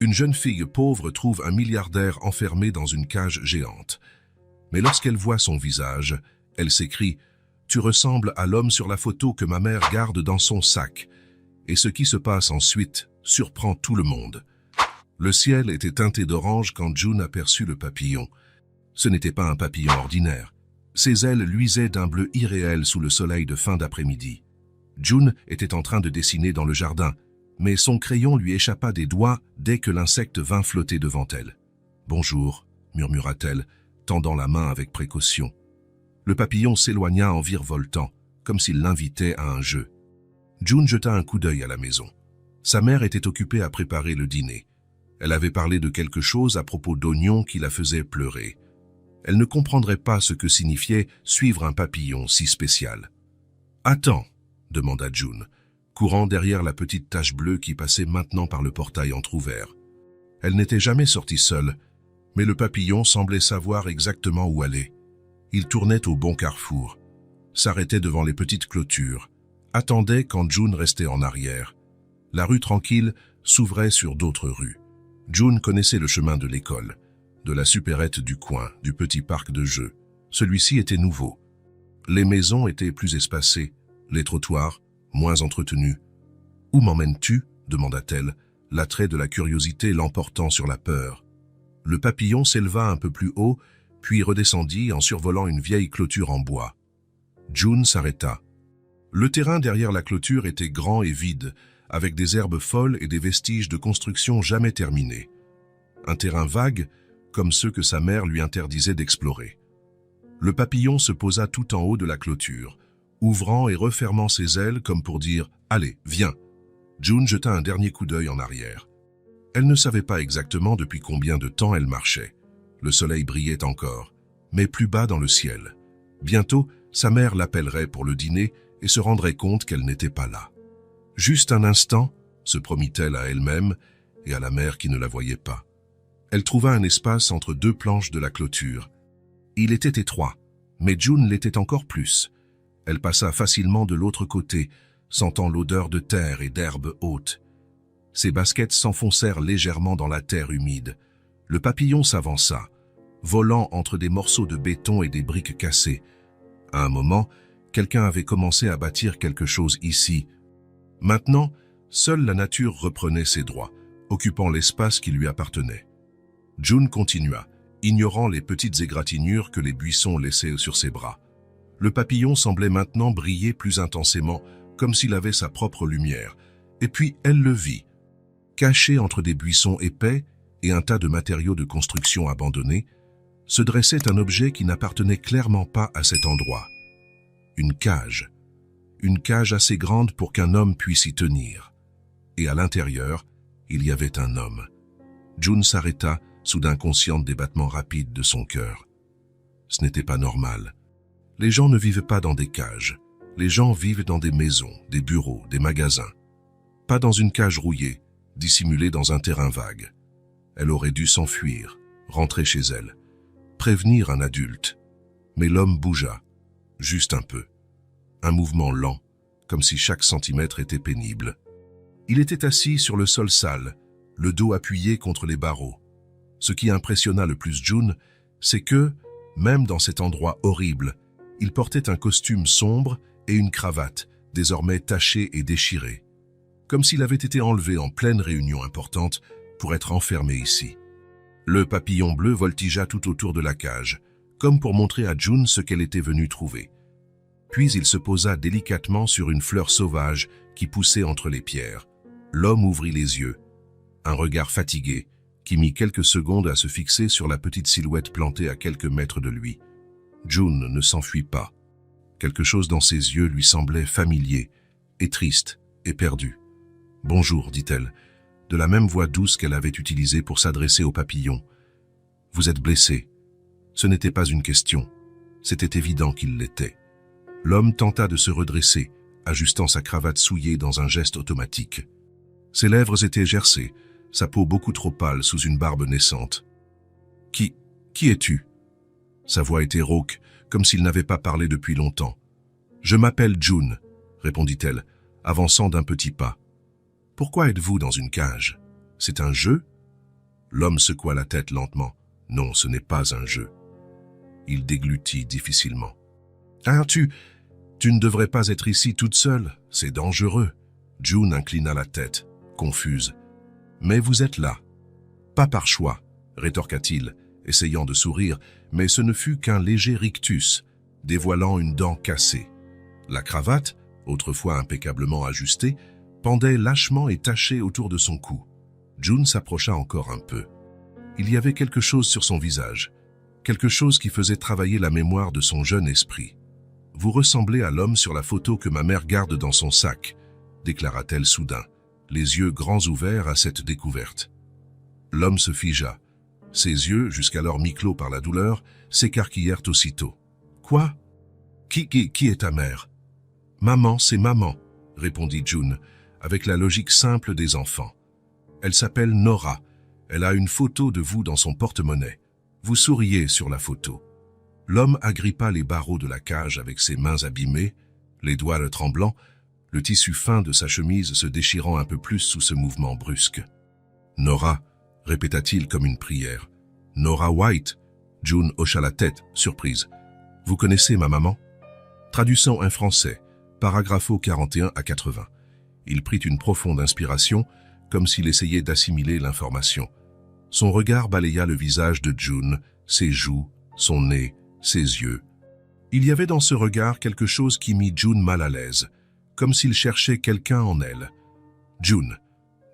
Une jeune fille pauvre trouve un milliardaire enfermé dans une cage géante. Mais lorsqu'elle voit son visage, elle s'écrie « Tu ressembles à l'homme sur la photo que ma mère garde dans son sac ». Et ce qui se passe ensuite surprend tout le monde. Le ciel était teinté d'orange quand June aperçut le papillon. Ce n'était pas un papillon ordinaire. Ses ailes luisaient d'un bleu irréel sous le soleil de fin d'après-midi. June était en train de dessiner dans le jardin, mais son crayon lui échappa des doigts dès que l'insecte vint flotter devant elle. « Bonjour », murmura-t-elle, tendant la main avec précaution. Le papillon s'éloigna en virevoltant, comme s'il l'invitait à un jeu. June jeta un coup d'œil à la maison. Sa mère était occupée à préparer le dîner. Elle avait parlé de quelque chose à propos d'oignons qui la faisait pleurer. Elle ne comprendrait pas ce que signifiait suivre un papillon si spécial. « Attends », demanda June, courant derrière la petite tache bleue qui passait maintenant par le portail entrouvert. Elle n'était jamais sortie seule, mais le papillon semblait savoir exactement où aller. Il tournait au bon carrefour, s'arrêtait devant les petites clôtures, attendait quand June restait en arrière. La rue tranquille s'ouvrait sur d'autres rues. June connaissait le chemin de l'école, de la supérette du coin, du petit parc de jeux. Celui-ci était nouveau. Les maisons étaient plus espacées, les trottoirs moins entretenus. « Où m'emmènes-tu » demanda-t-elle, l'attrait de la curiosité l'emportant sur la peur. Le papillon s'éleva un peu plus haut, puis redescendit en survolant une vieille clôture en bois. June s'arrêta. Le terrain derrière la clôture était grand et vide, avec des herbes folles et des vestiges de construction jamais terminés. Un terrain vague, comme ceux que sa mère lui interdisait d'explorer. Le papillon se posa tout en haut de la clôture, ouvrant et refermant ses ailes comme pour dire « Allez, viens ». June jeta un dernier coup d'œil en arrière. Elle ne savait pas exactement depuis combien de temps elle marchait. Le soleil brillait encore, mais plus bas dans le ciel. Bientôt, sa mère l'appellerait pour le dîner et se rendrait compte qu'elle n'était pas là. Juste un instant, se promit-elle à elle-même et à la mère qui ne la voyait pas. Elle trouva un espace entre deux planches de la clôture. Il était étroit, mais June l'était encore plus. Elle passa facilement de l'autre côté, sentant l'odeur de terre et d'herbe haute. Ses baskets s'enfoncèrent légèrement dans la terre humide. Le papillon s'avança, volant entre des morceaux de béton et des briques cassées. À un moment, quelqu'un avait commencé à bâtir quelque chose ici. Maintenant, seule la nature reprenait ses droits, occupant l'espace qui lui appartenait. June continua, ignorant les petites égratignures que les buissons laissaient sur ses bras. Le papillon semblait maintenant briller plus intensément, comme s'il avait sa propre lumière. Et puis elle le vit. Caché entre des buissons épais et un tas de matériaux de construction abandonnés, se dressait un objet qui n'appartenait clairement pas à cet endroit. Une cage. Une cage assez grande pour qu'un homme puisse y tenir. Et à l'intérieur, il y avait un homme. June s'arrêta, soudain consciente des battements rapides de son cœur. Ce n'était pas normal. Les gens ne vivent pas dans des cages. Les gens vivent dans des maisons, des bureaux, des magasins. Pas dans une cage rouillée, dissimulée dans un terrain vague. Elle aurait dû s'enfuir, rentrer chez elle, prévenir un adulte. Mais l'homme bougea, juste un peu. Un mouvement lent, comme si chaque centimètre était pénible. Il était assis sur le sol sale, le dos appuyé contre les barreaux. Ce qui impressionna le plus June, c'est que, même dans cet endroit horrible, il portait un costume sombre et une cravate, désormais tachée et déchirée. Comme s'il avait été enlevé en pleine réunion importante pour être enfermé ici. Le papillon bleu voltigea tout autour de la cage, comme pour montrer à June ce qu'elle était venue trouver. Puis il se posa délicatement sur une fleur sauvage qui poussait entre les pierres. L'homme ouvrit les yeux, un regard fatigué, qui mit quelques secondes à se fixer sur la petite silhouette plantée à quelques mètres de lui. June ne s'enfuit pas. Quelque chose dans ses yeux lui semblait familier, et triste, et perdu. « Bonjour », dit-elle, de la même voix douce qu'elle avait utilisée pour s'adresser au papillon. « Vous êtes blessé. » Ce n'était pas une question. C'était évident qu'il l'était. L'homme tenta de se redresser, ajustant sa cravate souillée dans un geste automatique. Ses lèvres étaient gercées, sa peau beaucoup trop pâle sous une barbe naissante. « Qui es-tu » Sa voix était rauque, comme s'il n'avait pas parlé depuis longtemps. « Je m'appelle June », répondit-elle, avançant d'un petit pas. « Pourquoi êtes-vous dans une cage? C'est un jeu » L'homme secoua la tête lentement. Non, ce n'est pas un jeu. Il déglutit difficilement. Ah, tu ne devrais pas être ici toute seule, c'est dangereux. June inclina la tête, confuse. Mais vous êtes là. Pas par choix, rétorqua-t-il, essayant de sourire, mais ce ne fut qu'un léger rictus, dévoilant une dent cassée. La cravate, autrefois impeccablement ajustée, pendait lâchement et tachée autour de son cou. June s'approcha encore un peu. Il y avait quelque chose sur son visage, quelque chose qui faisait travailler la mémoire de son jeune esprit. « Vous ressemblez à l'homme sur la photo que ma mère garde dans son sac », déclara-t-elle soudain, les yeux grands ouverts à cette découverte. L'homme se figea. Ses yeux, jusqu'alors mi-clos par la douleur, s'écarquillèrent aussitôt. « Quoi ? Qui est ta mère ?»« Maman, c'est maman », répondit June, avec la logique simple des enfants. « Elle s'appelle Nora. Elle a une photo de vous dans son porte-monnaie. Vous souriez sur la photo. » L'homme agrippa les barreaux de la cage avec ses mains abîmées, les doigts le tremblants, le tissu fin de sa chemise se déchirant un peu plus sous ce mouvement brusque. « Nora », répéta-t-il comme une prière. « Nora White ?» June hocha la tête, surprise. « Vous connaissez ma maman ?» Traduisons un français, paragrapho 41 à 80. Il prit une profonde inspiration, comme s'il essayait d'assimiler l'information. Son regard balaya le visage de June, ses joues, son nez, ses yeux. Il y avait dans ce regard quelque chose qui mit June mal à l'aise, comme s'il cherchait quelqu'un en elle. « June, »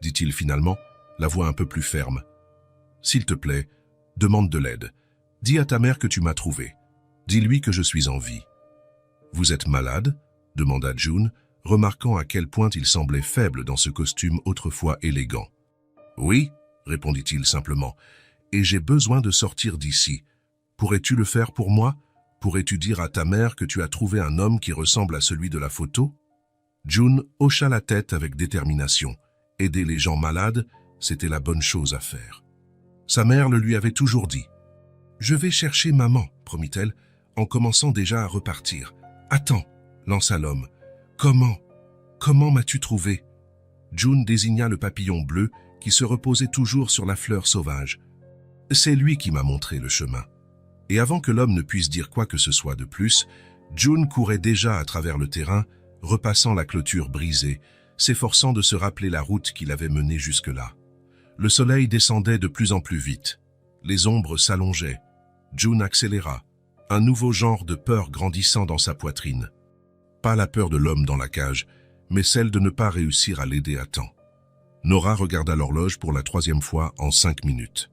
dit-il finalement, la voix un peu plus ferme. « S'il te plaît, demande de l'aide. Dis à ta mère que tu m'as trouvé. Dis-lui que je suis en vie. »« Vous êtes malade ?» demanda June, remarquant à quel point il semblait faible dans ce costume autrefois élégant. « Oui » répondit-il simplement, « et j'ai besoin de sortir d'ici. Pourrais-tu le faire pour moi? Pourrais-tu dire à ta mère que tu as trouvé un homme qui ressemble à celui de la photo ?» June hocha la tête avec détermination. Aider les gens malades, c'était la bonne chose à faire. Sa mère le lui avait toujours dit. « Je vais chercher maman, » promit-elle, en commençant déjà à repartir. « Attends, » lança l'homme. « Comment m'as-tu trouvé ?» June désigna le papillon bleu qui se reposait toujours sur la fleur sauvage. « C'est lui qui m'a montré le chemin. » Et avant que l'homme ne puisse dire quoi que ce soit de plus, June courait déjà à travers le terrain, repassant la clôture brisée, s'efforçant de se rappeler la route qui l'avait menée jusque-là. Le soleil descendait de plus en plus vite. Les ombres s'allongeaient. June accéléra, un nouveau genre de peur grandissant dans sa poitrine. Pas la peur de l'homme dans la cage, mais celle de ne pas réussir à l'aider à temps. Nora regarda l'horloge pour la 3e fois en 5 minutes.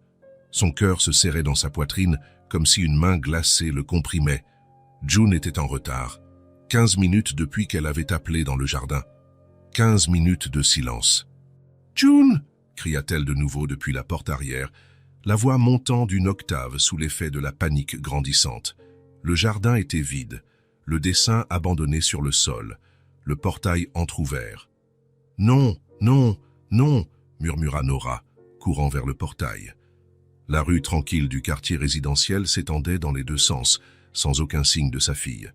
Son cœur se serrait dans sa poitrine comme si une main glacée le comprimait. June était en retard. 15 minutes depuis qu'elle avait appelé dans le jardin. 15 minutes de silence. « June !» cria-t-elle de nouveau depuis la porte arrière, la voix montant d'une octave sous l'effet de la panique grandissante. Le jardin était vide, le dessin abandonné sur le sol, le portail entr'ouvert. « Non, non, non !» murmura Nora, courant vers le portail. La rue tranquille du quartier résidentiel s'étendait dans les deux sens, sans aucun signe de sa fille.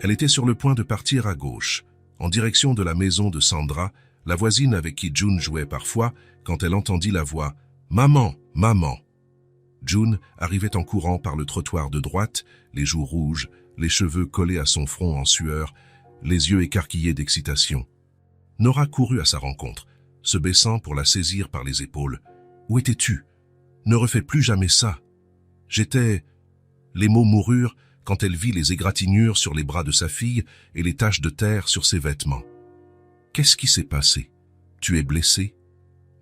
Elle était sur le point de partir à gauche, en direction de la maison de Sandra, la voisine avec qui June jouait parfois, quand elle entendit la voix « Maman, maman !» June arrivait en courant par le trottoir de droite, les joues rouges, les cheveux collés à son front en sueur, les yeux écarquillés d'excitation. Nora courut à sa rencontre, se baissant pour la saisir par les épaules. « Où étais-tu ? Ne refais plus jamais ça. » J'étais... Les mots moururent quand elle vit les égratignures sur les bras de sa fille et les taches de terre sur ses vêtements. « Qu'est-ce qui s'est passé? Tu es blessée ?»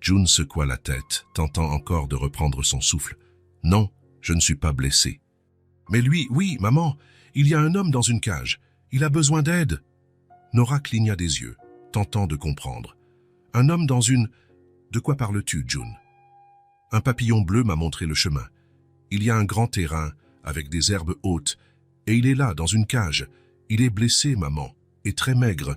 June secoua la tête, tentant encore de reprendre son souffle. « Non, je ne suis pas blessée. »« Mais lui, oui, maman, il y a un homme dans une cage. Il a besoin d'aide. » Nora cligna des yeux, tentant de comprendre. « Un homme dans une... De quoi parles-tu, June ? » Un papillon bleu m'a montré le chemin. Il y a un grand terrain, avec des herbes hautes, et il est là, dans une cage. Il est blessé, maman, et très maigre.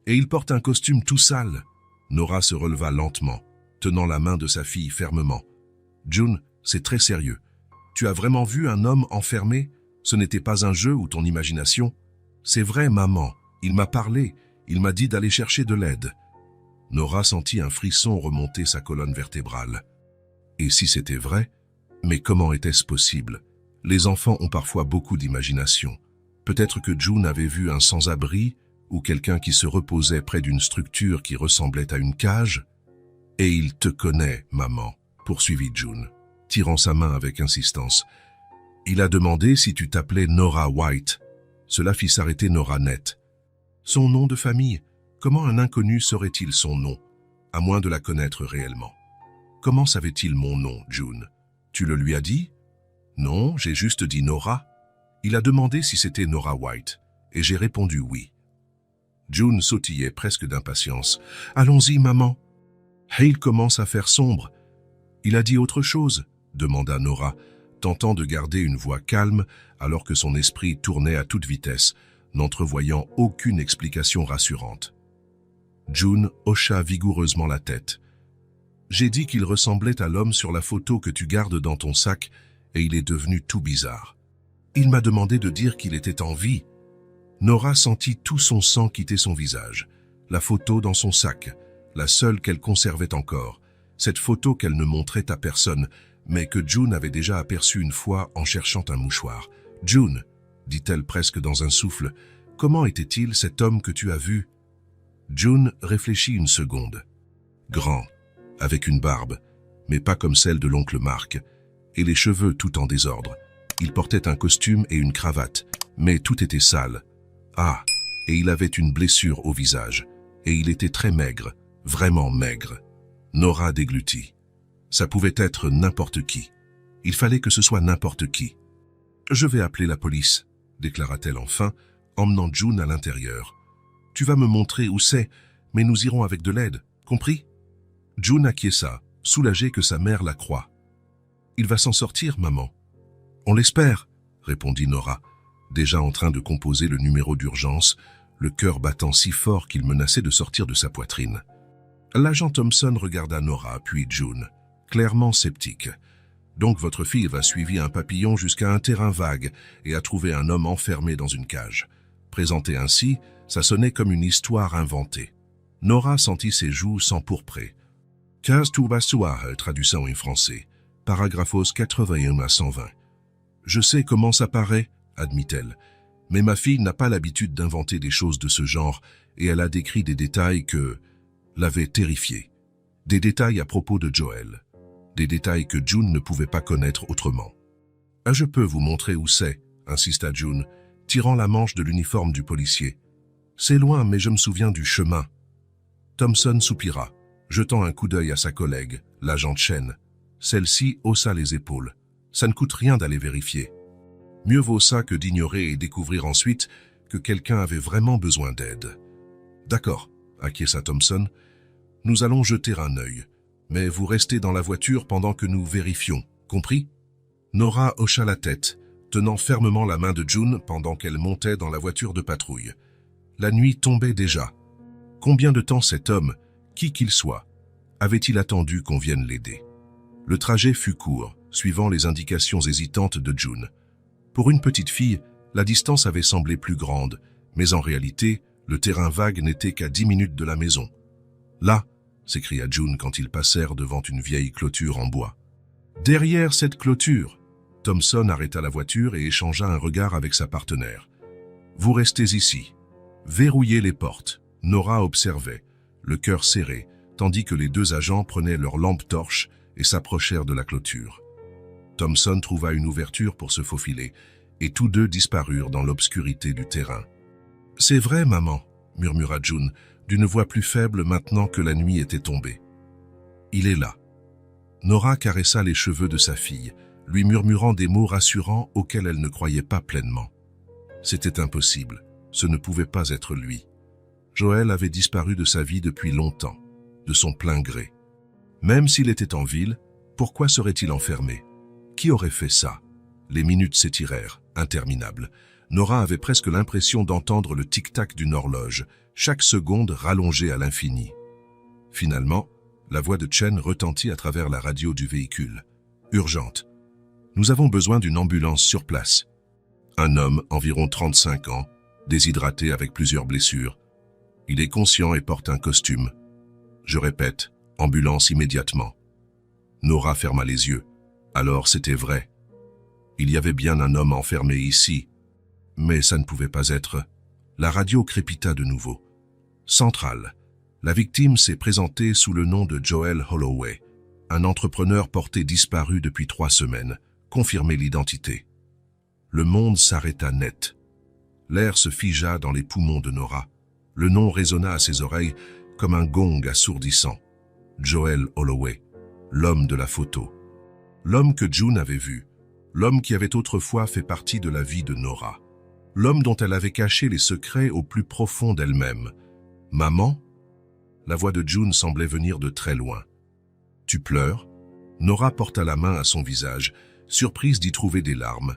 Et il porte un costume tout sale. Nora se releva lentement, tenant la main de sa fille fermement. « June, c'est très sérieux. Tu as vraiment vu un homme enfermé? Ce n'était pas un jeu ou ton imagination? C'est vrai, maman. Il m'a parlé. Il m'a dit d'aller chercher de l'aide. » Nora sentit un frisson remonter sa colonne vertébrale. Et si c'était vrai, mais comment était-ce possible? Les enfants ont parfois beaucoup d'imagination. Peut-être que June avait vu un sans-abri ou quelqu'un qui se reposait près d'une structure qui ressemblait à une cage. Et il te connaît, maman, poursuivit June, tirant sa main avec insistance. Il a demandé si tu t'appelais Nora White. Cela fit s'arrêter Nora net. Son nom de famille? Comment un inconnu saurait-il son nom, à moins de la connaître réellement? Comment savait-il mon nom, June? Tu le lui as dit? Non, j'ai juste dit Nora. Il a demandé si c'était Nora White, et j'ai répondu oui. June sautillait presque d'impatience. Allons-y, maman. Et il commence à faire sombre. Il a dit autre chose, demanda Nora, tentant de garder une voix calme alors que son esprit tournait à toute vitesse, n'entrevoyant aucune explication rassurante. June hocha vigoureusement la tête. J'ai dit qu'il ressemblait à l'homme sur la photo que tu gardes dans ton sac et il est devenu tout bizarre. Il m'a demandé de dire qu'il était en vie. Nora sentit tout son sang quitter son visage. La photo dans son sac, la seule qu'elle conservait encore. Cette photo qu'elle ne montrait à personne, mais que June avait déjà aperçue une fois en cherchant un mouchoir. « June, dit-elle presque dans un souffle, comment était-il cet homme que tu as vu ?» June réfléchit une seconde. Grand, avec une barbe, mais pas comme celle de l'oncle Mark, et les cheveux tout en désordre. Il portait un costume et une cravate, mais tout était sale. Ah, et il avait une blessure au visage, et il était très maigre, vraiment maigre. Nora déglutit. Ça pouvait être n'importe qui. Il fallait que ce soit n'importe qui. « Je vais appeler la police », déclara-t-elle enfin, emmenant June à l'intérieur. « Tu vas me montrer où c'est, mais nous irons avec de l'aide, compris ?» June acquiesça, soulagée que sa mère la croie. « Il va s'en sortir, maman. »« On l'espère », répondit Nora, déjà en train de composer le numéro d'urgence, le cœur battant si fort qu'il menaçait de sortir de sa poitrine. L'agent Thompson regarda Nora, puis June, clairement sceptique. Donc votre fille va suivre un papillon jusqu'à un terrain vague et a trouvé un homme enfermé dans une cage. Présenté ainsi, ça sonnait comme une histoire inventée. Nora sentit ses joues s'empourprer. 15 Toubassoua, traduisant en français. Paragraphos 81 à 120. Je sais comment ça paraît, admit-elle, mais ma fille n'a pas l'habitude d'inventer des choses de ce genre et elle a décrit des détails que l'avaient terrifiée. Des détails à propos de Joel. Des détails que June ne pouvait pas connaître autrement. « Ah, je peux vous montrer où c'est », insista June, tirant la manche de l'uniforme du policier. « C'est loin, mais je me souviens du chemin. » Thompson soupira, jetant un coup d'œil à sa collègue, l'agent Chen. Celle-ci haussa les épaules. « Ça ne coûte rien d'aller vérifier. Mieux vaut ça que d'ignorer et découvrir ensuite que quelqu'un avait vraiment besoin d'aide. »« D'accord, » acquiesça Thompson. « Nous allons jeter un œil. Mais vous restez dans la voiture pendant que nous vérifions, compris ?» Nora hocha la tête, tenant fermement la main de June pendant qu'elle montait dans la voiture de patrouille. La nuit tombait déjà. Combien de temps cet homme, qui qu'il soit, avait-il attendu qu'on vienne l'aider? Le trajet fut court, suivant les indications hésitantes de June. Pour une petite fille, la distance avait semblé plus grande, mais en réalité, le terrain vague n'était qu'à 10 minutes de la maison. Là, s'écria June quand ils passèrent devant une vieille clôture en bois. Derrière cette clôture, Thompson arrêta la voiture et échangea un regard avec sa partenaire. Vous restez ici. Verrouillez les portes. Nora observait, le cœur serré, tandis que les deux agents prenaient leurs lampes torches et s'approchèrent de la clôture. Thompson trouva une ouverture pour se faufiler, et tous deux disparurent dans l'obscurité du terrain. « C'est vrai, maman, » murmura June, d'une voix plus faible maintenant que la nuit était tombée. « Il est là. » Nora caressa les cheveux de sa fille, lui murmurant des mots rassurants auxquels elle ne croyait pas pleinement. C'était impossible, ce ne pouvait pas être lui. Joel avait disparu de sa vie depuis longtemps, de son plein gré. Même s'il était en ville, pourquoi serait-il enfermé? Qui aurait fait ça? Les minutes s'étirèrent, interminables. Nora avait presque l'impression d'entendre le tic-tac d'une horloge, chaque seconde rallongée à l'infini. Finalement, la voix de Chen retentit à travers la radio du véhicule. « Urgente. Nous avons besoin d'une ambulance sur place. » Un homme, environ 35 ans, déshydraté avec plusieurs blessures. Il est conscient et porte un costume. Je répète, ambulance immédiatement. Nora ferma les yeux. Alors c'était vrai. Il y avait bien un homme enfermé ici. Mais ça ne pouvait pas être. La radio crépita de nouveau. Centrale. La victime s'est présentée sous le nom de Joel Holloway, un entrepreneur porté disparu depuis 3 semaines. Confirmez l'identité. Le monde s'arrêta net. L'air se figea dans les poumons de Nora. Le nom résonna à ses oreilles comme un gong assourdissant. Joel Holloway, l'homme de la photo. L'homme que June avait vu. L'homme qui avait autrefois fait partie de la vie de Nora. L'homme dont elle avait caché les secrets au plus profond d'elle-même. Maman? La voix de June semblait venir de très loin. Tu pleures? Nora porta la main à son visage, surprise d'y trouver des larmes.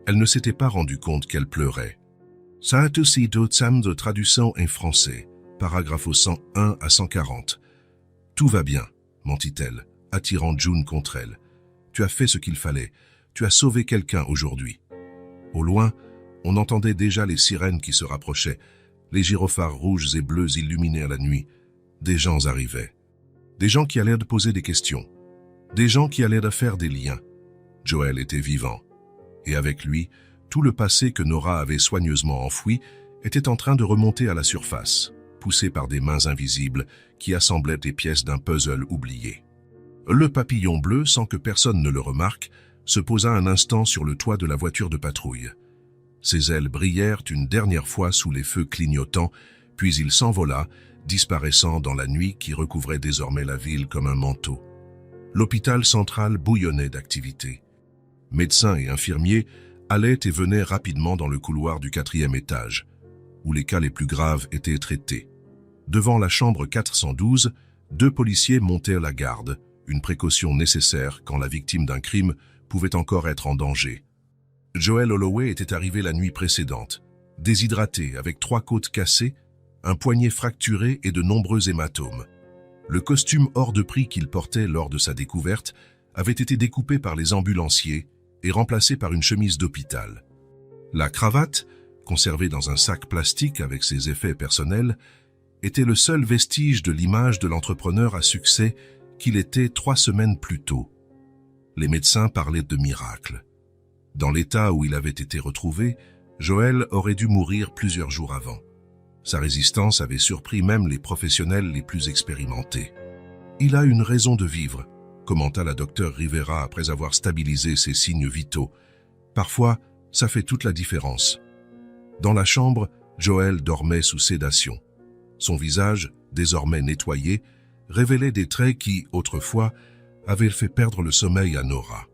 Elle ne s'était pas rendue compte qu'elle pleurait. Ça a aussi d'autres de traduction en français, paragraphe 101 à 140. Tout va bien, mentit-elle, attirant June contre elle. Tu as fait ce qu'il fallait. Tu as sauvé quelqu'un aujourd'hui. Au loin, on entendait déjà les sirènes qui se rapprochaient. Les gyrophares rouges et bleus illuminaient la nuit. Des gens arrivaient. Des gens qui allaient de poser des questions. Des gens qui allaient de faire des liens. Joel était vivant. Et avec lui, tout le passé que Nora avait soigneusement enfoui était en train de remonter à la surface, poussé par des mains invisibles qui assemblaient des pièces d'un puzzle oublié. Le papillon bleu, sans que personne ne le remarque, se posa un instant sur le toit de la voiture de patrouille. Ses ailes brillèrent une dernière fois sous les feux clignotants, puis il s'envola, disparaissant dans la nuit qui recouvrait désormais la ville comme un manteau. L'hôpital central bouillonnait d'activité. Médecins et infirmiers allaient et venaient rapidement dans le couloir du 4e étage, où les cas les plus graves étaient traités. Devant la chambre 412, 2 policiers montèrent la garde, une précaution nécessaire quand la victime d'un crime pouvait encore être en danger. Joel Holloway était arrivé la nuit précédente, déshydraté avec 3 côtes cassées, un poignet fracturé et de nombreux hématomes. Le costume hors de prix qu'il portait lors de sa découverte avait été découpé par les ambulanciers et remplacé par une chemise d'hôpital. La cravate, conservée dans un sac plastique avec ses effets personnels, était le seul vestige de l'image de l'entrepreneur à succès qu'il était 3 semaines plus tôt. Les médecins parlaient de miracle. Dans l'état où il avait été retrouvé, Joel aurait dû mourir plusieurs jours avant. Sa résistance avait surpris même les professionnels les plus expérimentés. « Il a une raison de vivre », commenta la docteure Rivera après avoir stabilisé ses signes vitaux. « Parfois, ça fait toute la différence. » Dans la chambre, Joel dormait sous sédation. Son visage, désormais nettoyé, révélait des traits qui, autrefois, avaient fait perdre le sommeil à Nora.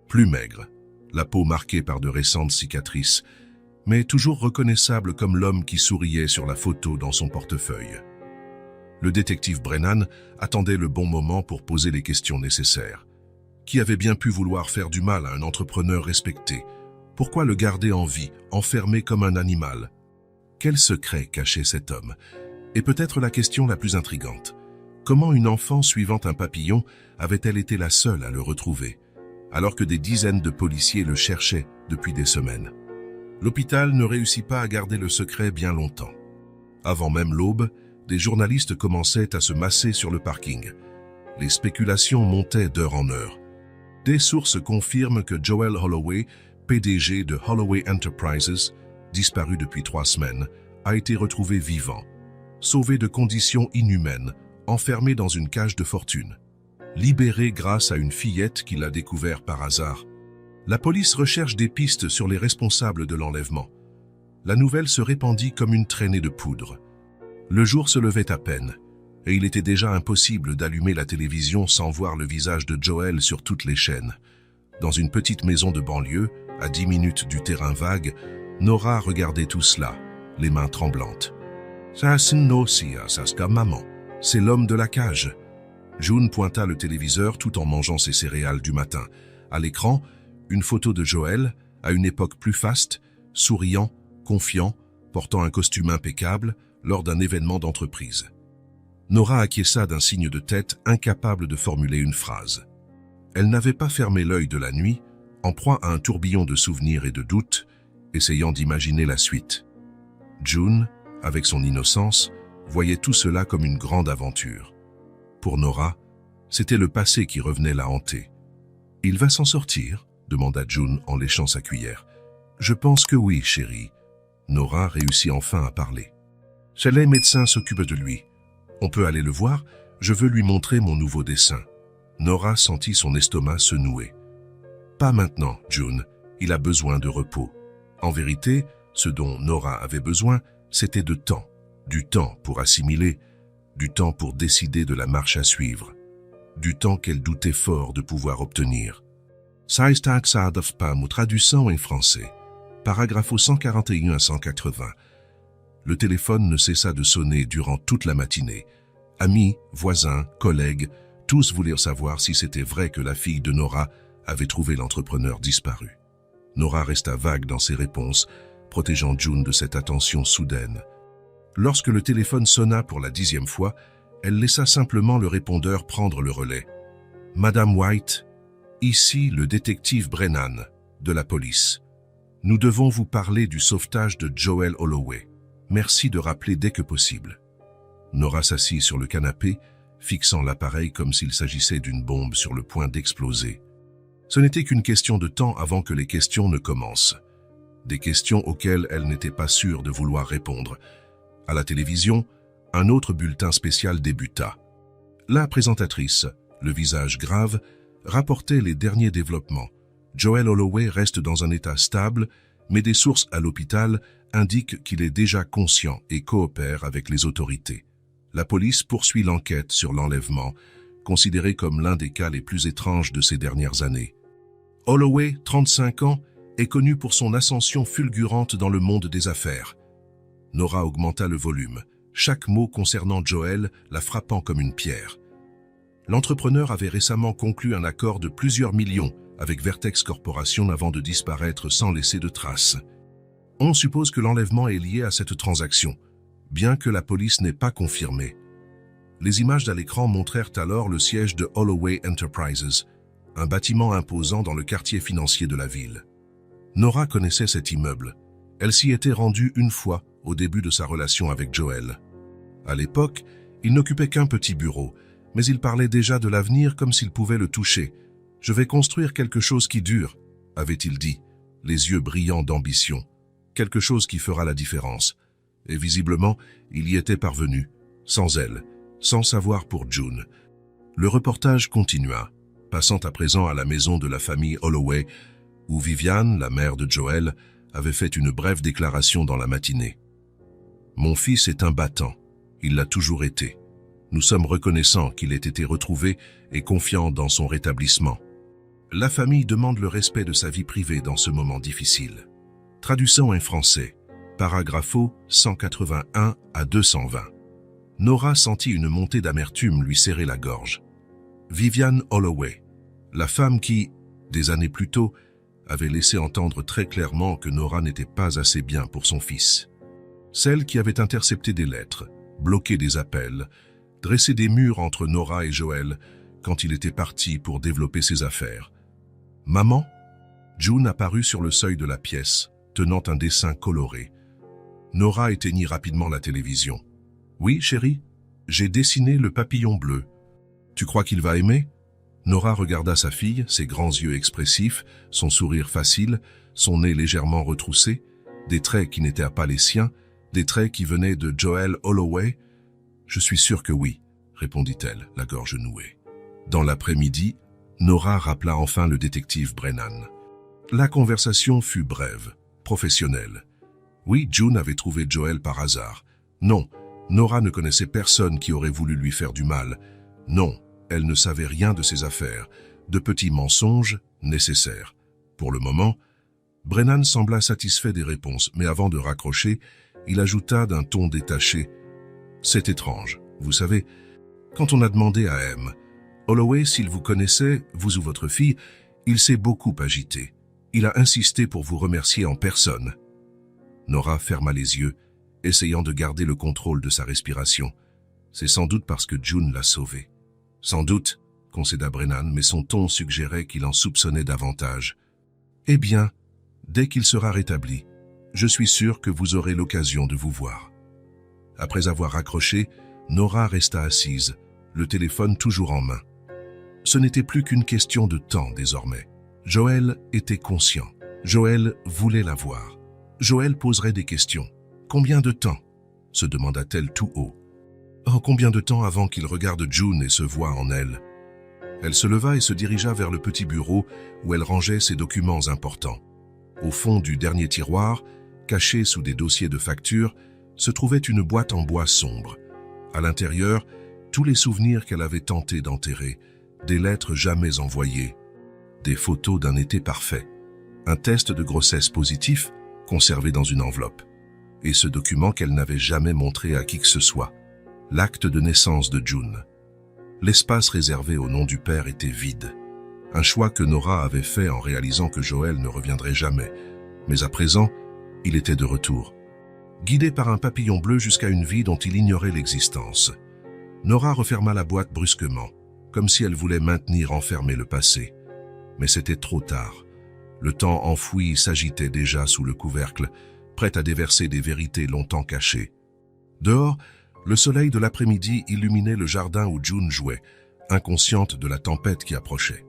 Plus maigre, la peau marquée par de récentes cicatrices, mais toujours reconnaissable comme l'homme qui souriait sur la photo dans son portefeuille. Le détective Brennan attendait le bon moment pour poser les questions nécessaires. Qui avait bien pu vouloir faire du mal à un entrepreneur respecté? Pourquoi le garder en vie, enfermé comme un animal? Quel secret cachait cet homme? Et peut-être la question la plus intrigante. Comment une enfant suivant un papillon avait-elle été la seule à le retrouver, alors que des dizaines de policiers le cherchaient depuis des semaines? L'hôpital ne réussit pas à garder le secret bien longtemps. Avant même l'aube, des journalistes commençaient à se masser sur le parking. Les spéculations montaient d'heure en heure. Des sources confirment que Joel Holloway, PDG de Holloway Enterprises, disparu depuis 3 semaines, a été retrouvé vivant, sauvé de conditions inhumaines, enfermé dans une cage de fortune, libéré grâce à une fillette qu'il a découvert par hasard. La police recherche des pistes sur les responsables de l'enlèvement. La nouvelle se répandit comme une traînée de poudre. Le jour se levait à peine, et il était déjà impossible d'allumer la télévision sans voir le visage de Joel sur toutes les chaînes. Dans une petite maison de banlieue, à 10 minutes du terrain vague, Nora regardait tout cela, les mains tremblantes. « Ça, c'est maman. C'est l'homme de la cage. » June pointa le téléviseur tout en mangeant ses céréales du matin. À l'écran, une photo de Joel, à une époque plus faste, souriant, confiant, portant un costume impeccable, lors d'un événement d'entreprise. Nora acquiesça d'un signe de tête, incapable de formuler une phrase. Elle n'avait pas fermé l'œil de la nuit, en proie à un tourbillon de souvenirs et de doutes, essayant d'imaginer la suite. June, avec son innocence, voyait tout cela comme une grande aventure. Pour Nora, C'était le passé qui revenait la hanter. « Il va s'en sortir ?» demanda June en léchant sa cuillère. « Je pense que oui, chérie. » Nora réussit enfin à parler. « Shelley, médecin, s'occupe de lui. On peut aller le voir? Je veux lui montrer mon nouveau dessin. » Nora sentit son estomac se nouer. « Pas maintenant, June. Il a besoin de repos. » En vérité, ce dont Nora avait besoin, c'était de temps. Du temps pour assimiler, du temps pour décider de la marche à suivre, du temps qu'elle doutait fort de pouvoir obtenir. Ou traduction en français. Paragraphe 141 à 180. Le téléphone ne cessa de sonner durant toute la matinée. Amis, voisins, collègues, tous voulaient savoir si c'était vrai que la fille de Nora avait trouvé l'entrepreneur disparu. Nora resta vague dans ses réponses, protégeant June de cette attention soudaine. Lorsque le téléphone sonna pour la 10e fois, elle laissa simplement le répondeur prendre le relais. « Madame White, ici le détective Brennan, de la police. Nous devons vous parler du sauvetage de Joel Holloway. Merci de rappeler dès que possible. » Nora s'assit sur le canapé, fixant l'appareil comme s'il s'agissait d'une bombe sur le point d'exploser. Ce n'était qu'une question de temps avant que les questions ne commencent. Des questions auxquelles elle n'était pas sûre de vouloir répondre. À la télévision, un autre bulletin spécial débuta. La présentatrice, le visage grave, rapportait les derniers développements. Joel Holloway reste dans un état stable, mais des sources à l'hôpital indiquent qu'il est déjà conscient et coopère avec les autorités. La police poursuit l'enquête sur l'enlèvement, considéré comme l'un des cas les plus étranges de ces dernières années. Holloway, 35 ans, est connu pour son ascension fulgurante dans le monde des affaires. Nora augmenta le volume, chaque mot concernant Joel la frappant comme une pierre. L'entrepreneur avait récemment conclu un accord de plusieurs millions avec Vertex Corporation avant de disparaître sans laisser de traces. On suppose que l'enlèvement est lié à cette transaction, bien que la police n'ait pas confirmé. Les images à l'écran montrèrent alors le siège de Holloway Enterprises, un bâtiment imposant dans le quartier financier de la ville. Nora connaissait cet immeuble. Elle s'y était rendue une fois au début de sa relation avec Joel. À l'époque, il n'occupait qu'un petit bureau, mais il parlait déjà de l'avenir comme s'il pouvait le toucher. « Je vais construire quelque chose qui dure », avait-il dit, les yeux brillants d'ambition. Quelque chose qui fera la différence. Et visiblement, il y était parvenu, sans elle, sans savoir pour June. Le reportage continua, passant à présent à la maison de la famille Holloway, où Viviane, la mère de Joel, avait fait une brève déclaration dans la matinée. « Mon fils est un battant. Il l'a toujours été. Nous sommes reconnaissants qu'il ait été retrouvé et confiants dans son rétablissement. La famille demande le respect de sa vie privée dans ce moment difficile. » Traduction en français. Paragraphe 181 à 220. Nora sentit une montée d'amertume lui serrer la gorge. Viviane Holloway, la femme qui, des années plus tôt, avait laissé entendre très clairement que Nora n'était pas assez bien pour son fils. Celle qui avait intercepté des lettres, bloqué des appels, dressé des murs entre Nora et Joel quand il était parti pour développer ses affaires. « Maman ?» June apparut sur le seuil de la pièce, tenant un dessin coloré. Nora éteignit rapidement la télévision. « Oui, chérie, j'ai dessiné le papillon bleu. Tu crois qu'il va aimer ?» Nora regarda sa fille, ses grands yeux expressifs, son sourire facile, son nez légèrement retroussé, des traits qui n'étaient pas les siens, des traits qui venaient de Joel Holloway. « Je suis sûre que oui, » répondit-elle, la gorge nouée. Dans l'après-midi, Nora rappela enfin le détective Brennan. La conversation fut brève, professionnelle. Oui, June avait trouvé Joel par hasard. Non, Nora ne connaissait personne qui aurait voulu lui faire du mal. Non, elle ne savait rien de ses affaires, de petits mensonges nécessaires. Pour le moment, Brennan sembla satisfait des réponses, mais avant de raccrocher, il ajouta d'un ton détaché « C'est étrange, vous savez, quand on a demandé à M. Holloway s'il vous connaissait, vous ou votre fille, il s'est beaucoup agité. Il a insisté pour vous remercier en personne. » Nora ferma les yeux, essayant de garder le contrôle de sa respiration. C'est sans doute parce que June l'a sauvé. Sans doute, concéda Brennan, mais son ton suggérait qu'il en soupçonnait davantage. Eh bien, dès qu'il sera rétabli, je suis sûr que vous aurez l'occasion de vous voir. Après avoir raccroché, Nora resta assise, le téléphone toujours en main. Ce n'était plus qu'une question de temps désormais. Joël était conscient. Joël voulait la voir. Joël poserait des questions. Combien de temps? Se demanda-t-elle tout haut. Oh, combien de temps avant qu'il regarde June et se voie en elle? Elle se leva et se dirigea vers le petit bureau où elle rangeait ses documents importants. Au fond du dernier tiroir, caché sous des dossiers de factures, se trouvait une boîte en bois sombre. À l'intérieur, tous les souvenirs qu'elle avait tenté d'enterrer, des lettres jamais envoyées, des photos d'un été parfait, un test de grossesse positif conservé dans une enveloppe, et ce document qu'elle n'avait jamais montré à qui que ce soit, l'acte de naissance de June. L'espace réservé au nom du père était vide. Un choix que Nora avait fait en réalisant que Joël ne reviendrait jamais. Mais à présent, il était de retour. Guidé par un papillon bleu jusqu'à une vie dont il ignorait l'existence. Nora referma la boîte brusquement, comme si elle voulait maintenir enfermé le passé. Mais c'était trop tard. Le temps enfoui s'agitait déjà sous le couvercle, prêt à déverser des vérités longtemps cachées. Dehors, le soleil de l'après-midi illuminait le jardin où June jouait, inconsciente de la tempête qui approchait.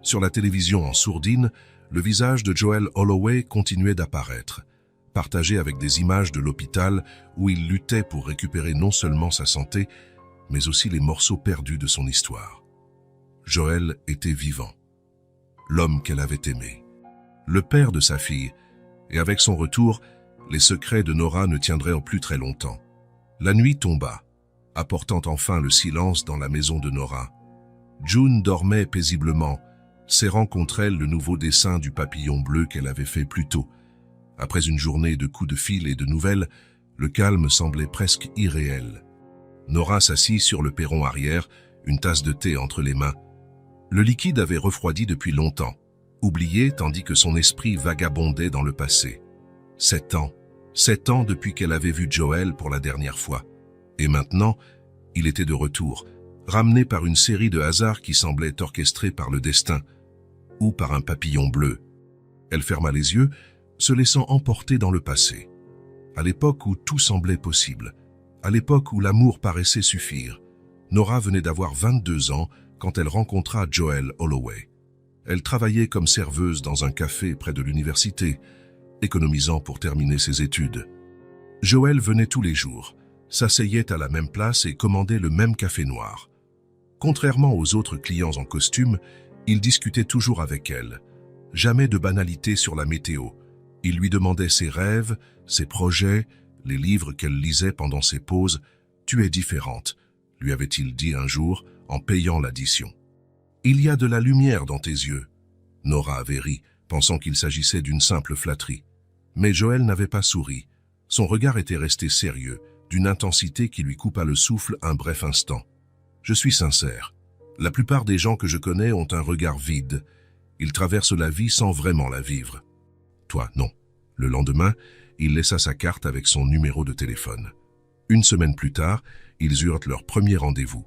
Sur la télévision en sourdine, le visage de Joël Holloway continuait d'apparaître, partagé avec des images de l'hôpital où il luttait pour récupérer non seulement sa santé, mais aussi les morceaux perdus de son histoire. Joël était vivant, l'homme qu'elle avait aimé, le père de sa fille, et avec son retour, les secrets de Nora ne tiendraient plus très longtemps. La nuit tomba, apportant enfin le silence dans la maison de Nora. June dormait paisiblement, serrant contre elle le nouveau dessin du papillon bleu qu'elle avait fait plus tôt. Après une journée de coups de fil et de nouvelles, le calme semblait presque irréel. Nora s'assit sur le perron arrière, une tasse de thé entre les mains. Le liquide avait refroidi depuis longtemps, oublié tandis que son esprit vagabondait dans le passé. 7 ans depuis qu'elle avait vu Joël pour la dernière fois. Et maintenant, il était de retour, ramené par une série de hasards qui semblaient orchestrés par le destin, ou par un papillon bleu. Elle ferma les yeux, se laissant emporter dans le passé. À l'époque où tout semblait possible, à l'époque où l'amour paraissait suffire, Nora venait d'avoir 22 ans quand elle rencontra Joël Holloway. Elle travaillait comme serveuse dans un café près de l'université, économisant pour terminer ses études. Joël venait tous les jours, s'asseyait à la même place et commandait le même café noir. Contrairement aux autres clients en costume, il discutait toujours avec elle. Jamais de banalité sur la météo. Il lui demandait ses rêves, ses projets, les livres qu'elle lisait pendant ses pauses. « Tu es différente », lui avait-il dit un jour en payant l'addition. « Il y a de la lumière dans tes yeux ». Nora avait ri, pensant qu'il s'agissait d'une simple flatterie. Mais Joël n'avait pas souri. Son regard était resté sérieux, d'une intensité qui lui coupa le souffle un bref instant. « Je suis sincère. La plupart des gens que je connais ont un regard vide. Ils traversent la vie sans vraiment la vivre. Toi, non. » Le lendemain, il laissa sa carte avec son numéro de téléphone. Une semaine plus tard, ils eurent leur premier rendez-vous.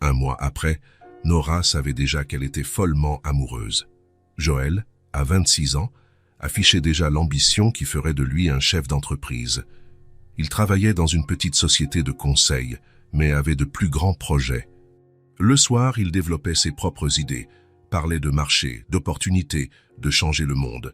Un mois après, Nora savait déjà qu'elle était follement amoureuse. Joël, à 26 ans, affichait déjà l'ambition qui ferait de lui un chef d'entreprise. Il travaillait dans une petite société de conseil, mais avait de plus grands projets. Le soir, il développait ses propres idées, parlait de marché, d'opportunités, de changer le monde.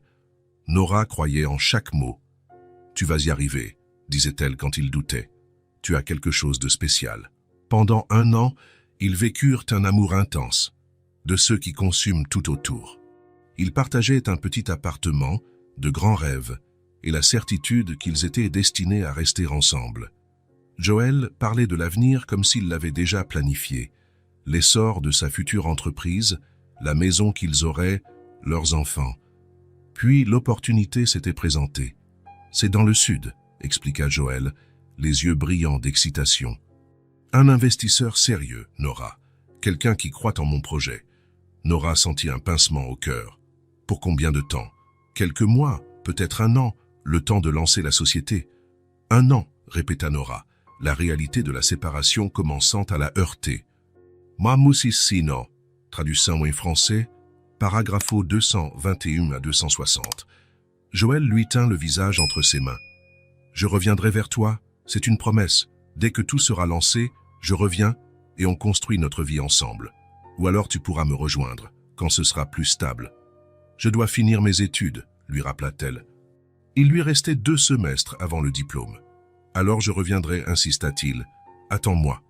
Nora croyait en chaque mot. « Tu vas y arriver », disait-elle quand il doutait. « Tu as quelque chose de spécial. » Pendant 1 an, ils vécurent un amour intense, de ceux qui consument tout autour. Ils partageaient un petit appartement, de grands rêves, et la certitude qu'ils étaient destinés à rester ensemble. Joël parlait de l'avenir comme s'il l'avait déjà planifié, l'essor de sa future entreprise, la maison qu'ils auraient, leurs enfants. Puis l'opportunité s'était présentée. « C'est dans le sud », expliqua Joël, les yeux brillants d'excitation. « Un investisseur sérieux, Nora, quelqu'un qui croit en mon projet. » Nora sentit un pincement au cœur. « Pour combien de temps ? Quelques mois, peut-être 1 an, le temps de lancer la société. »« 1 an, répéta Nora, la réalité de la séparation commençant à la heurter. « Mamusissino » traduction en français, paragrapho 221 à 260. Joël lui tint le visage entre ses mains. « Je reviendrai vers toi, c'est une promesse. Dès que tout sera lancé, je reviens et on construit notre vie ensemble. » Ou alors tu pourras me rejoindre, quand ce sera plus stable. Je dois finir mes études, lui rappela-t-elle. Il lui restait 2 semestres avant le diplôme. Alors je reviendrai, insista-t-il. Attends-moi.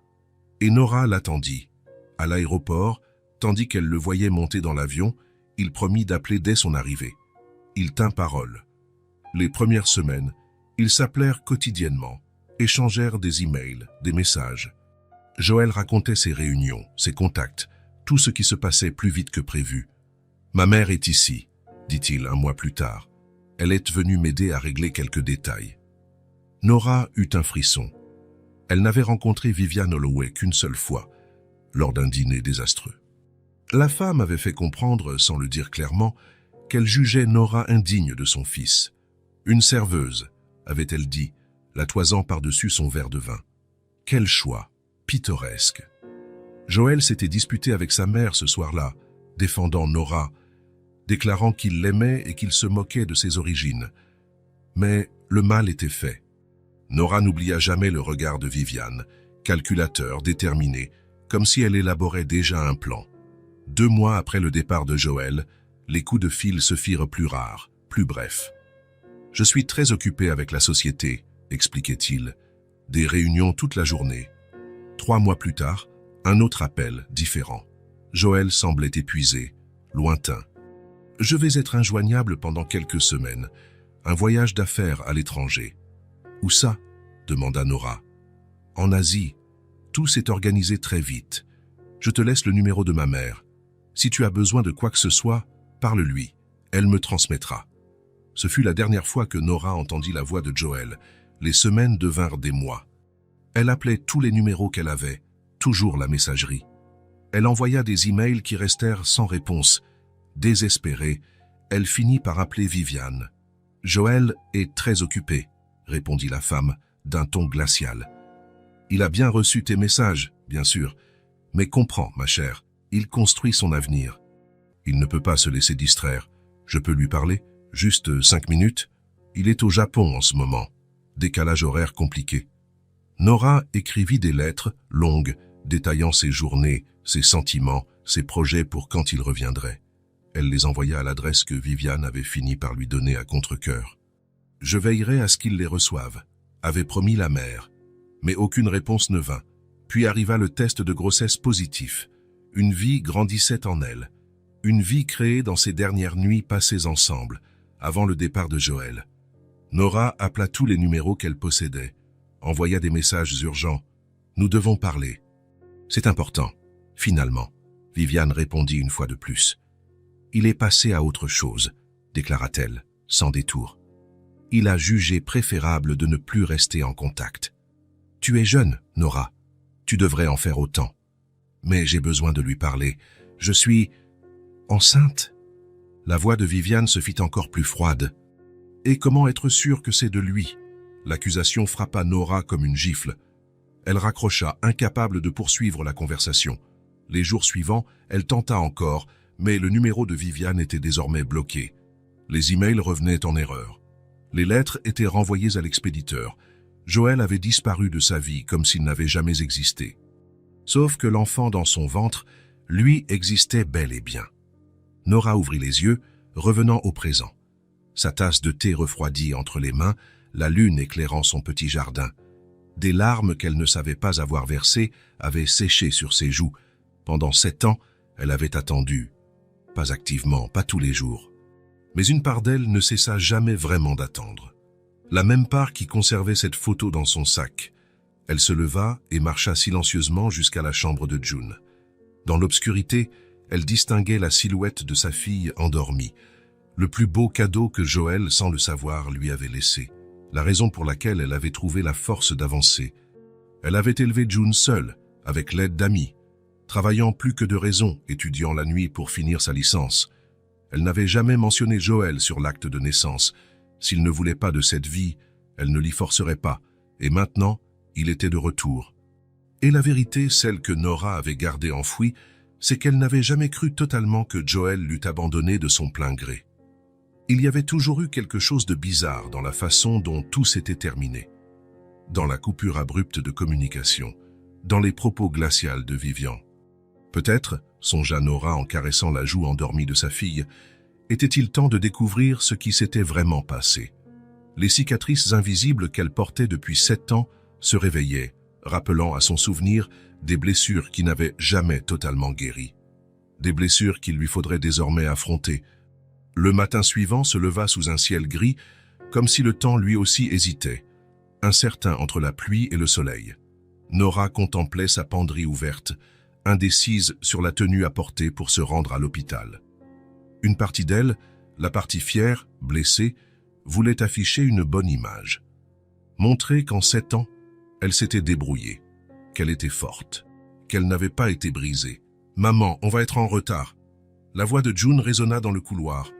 Et Nora l'attendit. À l'aéroport, tandis qu'elle le voyait monter dans l'avion, il promit d'appeler dès son arrivée. Il tint parole. Les premières semaines, ils s'appelèrent quotidiennement, échangèrent des emails, des messages. Joël racontait ses réunions, ses contacts, tout ce qui se passait plus vite que prévu. « Ma mère est ici », dit-il 1 mois plus tard. « Elle est venue m'aider à régler quelques détails. » Nora eut un frisson. Elle n'avait rencontré Vivian Holloway qu'une seule fois, lors d'un dîner désastreux. La femme avait fait comprendre, sans le dire clairement, qu'elle jugeait Nora indigne de son fils. Une serveuse, avait-elle dit, la toisant par-dessus son verre de vin. Quel choix, pittoresque. Joël s'était disputé avec sa mère ce soir-là, défendant Nora, déclarant qu'il l'aimait et qu'il se moquait de ses origines. Mais le mal était fait. Nora n'oublia jamais le regard de Viviane, calculateur, déterminé, comme si elle élaborait déjà un plan. 2 mois après le départ de Joël, les coups de fil se firent plus rares, plus brefs. « Je suis très occupé avec la société », expliquait-il. « Des réunions toute la journée. » 3 mois plus tard, un autre appel, différent. Joël semblait épuisé, lointain. « Je vais être injoignable pendant quelques semaines. Un voyage d'affaires à l'étranger. »« Où ça ?» demanda Nora. « En Asie. Tout s'est organisé très vite. Je te laisse le numéro de ma mère. Si tu as besoin de quoi que ce soit, parle-lui. Elle me transmettra. » Ce fut la dernière fois que Nora entendit la voix de Joël. Les semaines devinrent des mois. Elle appelait tous les numéros qu'elle avait, toujours la messagerie. Elle envoya des emails qui restèrent sans réponse. Désespérée, elle finit par appeler Viviane. « Joël est très occupé », répondit la femme, d'un ton glacial. « Il a bien reçu tes messages, bien sûr, mais comprends, ma chère, il construit son avenir. Il ne peut pas se laisser distraire. Je peux lui parler ? Juste 5 minutes ? Il est au Japon en ce moment. Décalage horaire compliqué. » Nora écrivit des lettres longues, détaillant ses journées, ses sentiments, ses projets pour quand il reviendrait. Elle les envoya à l'adresse que Viviane avait fini par lui donner à contre-cœur. « Je veillerai à ce qu'il les reçoive », avait promis la mère. Mais aucune réponse ne vint. Puis arriva le test de grossesse positif. Une vie grandissait en elle. Une vie créée dans ces dernières nuits passées ensemble, avant le départ de Joël. Nora appela tous les numéros qu'elle possédait, envoya des messages urgents. « Nous devons parler. »« C'est important. » Finalement, Viviane répondit une fois de plus. « Il est passé à autre chose, » déclara-t-elle, sans détour. « Il a jugé préférable de ne plus rester en contact. Tu es jeune, Nora. Tu devrais en faire autant. Mais j'ai besoin de lui parler. Je suis enceinte. » La voix de Viviane se fit encore plus froide. « Et comment être sûr que c'est de lui ?» L'accusation frappa Nora comme une gifle. Elle raccrocha, incapable de poursuivre la conversation. Les jours suivants, elle tenta encore, mais le numéro de Viviane était désormais bloqué. Les emails revenaient en erreur. Les lettres étaient renvoyées à l'expéditeur. Joël avait disparu de sa vie comme s'il n'avait jamais existé. Sauf que l'enfant dans son ventre, lui, existait bel et bien. Nora ouvrit les yeux, revenant au présent. Sa tasse de thé refroidie entre les mains, la lune éclairant son petit jardin. Des larmes qu'elle ne savait pas avoir versées avaient séché sur ses joues. Pendant 7 ans, elle avait attendu. Pas activement, pas tous les jours. Mais une part d'elle ne cessa jamais vraiment d'attendre. La même part qui conservait cette photo dans son sac. Elle se leva et marcha silencieusement jusqu'à la chambre de June. Dans l'obscurité, elle distinguait la silhouette de sa fille endormie, le plus beau cadeau que Joël, sans le savoir, lui avait laissé. La raison pour laquelle elle avait trouvé la force d'avancer. Elle avait élevé June seule, avec l'aide d'amis, travaillant plus que de raison, étudiant la nuit pour finir sa licence. Elle n'avait jamais mentionné Joël sur l'acte de naissance. S'il ne voulait pas de cette vie, elle ne l'y forcerait pas, et maintenant, il était de retour. Et la vérité, celle que Nora avait gardée enfouie, c'est qu'elle n'avait jamais cru totalement que Joël l'eût abandonnée de son plein gré. Il y avait toujours eu quelque chose de bizarre dans la façon dont tout s'était terminé. Dans la coupure abrupte de communication, dans les propos glacials de Vivian. Peut-être, songea Nora en caressant la joue endormie de sa fille, était-il temps de découvrir ce qui s'était vraiment passé. Les cicatrices invisibles qu'elle portait depuis 7 ans se réveillaient, rappelant à son souvenir des blessures qui n'avaient jamais totalement guéri. Des blessures qu'il lui faudrait désormais affronter. Le matin suivant se leva sous un ciel gris, comme si le temps lui aussi hésitait, incertain entre la pluie et le soleil. Nora contemplait sa penderie ouverte, indécise sur la tenue à porter pour se rendre à l'hôpital. Une partie d'elle, la partie fière, blessée, voulait afficher une bonne image. Montrer qu'en 7 ans, elle s'était débrouillée, qu'elle était forte, qu'elle n'avait pas été brisée. « Maman, on va être en retard !» La voix de June résonna dans le couloir.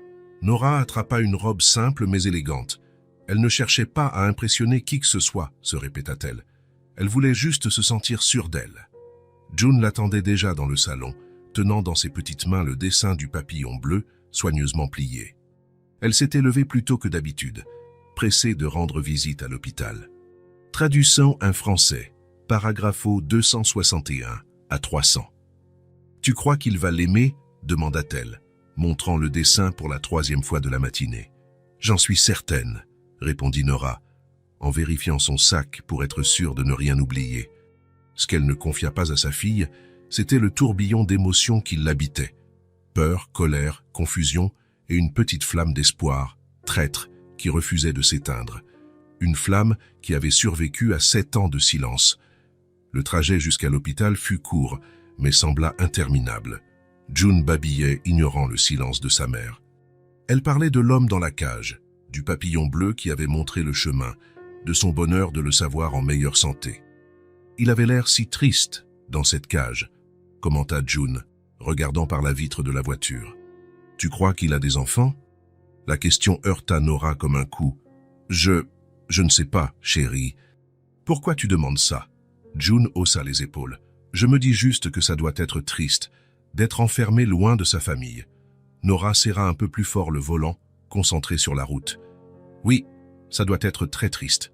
Nora attrapa une robe simple mais élégante. Elle ne cherchait pas à impressionner qui que ce soit, se répéta-t-elle. Elle voulait juste se sentir sûre d'elle. June l'attendait déjà dans le salon, tenant dans ses petites mains le dessin du papillon bleu, soigneusement plié. Elle s'était levée plus tôt que d'habitude, pressée de rendre visite à l'hôpital. Traduisons un français, paragrapho 261 à 300. « Tu crois qu'il va l'aimer ?» demanda-t-elle, montrant le dessin pour la 3e fois de la matinée. « J'en suis certaine », répondit Nora, en vérifiant son sac pour être sûre de ne rien oublier. Ce qu'elle ne confia pas à sa fille, c'était le tourbillon d'émotions qui l'habitait. Peur, colère, confusion et une petite flamme d'espoir, traître, qui refusait de s'éteindre. Une flamme qui avait survécu à 7 ans de silence. Le trajet jusqu'à l'hôpital fut court, mais sembla interminable. June babillait, ignorant le silence de sa mère. Elle parlait de l'homme dans la cage, du papillon bleu qui avait montré le chemin, de son bonheur de le savoir en meilleure santé. Il avait l'air si triste dans cette cage, commenta June, regardant par la vitre de la voiture. Tu crois qu'il a des enfants? La question heurta Nora comme un coup. Je ne sais pas, chérie. Pourquoi tu demandes ça? June haussa les épaules. Je me dis juste que ça doit être triste, d'être enfermé loin de sa famille. Nora serra un peu plus fort le volant, concentrée sur la route. Oui, ça doit être très triste.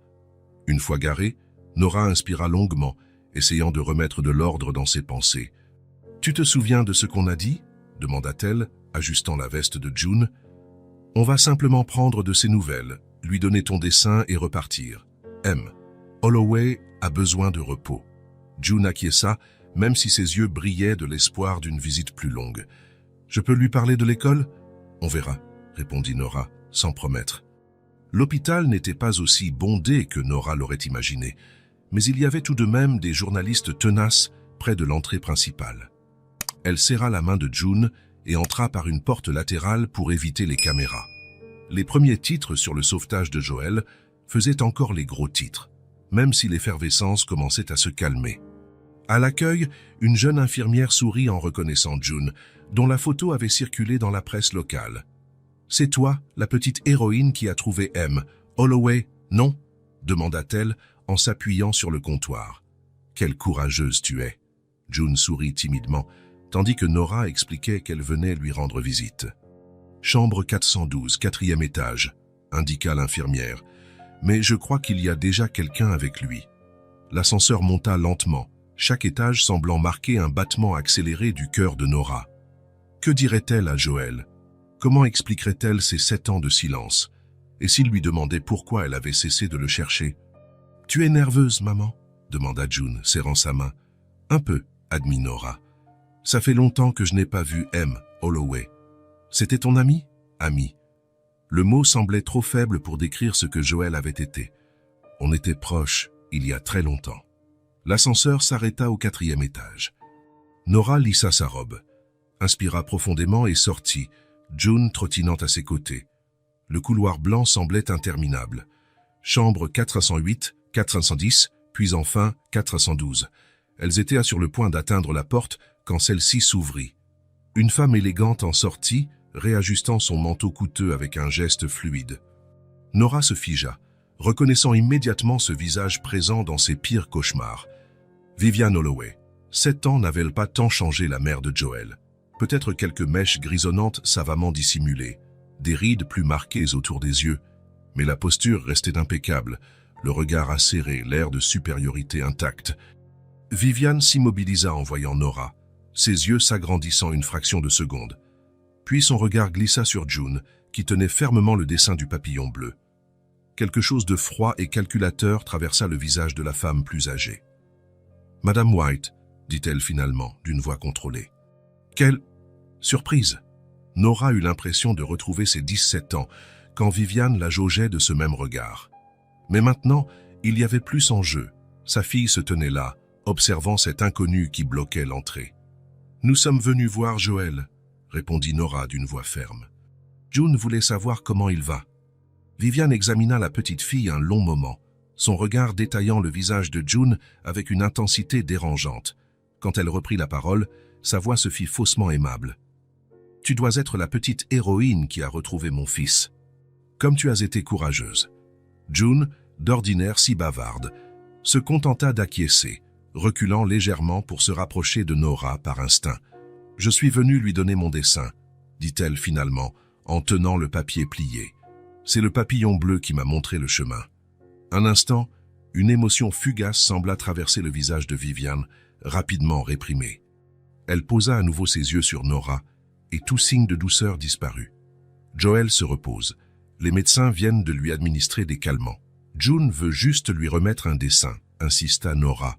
Une fois garée, Nora inspira longuement, essayant de remettre de l'ordre dans ses pensées. « Tu te souviens de ce qu'on a dit ?» demanda-t-elle, ajustant la veste de June. « On va simplement prendre de ses nouvelles, lui donner ton dessin et repartir. M. Holloway a besoin de repos. » June acquiesça, même si ses yeux brillaient de l'espoir d'une visite plus longue. « Je peux lui parler de l'école ?»« On verra, » répondit Nora, sans promettre. L'hôpital n'était pas aussi bondé que Nora l'aurait imaginé, mais il y avait tout de même des journalistes tenaces près de l'entrée principale. Elle serra la main de June et entra par une porte latérale pour éviter les caméras. Les premiers titres sur le sauvetage de Joel faisaient encore les gros titres, même si l'effervescence commençait à se calmer. À l'accueil, une jeune infirmière sourit en reconnaissant June, dont la photo avait circulé dans la presse locale. « C'est toi, la petite héroïne qui a trouvé M. Holloway, non ?» demanda-t-elle en s'appuyant sur le comptoir. « Quelle courageuse tu es !» June sourit timidement, tandis que Nora expliquait qu'elle venait lui rendre visite. « Chambre 412, 4e étage », indiqua l'infirmière, « mais je crois qu'il y a déjà quelqu'un avec lui. » L'ascenseur monta lentement, chaque étage semblant marquer un battement accéléré du cœur de Nora. Que dirait-elle à Joel? Comment expliquerait-elle ces 7 ans de silence? Et s'il lui demandait pourquoi elle avait cessé de le chercher? « Tu es nerveuse, maman ?» demanda June, serrant sa main. « Un peu, » admit Nora. « Ça fait longtemps que je n'ai pas vu M. Holloway. »« C'était ton ami ?»« Ami. » Le mot semblait trop faible pour décrire ce que Joel avait été. On était proches, il y a très longtemps. L'ascenseur s'arrêta au 4e étage. Nora lissa sa robe, inspira profondément et sortit, June trottinant à ses côtés. Le couloir blanc semblait interminable. Chambre 408, 410, puis enfin 412. Elles étaient sur le point d'atteindre la porte quand celle-ci s'ouvrit. Une femme élégante en sortit, réajustant son manteau coûteux avec un geste fluide. Nora se figea, reconnaissant immédiatement ce visage présent dans ses pires cauchemars. Vivian Holloway. 7 ans n'avait-elle pas tant changé la mère de Joel? Peut-être quelques mèches grisonnantes savamment dissimulées, des rides plus marquées autour des yeux, mais la posture restait impeccable, le regard acéré, l'air de supériorité intact. Vivian s'immobilisa en voyant Nora, ses yeux s'agrandissant une fraction de seconde. Puis son regard glissa sur June, qui tenait fermement le dessin du papillon bleu. Quelque chose de froid et calculateur traversa le visage de la femme plus âgée. « Madame White », dit-elle finalement, d'une voix contrôlée. « Quelle surprise !» Nora eut l'impression de retrouver ses 17 ans, quand Viviane la jaugeait de ce même regard. Mais maintenant, il y avait plus en jeu. Sa fille se tenait là, observant cet inconnu qui bloquait l'entrée. « Nous sommes venus voir Joël », répondit Nora d'une voix ferme. June voulait savoir comment il va. Viviane examina la petite fille un long moment, son regard détaillant le visage de June avec une intensité dérangeante. Quand elle reprit la parole, sa voix se fit faussement aimable. « Tu dois être la petite héroïne qui a retrouvé mon fils. Comme tu as été courageuse. » June, d'ordinaire si bavarde, se contenta d'acquiescer, reculant légèrement pour se rapprocher de Nora par instinct. « Je suis venue lui donner mon dessin, » dit-elle finalement, en tenant le papier plié. « C'est le papillon bleu qui m'a montré le chemin. » Un instant, une émotion fugace sembla traverser le visage de Viviane, rapidement réprimée. Elle posa à nouveau ses yeux sur Nora, et tout signe de douceur disparut. Joël se repose. Les médecins viennent de lui administrer des calmants. June veut juste lui remettre un dessin, insista Nora.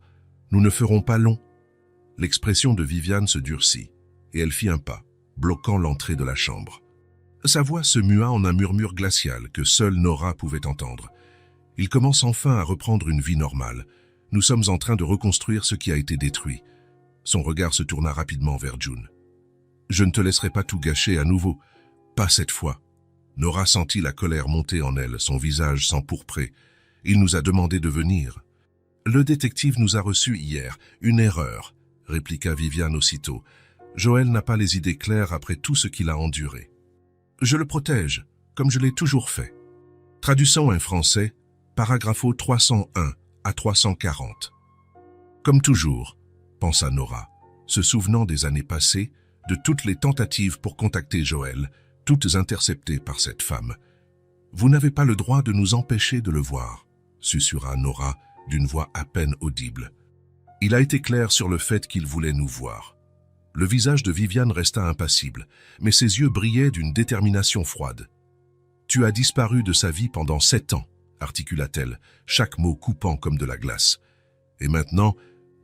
Nous ne ferons pas long. L'expression de Viviane se durcit, et elle fit un pas, bloquant l'entrée de la chambre. Sa voix se mua en un murmure glacial que seule Nora pouvait entendre. Il commence enfin à reprendre une vie normale. Nous sommes en train de reconstruire ce qui a été détruit. Son regard se tourna rapidement vers June. Je ne te laisserai pas tout gâcher à nouveau. Pas cette fois. Nora sentit la colère monter en elle, son visage s'empourprer. Il nous a demandé de venir. Le détective nous a reçus hier. Une erreur, répliqua Viviane aussitôt. Joël n'a pas les idées claires après tout ce qu'il a enduré. Je le protège, comme je l'ai toujours fait. Traduisons en français, paragraphe 301 à 340. Comme toujours, pensa Nora, se souvenant des années passées, de toutes les tentatives pour contacter Joël, toutes interceptées par cette femme. Vous n'avez pas le droit de nous empêcher de le voir, susurra Nora d'une voix à peine audible. Il a été clair sur le fait qu'il voulait nous voir. Le visage de Viviane resta impassible, mais ses yeux brillaient d'une détermination froide. « Tu as disparu de sa vie pendant 7 ans, » articula-t-elle, chaque mot coupant comme de la glace. « Et maintenant,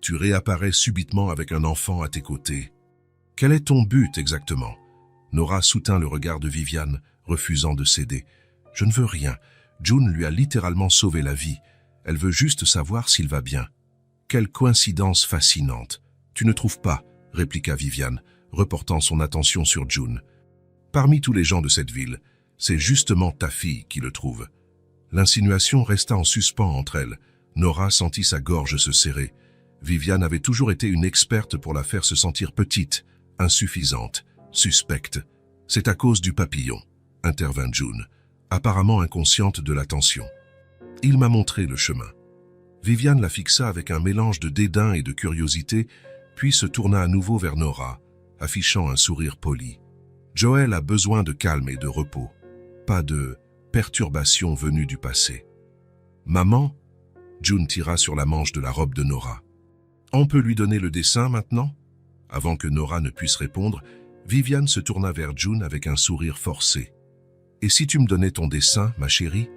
tu réapparais subitement avec un enfant à tes côtés. Quel est ton but exactement ?» Nora soutint le regard de Viviane, refusant de céder. « Je ne veux rien. June lui a littéralement sauvé la vie. Elle veut juste savoir s'il va bien. » « Quelle coïncidence fascinante. Tu ne trouves pas ?» répliqua Viviane, reportant son attention sur June. « Parmi tous les gens de cette ville, c'est justement ta fille qui le trouve. » L'insinuation resta en suspens entre elles. Nora sentit sa gorge se serrer. Viviane avait toujours été une experte pour la faire se sentir petite, insuffisante, suspecte. « C'est à cause du papillon, » intervint June, apparemment inconsciente de la tension. « Il m'a montré le chemin. » Viviane la fixa avec un mélange de dédain et de curiosité, puis se tourna à nouveau vers Nora, affichant un sourire poli. « Joël a besoin de calme et de repos, pas de perturbation venue du passé. »« Maman ?» June tira sur la manche de la robe de Nora. « On peut lui donner le dessin maintenant ?» Avant que Nora ne puisse répondre, Viviane se tourna vers June avec un sourire forcé. « Et si tu me donnais ton dessin, ma chérie,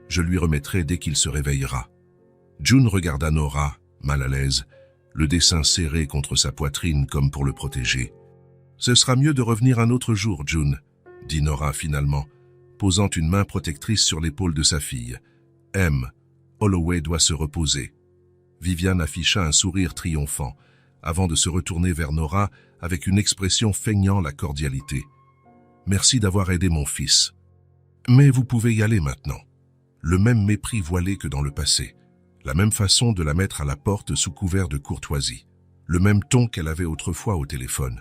je lui remettrai dès qu'il se réveillera. » June regarda Nora, mal à l'aise, le dessin serré contre sa poitrine comme pour le protéger. « Ce sera mieux de revenir un autre jour, June, » dit Nora finalement, posant une main protectrice sur l'épaule de sa fille. « M. Holloway doit se reposer. » Viviane afficha un sourire triomphant, avant de se retourner vers Nora avec une expression feignant la cordialité. « Merci d'avoir aidé mon fils. Mais vous pouvez y aller maintenant. » Le même mépris voilé que dans le passé. La même façon de la mettre à la porte sous couvert de courtoisie. Le même ton qu'elle avait autrefois au téléphone,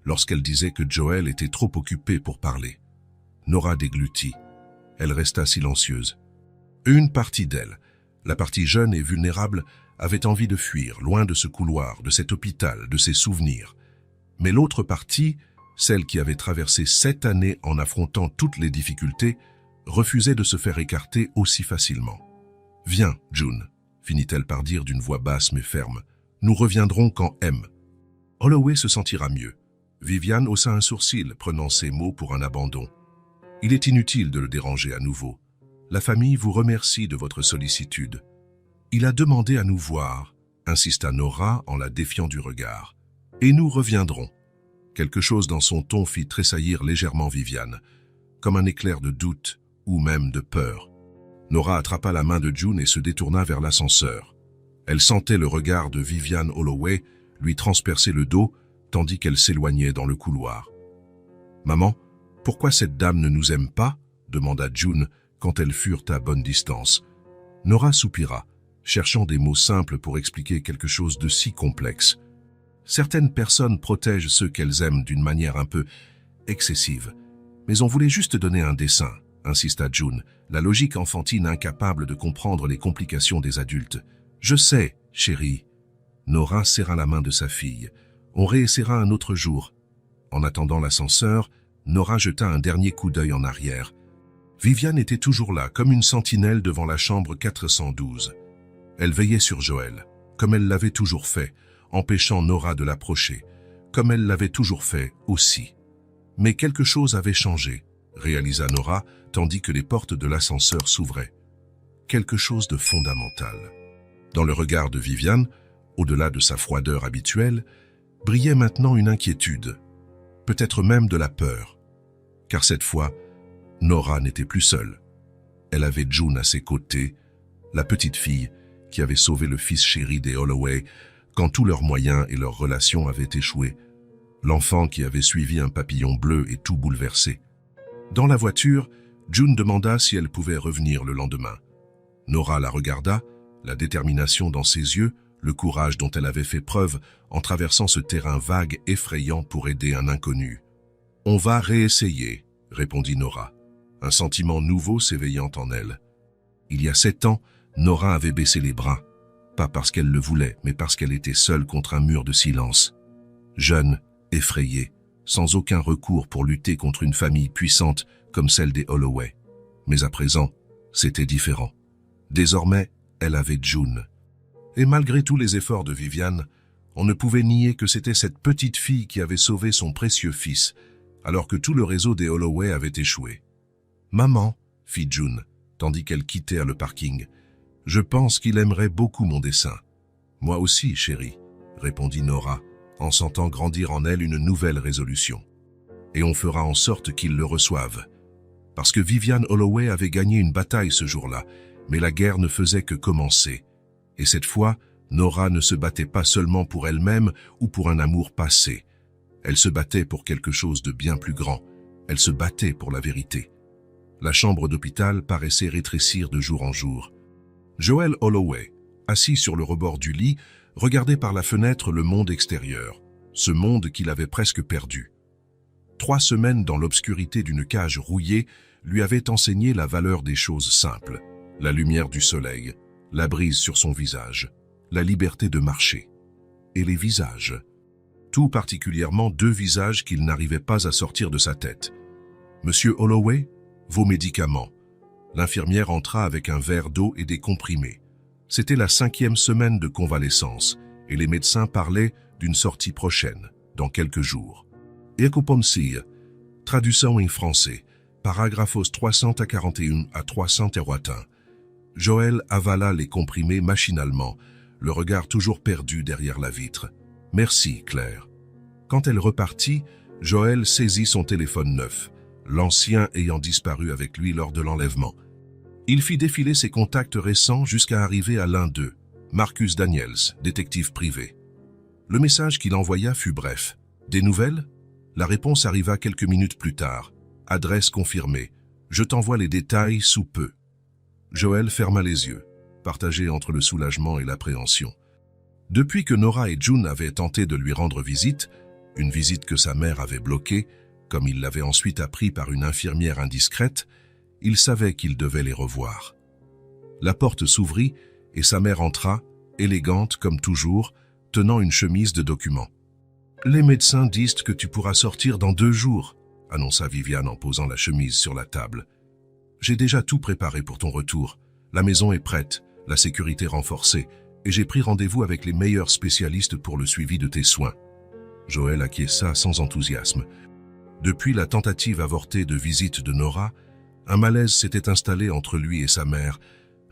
lorsqu'elle disait que Joël était trop occupé pour parler. Nora déglutit. Elle resta silencieuse. Une partie d'elle, la partie jeune et vulnérable, avait envie de fuir, loin de ce couloir, de cet hôpital, de ses souvenirs. Mais l'autre partie, celle qui avait traversé 7 années en affrontant toutes les difficultés, refusait de se faire écarter aussi facilement. « Viens, June », finit-elle par dire d'une voix basse mais ferme. « Nous reviendrons quand M. Holloway se sentira mieux. Viviane haussa un sourcil, prenant ces mots pour un abandon. Il est inutile de le déranger à nouveau. La famille vous remercie de votre sollicitude. Il a demandé à nous voir, insista Nora en la défiant du regard. Et nous reviendrons. Quelque chose dans son ton fit tressaillir légèrement Viviane, comme un éclair de doute ou même de peur. Nora attrapa la main de June et se détourna vers l'ascenseur. Elle sentait le regard de Viviane Holloway lui transpercer le dos, tandis qu'elle s'éloignait dans le couloir. « Maman, pourquoi cette dame ne nous aime pas ?» demanda June quand elles furent à bonne distance. Nora soupira, cherchant des mots simples pour expliquer quelque chose de si complexe. Certaines personnes protègent ceux qu'elles aiment d'une manière un peu excessive. Mais on voulait juste donner un dessin, insista June, la logique enfantine incapable de comprendre les complications des adultes. « Je sais, chérie. » Nora serra la main de sa fille. « On réessaiera un autre jour. » En attendant l'ascenseur, Nora jeta un dernier coup d'œil en arrière. Viviane était toujours là, comme une sentinelle devant la chambre 412. Elle veillait sur Joël, comme elle l'avait toujours fait, empêchant Nora de l'approcher, comme elle l'avait toujours fait aussi. Mais quelque chose avait changé, réalisa Nora, tandis que les portes de l'ascenseur s'ouvraient. Quelque chose de fondamental. Dans le regard de Viviane, au-delà de sa froideur habituelle, brillait maintenant une inquiétude, peut-être même de la peur. Car cette fois, Nora n'était plus seule. Elle avait June à ses côtés, la petite fille qui avait sauvé le fils chéri des Holloway quand tous leurs moyens et leurs relations avaient échoué, l'enfant qui avait suivi un papillon bleu et tout bouleversé. Dans la voiture, June demanda si elle pouvait revenir le lendemain. Nora la regarda, la détermination dans ses yeux, le courage dont elle avait fait preuve en traversant ce terrain vague effrayant pour aider un inconnu. « On va réessayer », répondit Nora, un sentiment nouveau s'éveillant en elle. Il y a 7 ans, Nora avait baissé les bras, pas parce qu'elle le voulait, mais parce qu'elle était seule contre un mur de silence. Jeune, effrayée, sans aucun recours pour lutter contre une famille puissante comme celle des Holloway. Mais à présent, c'était différent. Désormais, elle avait June. Et malgré tous les efforts de Viviane, on ne pouvait nier que c'était cette petite fille qui avait sauvé son précieux fils, alors que tout le réseau des Holloway avait échoué. « Maman », fit June, tandis qu'elle quittait le parking, « je pense qu'il aimerait beaucoup mon dessin. »« Moi aussi, chérie », répondit Nora, en sentant grandir en elle une nouvelle résolution. « Et on fera en sorte qu'il le reçoive. » Parce que Viviane Holloway avait gagné une bataille ce jour-là, mais la guerre ne faisait que commencer. Et cette fois, Nora ne se battait pas seulement pour elle-même ou pour un amour passé. Elle se battait pour quelque chose de bien plus grand. Elle se battait pour la vérité. La chambre d'hôpital paraissait rétrécir de jour en jour. Joël Holloway, assis sur le rebord du lit, regardait par la fenêtre le monde extérieur, ce monde qu'il avait presque perdu. 3 semaines dans l'obscurité d'une cage rouillée lui avaient enseigné la valeur des choses simples, la lumière du soleil, la brise sur son visage, la liberté de marcher. Et les visages. Tout particulièrement 2 visages qu'il n'arrivait pas à sortir de sa tête. « Monsieur Holloway, vos médicaments. » L'infirmière entra avec un verre d'eau et des comprimés. C'était la 5e semaine de convalescence et les médecins parlaient d'une sortie prochaine, dans quelques jours. « Ecopomsir, traduction en français, paragraphos 341 à 301. » Joël avala les comprimés machinalement, le regard toujours perdu derrière la vitre. « Merci, Claire. » Quand elle repartit, Joël saisit son téléphone neuf, l'ancien ayant disparu avec lui lors de l'enlèvement. Il fit défiler ses contacts récents jusqu'à arriver à l'un d'eux, Marcus Daniels, détective privé. Le message qu'il envoya fut bref. « Des nouvelles ?» La réponse arriva quelques minutes plus tard. « Adresse confirmée. Je t'envoie les détails sous peu. » Joël ferma les yeux, partagé entre le soulagement et l'appréhension. Depuis que Nora et June avaient tenté de lui rendre visite, une visite que sa mère avait bloquée, comme il l'avait ensuite appris par une infirmière indiscrète, il savait qu'il devait les revoir. La porte s'ouvrit et sa mère entra, élégante comme toujours, tenant une chemise de documents. « Les médecins disent que tu pourras sortir dans 2 jours, » annonça Viviane en posant la chemise sur la table. « J'ai déjà tout préparé pour ton retour. La maison est prête, la sécurité renforcée, et j'ai pris rendez-vous avec les meilleurs spécialistes pour le suivi de tes soins. » Joël acquiesça sans enthousiasme. Depuis la tentative avortée de visite de Nora, un malaise s'était installé entre lui et sa mère,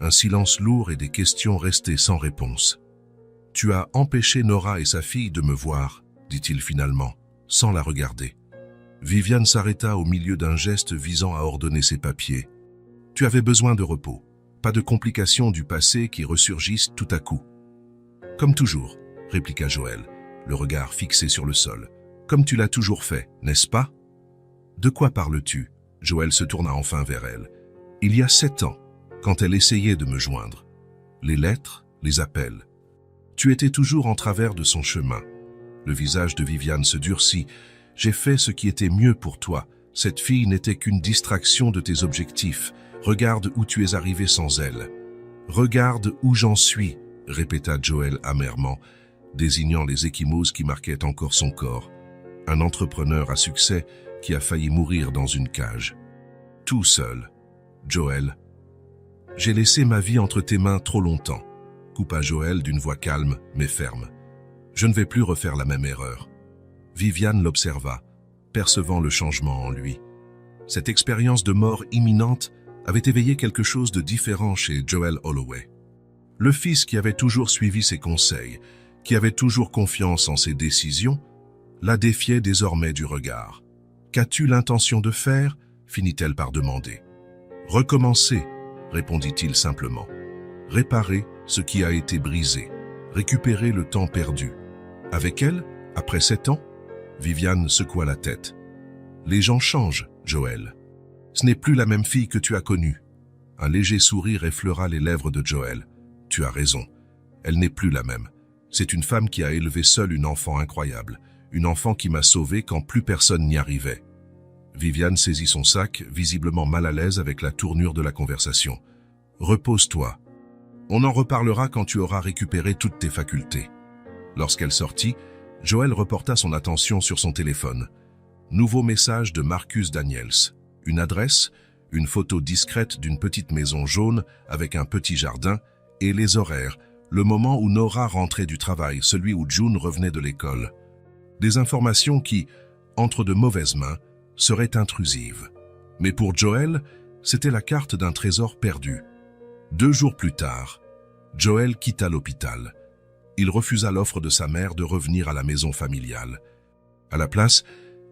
un silence lourd et des questions restées sans réponse. « Tu as empêché Nora et sa fille de me voir », dit-il finalement, sans la regarder. Viviane s'arrêta au milieu d'un geste visant à ordonner ses papiers. « Tu avais besoin de repos, pas de complications du passé qui ressurgissent tout à coup. »« Comme toujours », répliqua Joël, le regard fixé sur le sol. « Comme tu l'as toujours fait, n'est-ce pas ?»« De quoi parles-tu » Joël se tourna enfin vers elle. « Il y a 7 ans, quand elle essayait de me joindre. Les lettres, les appels. Tu étais toujours en travers de son chemin. » Le visage de Viviane se durcit. « J'ai fait ce qui était mieux pour toi. Cette fille n'était qu'une distraction de tes objectifs. Regarde où tu es arrivé sans elle. »« Regarde où j'en suis », répéta Joël amèrement, désignant les ecchymoses qui marquaient encore son corps. Un entrepreneur à succès qui a failli mourir dans une cage. Tout seul. Joël. « J'ai laissé ma vie entre tes mains trop longtemps », coupa Joël d'une voix calme mais ferme. « Je ne vais plus refaire la même erreur. » Viviane l'observa, percevant le changement en lui. Cette expérience de mort imminente avait éveillé quelque chose de différent chez Joël Holloway. Le fils qui avait toujours suivi ses conseils, qui avait toujours confiance en ses décisions, la défiait désormais du regard. « Qu'as-tu l'intention de faire ?» finit-elle par demander. « Recommencer », répondit-il simplement. « Réparer ce qui a été brisé, récupérer le temps perdu. » Avec elle, après 7 ans, Viviane secoua la tête. « Les gens changent, Joël. Ce n'est plus la même fille que tu as connue. » Un léger sourire effleura les lèvres de Joël. « Tu as raison. Elle n'est plus la même. C'est une femme qui a élevé seule une enfant incroyable, une enfant qui m'a sauvé quand plus personne n'y arrivait. » Viviane saisit son sac, visiblement mal à l'aise avec la tournure de la conversation. « Repose-toi. On en reparlera quand tu auras récupéré toutes tes facultés. » Lorsqu'elle sortit, Joël reporta son attention sur son téléphone. Nouveau message de Marcus Daniels. Une adresse, une photo discrète d'une petite maison jaune avec un petit jardin, et les horaires, le moment où Nora rentrait du travail, celui où June revenait de l'école. Des informations qui, entre de mauvaises mains, seraient intrusives. Mais pour Joël, c'était la carte d'un trésor perdu. 2 jours plus tard, Joël quitta l'hôpital. Il refusa l'offre de sa mère de revenir à la maison familiale. À la place,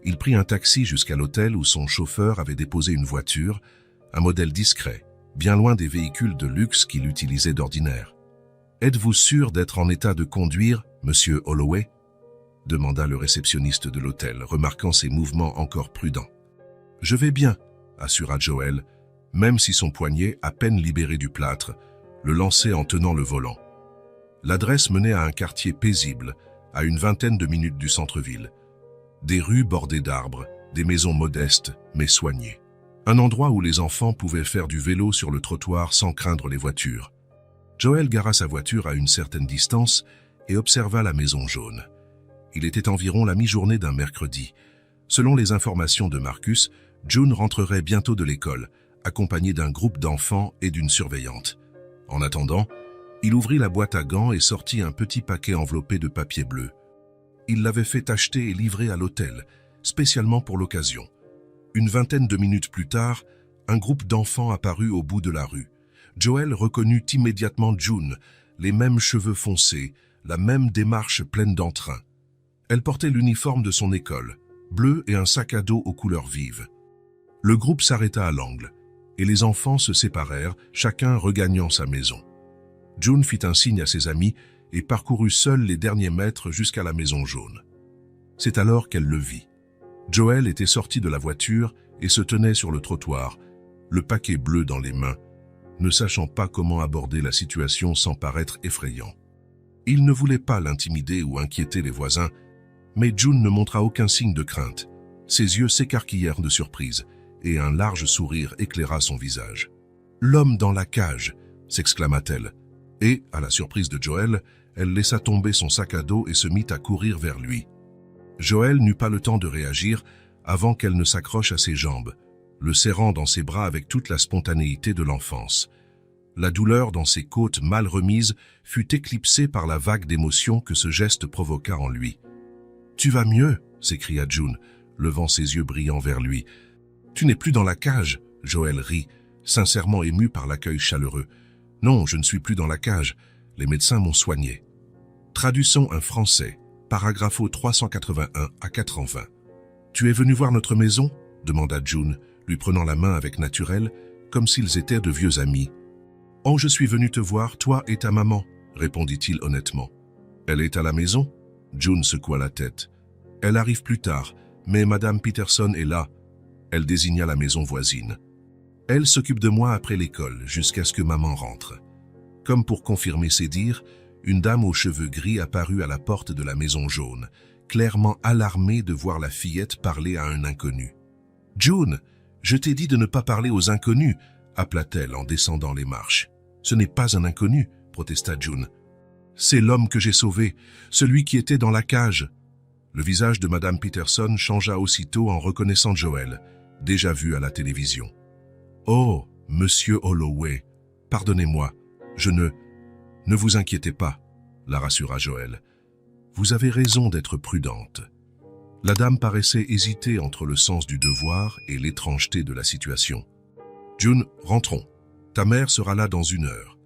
il prit un taxi jusqu'à l'hôtel où son chauffeur avait déposé une voiture, un modèle discret, bien loin des véhicules de luxe qu'il utilisait d'ordinaire. « Êtes-vous sûr d'être en état de conduire, monsieur Holloway ?» demanda le réceptionniste de l'hôtel, remarquant ses mouvements encore prudents. « Je vais bien », assura Joël, même si son poignet, à peine libéré du plâtre, le lançait en tenant le volant. L'adresse menait à un quartier paisible, à une 20aine de minutes du centre-ville. Des rues bordées d'arbres, des maisons modestes mais soignées. Un endroit où les enfants pouvaient faire du vélo sur le trottoir sans craindre les voitures. Joël gara sa voiture à une certaine distance et observa la maison jaune. Il était environ la mi-journée d'un mercredi. Selon les informations de Marcus, June rentrerait bientôt de l'école, accompagnée d'un groupe d'enfants et d'une surveillante. En attendant, il ouvrit la boîte à gants et sortit un petit paquet enveloppé de papier bleu. Il l'avait fait acheter et livrer à l'hôtel, spécialement pour l'occasion. Une 20aine de minutes plus tard, un groupe d'enfants apparut au bout de la rue. Joël reconnut immédiatement June, les mêmes cheveux foncés, la même démarche pleine d'entrain. Elle portait l'uniforme de son école, bleu et un sac à dos aux couleurs vives. Le groupe s'arrêta à l'angle, et les enfants se séparèrent, chacun regagnant sa maison. June fit un signe à ses amis et parcourut seule les derniers mètres jusqu'à la maison jaune. C'est alors qu'elle le vit. Joël était sorti de la voiture et se tenait sur le trottoir, le paquet bleu dans les mains, ne sachant pas comment aborder la situation sans paraître effrayant. Il ne voulait pas l'intimider ou inquiéter les voisins, mais June ne montra aucun signe de crainte. Ses yeux s'écarquillèrent de surprise et un large sourire éclaira son visage. « L'homme dans la cage !» s'exclama-t-elle. Et, à la surprise de Joël, elle laissa tomber son sac à dos et se mit à courir vers lui. Joël n'eut pas le temps de réagir avant qu'elle ne s'accroche à ses jambes, le serrant dans ses bras avec toute la spontanéité de l'enfance. La douleur dans ses côtes mal remises fut éclipsée par la vague d'émotion que ce geste provoqua en lui. Tu vas mieux, s'écria June, levant ses yeux brillants vers lui. Tu n'es plus dans la cage, Joël rit, sincèrement ému par l'accueil chaleureux. Non, je ne suis plus dans la cage. Les médecins m'ont soigné. Traduisons un français, paragraphe 381 à 420. Tu es venu voir notre maison? Demanda June, lui prenant la main avec naturel, comme s'ils étaient de vieux amis. Oh, je suis venu te voir, toi et ta maman, répondit-il honnêtement. Elle est à la maison? June secoua la tête. Elle arrive plus tard, mais Madame Peterson est là. Elle désigna la maison voisine. Elle s'occupe de moi après l'école, jusqu'à ce que maman rentre. Comme pour confirmer ses dires, une dame aux cheveux gris apparut à la porte de la maison jaune, clairement alarmée de voir la fillette parler à un inconnu. « June, je t'ai dit de ne pas parler aux inconnus !» appela-t-elle en descendant les marches. « Ce n'est pas un inconnu !» protesta June. « C'est l'homme que j'ai sauvé, celui qui était dans la cage !» Le visage de Madame Peterson changea aussitôt en reconnaissant Joël, déjà vu à la télévision. « Oh, Monsieur Holloway, pardonnez-moi, je ne... » « Ne vous inquiétez pas, » la rassura Joël. « Vous avez raison d'être prudente. » La dame paraissait hésiter entre le sens du devoir et l'étrangeté de la situation. « June, rentrons. Ta mère sera là dans 1 heure. »«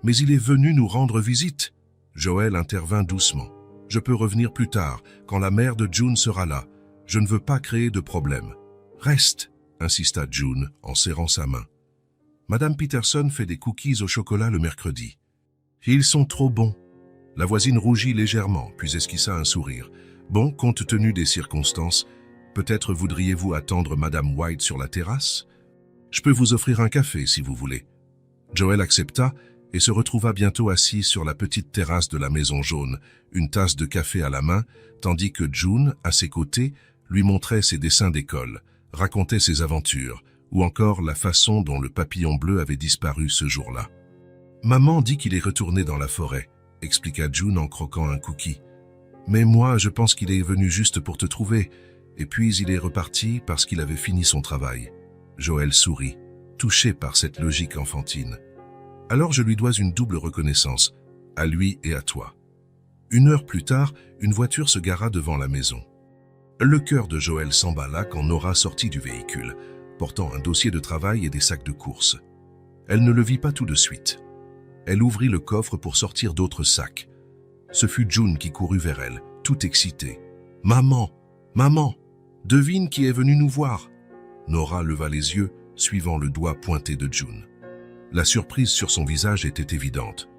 Mais il est venu nous rendre visite. » Joël intervint doucement. « Je peux revenir plus tard, quand la mère de June sera là. Je ne veux pas créer de problème. »« Reste, » insista June en serrant sa main. « Madame Peterson fait des cookies au chocolat le mercredi. » « Ils sont trop bons. » La voisine rougit légèrement, puis esquissa un sourire. « Bon, compte tenu des circonstances, peut-être voudriez-vous attendre Madame White sur la terrasse? Je peux vous offrir un café si vous voulez. » Joël accepta et se retrouva bientôt assis sur la petite terrasse de la maison jaune, une tasse de café à la main, tandis que June, à ses côtés, lui montrait ses dessins d'école, racontait ses aventures, ou encore la façon dont le papillon bleu avait disparu ce jour-là. Maman dit qu'il est retourné dans la forêt, expliqua June en croquant un cookie. Mais moi, je pense qu'il est venu juste pour te trouver, et puis il est reparti parce qu'il avait fini son travail. Joël sourit, touché par cette logique enfantine. Alors je lui dois une double reconnaissance, à lui et à toi. 1 heure plus tard, une voiture se gara devant la maison. Le cœur de Joël s'emballa quand Nora sortit du véhicule, portant un dossier de travail et des sacs de courses. Elle ne le vit pas tout de suite. Elle ouvrit le coffre pour sortir d'autres sacs. Ce fut June qui courut vers elle, tout excitée. « Maman, maman, devine qui est venu nous voir !» Nora leva les yeux, suivant le doigt pointé de June. La surprise sur son visage était évidente.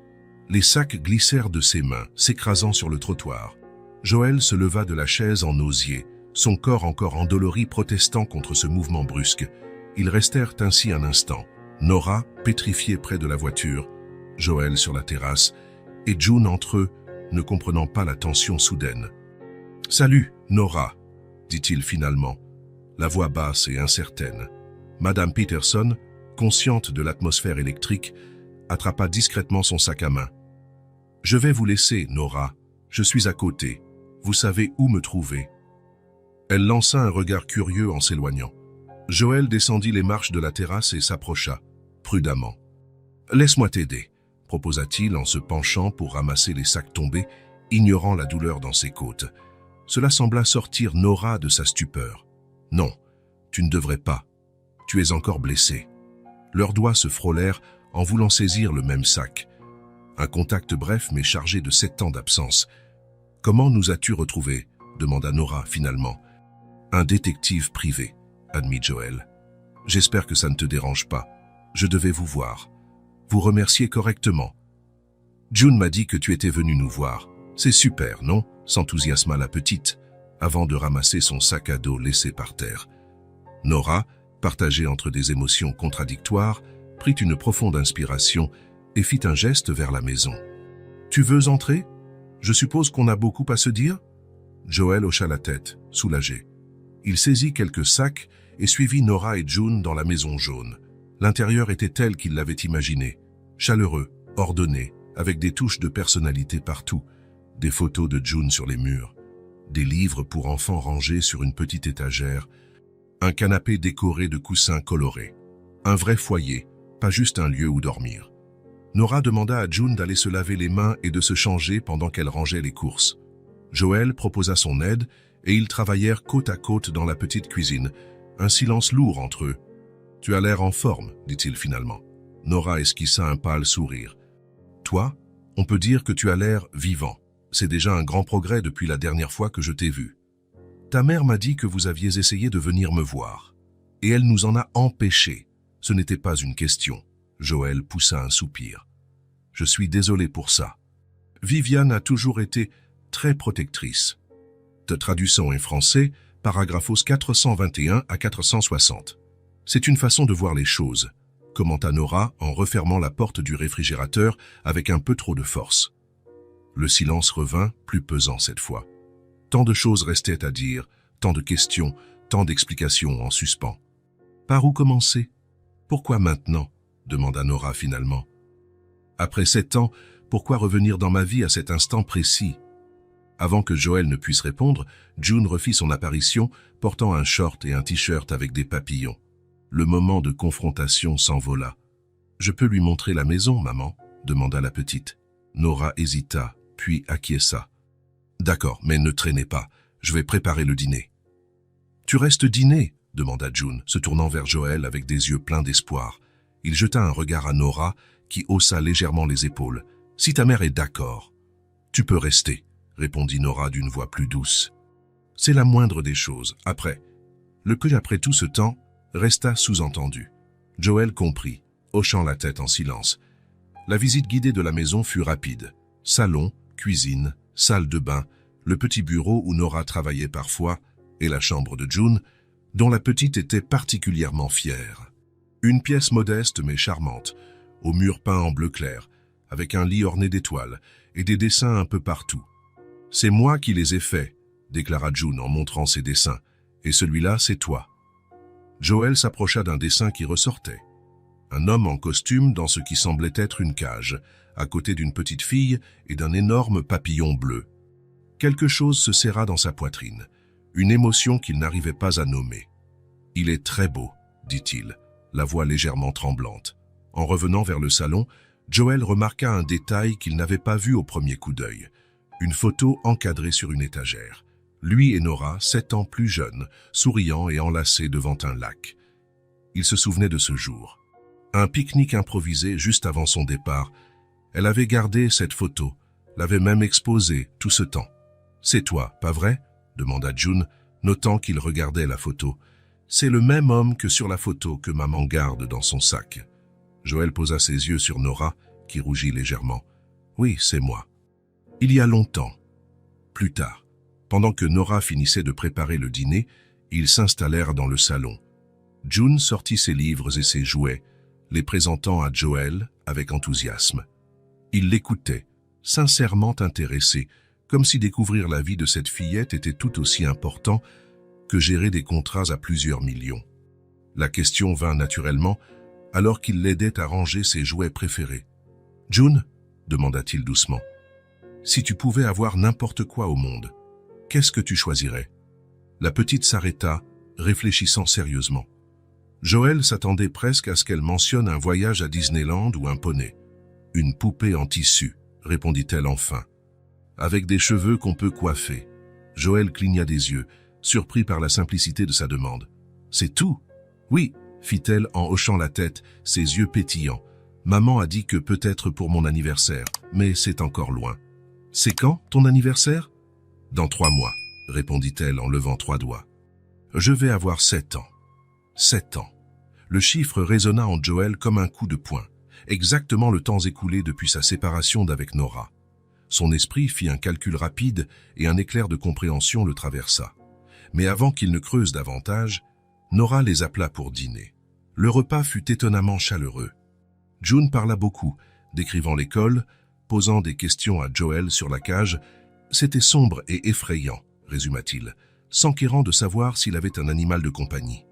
Les sacs glissèrent de ses mains, s'écrasant sur le trottoir. Joël se leva de la chaise en osier, son corps encore endolori protestant contre ce mouvement brusque. Ils restèrent ainsi un instant. Nora, pétrifiée près de la voiture, Joël sur la terrasse, et June entre eux, ne comprenant pas la tension soudaine. « Salut, Nora !» dit-il finalement, la voix basse et incertaine. Madame Peterson, consciente de l'atmosphère électrique, attrapa discrètement son sac à main. « Je vais vous laisser, Nora. Je suis à côté. Vous savez où me trouver. » Elle lança un regard curieux en s'éloignant. Joël descendit les marches de la terrasse et s'approcha, prudemment. « Laisse-moi t'aider », proposa-t-il en se penchant pour ramasser les sacs tombés, ignorant la douleur dans ses côtes. Cela sembla sortir Nora de sa stupeur. « Non, tu ne devrais pas. Tu es encore blessé. » Leurs doigts se frôlèrent en voulant saisir le même sac. Un contact bref mais chargé de 7 ans d'absence. « Comment nous as-tu retrouvés ?» demanda Nora finalement. « Un détective privé, » admit Joël. « J'espère que ça ne te dérange pas. Je devais vous voir. Vous remercier correctement. »« June m'a dit que tu étais venu nous voir. C'est super, non ?» s'enthousiasma la petite, avant de ramasser son sac à dos laissé par terre. Nora, partagée entre des émotions contradictoires, prit une profonde inspiration et fit un geste vers la maison. « Tu veux entrer? Je suppose qu'on a beaucoup à se dire ?» Joël hocha la tête, soulagé. Il saisit quelques sacs et suivit Nora et June dans la maison jaune. L'intérieur était tel qu'il l'avait imaginé, chaleureux, ordonné, avec des touches de personnalité partout, des photos de June sur les murs, des livres pour enfants rangés sur une petite étagère, un canapé décoré de coussins colorés, un vrai foyer, pas juste un lieu où dormir. Nora demanda à June d'aller se laver les mains et de se changer pendant qu'elle rangeait les courses. Joël proposa son aide et ils travaillèrent côte à côte dans la petite cuisine. Un silence lourd entre eux. « Tu as l'air en forme, dit-il finalement. Nora esquissa un pâle sourire. « Toi, on peut dire que tu as l'air vivant. C'est déjà un grand progrès depuis la dernière fois que je t'ai vu. Ta mère m'a dit que vous aviez essayé de venir me voir. Et elle nous en a empêchés. Ce n'était pas une question. » Joël poussa un soupir. « Je suis désolé pour ça. Viviane a toujours été très protectrice. » De traduction en français, paragraphos 421 à 460. C'est une façon de voir les choses, commenta Nora en refermant la porte du réfrigérateur avec un peu trop de force. Le silence revint, plus pesant cette fois. Tant de choses restaient à dire, tant de questions, tant d'explications en suspens. Par où commencer? Pourquoi maintenant? Demanda Nora finalement. Après 7 ans, pourquoi revenir dans ma vie à cet instant précis? Avant que Joël ne puisse répondre, June refit son apparition, portant un short et un t-shirt avec des papillons. Le moment de confrontation s'envola. « Je peux lui montrer la maison, maman ?» demanda la petite. Nora hésita, puis acquiesça. « D'accord, mais ne traînez pas, je vais préparer le dîner. »« Tu restes dîner ?» demanda June, se tournant vers Joël avec des yeux pleins d'espoir. Il jeta un regard à Nora, qui haussa légèrement les épaules. « Si ta mère est d'accord, tu peux rester. » répondit Nora d'une voix plus douce. C'est la moindre des choses. Après tout ce temps, resta sous-entendu. Joël comprit, hochant la tête en silence. La visite guidée de la maison fut rapide. Salon, cuisine, salle de bain, le petit bureau où Nora travaillait parfois, et la chambre de June, dont la petite était particulièrement fière. Une pièce modeste mais charmante, aux murs peints en bleu clair, avec un lit orné d'étoiles et des dessins un peu partout. « C'est moi qui les ai faits », déclara June en montrant ses dessins, « et celui-là, c'est toi. » Joël s'approcha d'un dessin qui ressortait. Un homme en costume dans ce qui semblait être une cage, à côté d'une petite fille et d'un énorme papillon bleu. Quelque chose se serra dans sa poitrine, une émotion qu'il n'arrivait pas à nommer. « Il est très beau », dit-il, la voix légèrement tremblante. En revenant vers le salon, Joël remarqua un détail qu'il n'avait pas vu au premier coup d'œil. Une photo encadrée sur une étagère. Lui et Nora, 7 ans plus jeunes, souriant et enlacés devant un lac. Il se souvenait de ce jour. Un pique-nique improvisé juste avant son départ. Elle avait gardé cette photo, l'avait même exposée tout ce temps. « C'est toi, pas vrai ?» demanda June, notant qu'il regardait la photo. « C'est le même homme que sur la photo que maman garde dans son sac. » Joël posa ses yeux sur Nora, qui rougit légèrement. « Oui, c'est moi. » Il y a longtemps. Plus tard, pendant que Nora finissait de préparer le dîner, ils s'installèrent dans le salon. June sortit ses livres et ses jouets, les présentant à Joël avec enthousiasme. Il l'écoutait, sincèrement intéressé, comme si découvrir la vie de cette fillette était tout aussi important que gérer des contrats à plusieurs millions. La question vint naturellement, alors qu'il l'aidait à ranger ses jouets préférés. « June ?» demanda-t-il doucement. « Si tu pouvais avoir n'importe quoi au monde, qu'est-ce que tu choisirais ?» La petite s'arrêta, réfléchissant sérieusement. Joël s'attendait presque à ce qu'elle mentionne un voyage à Disneyland ou un poney. « Une poupée en tissu », répondit-elle enfin. « Avec des cheveux qu'on peut coiffer. » Joël cligna des yeux, surpris par la simplicité de sa demande. « C'est tout ?»« Oui », fit-elle en hochant la tête, ses yeux pétillants. « Maman a dit que peut-être pour mon anniversaire, mais c'est encore loin. »« C'est quand, ton anniversaire ?»« Dans 3 mois, » répondit-elle en levant 3 doigts. « Je vais avoir 7 ans. » 7 ans. Le chiffre résonna en Joël comme un coup de poing, exactement le temps écoulé depuis sa séparation d'avec Nora. Son esprit fit un calcul rapide et un éclair de compréhension le traversa. Mais avant qu'il ne creuse davantage, Nora les appela pour dîner. Le repas fut étonnamment chaleureux. June parla beaucoup, décrivant l'école, posant des questions à Joël sur la cage. C'était sombre et effrayant, résuma-t-il, s'enquérant de savoir s'il avait un animal de compagnie.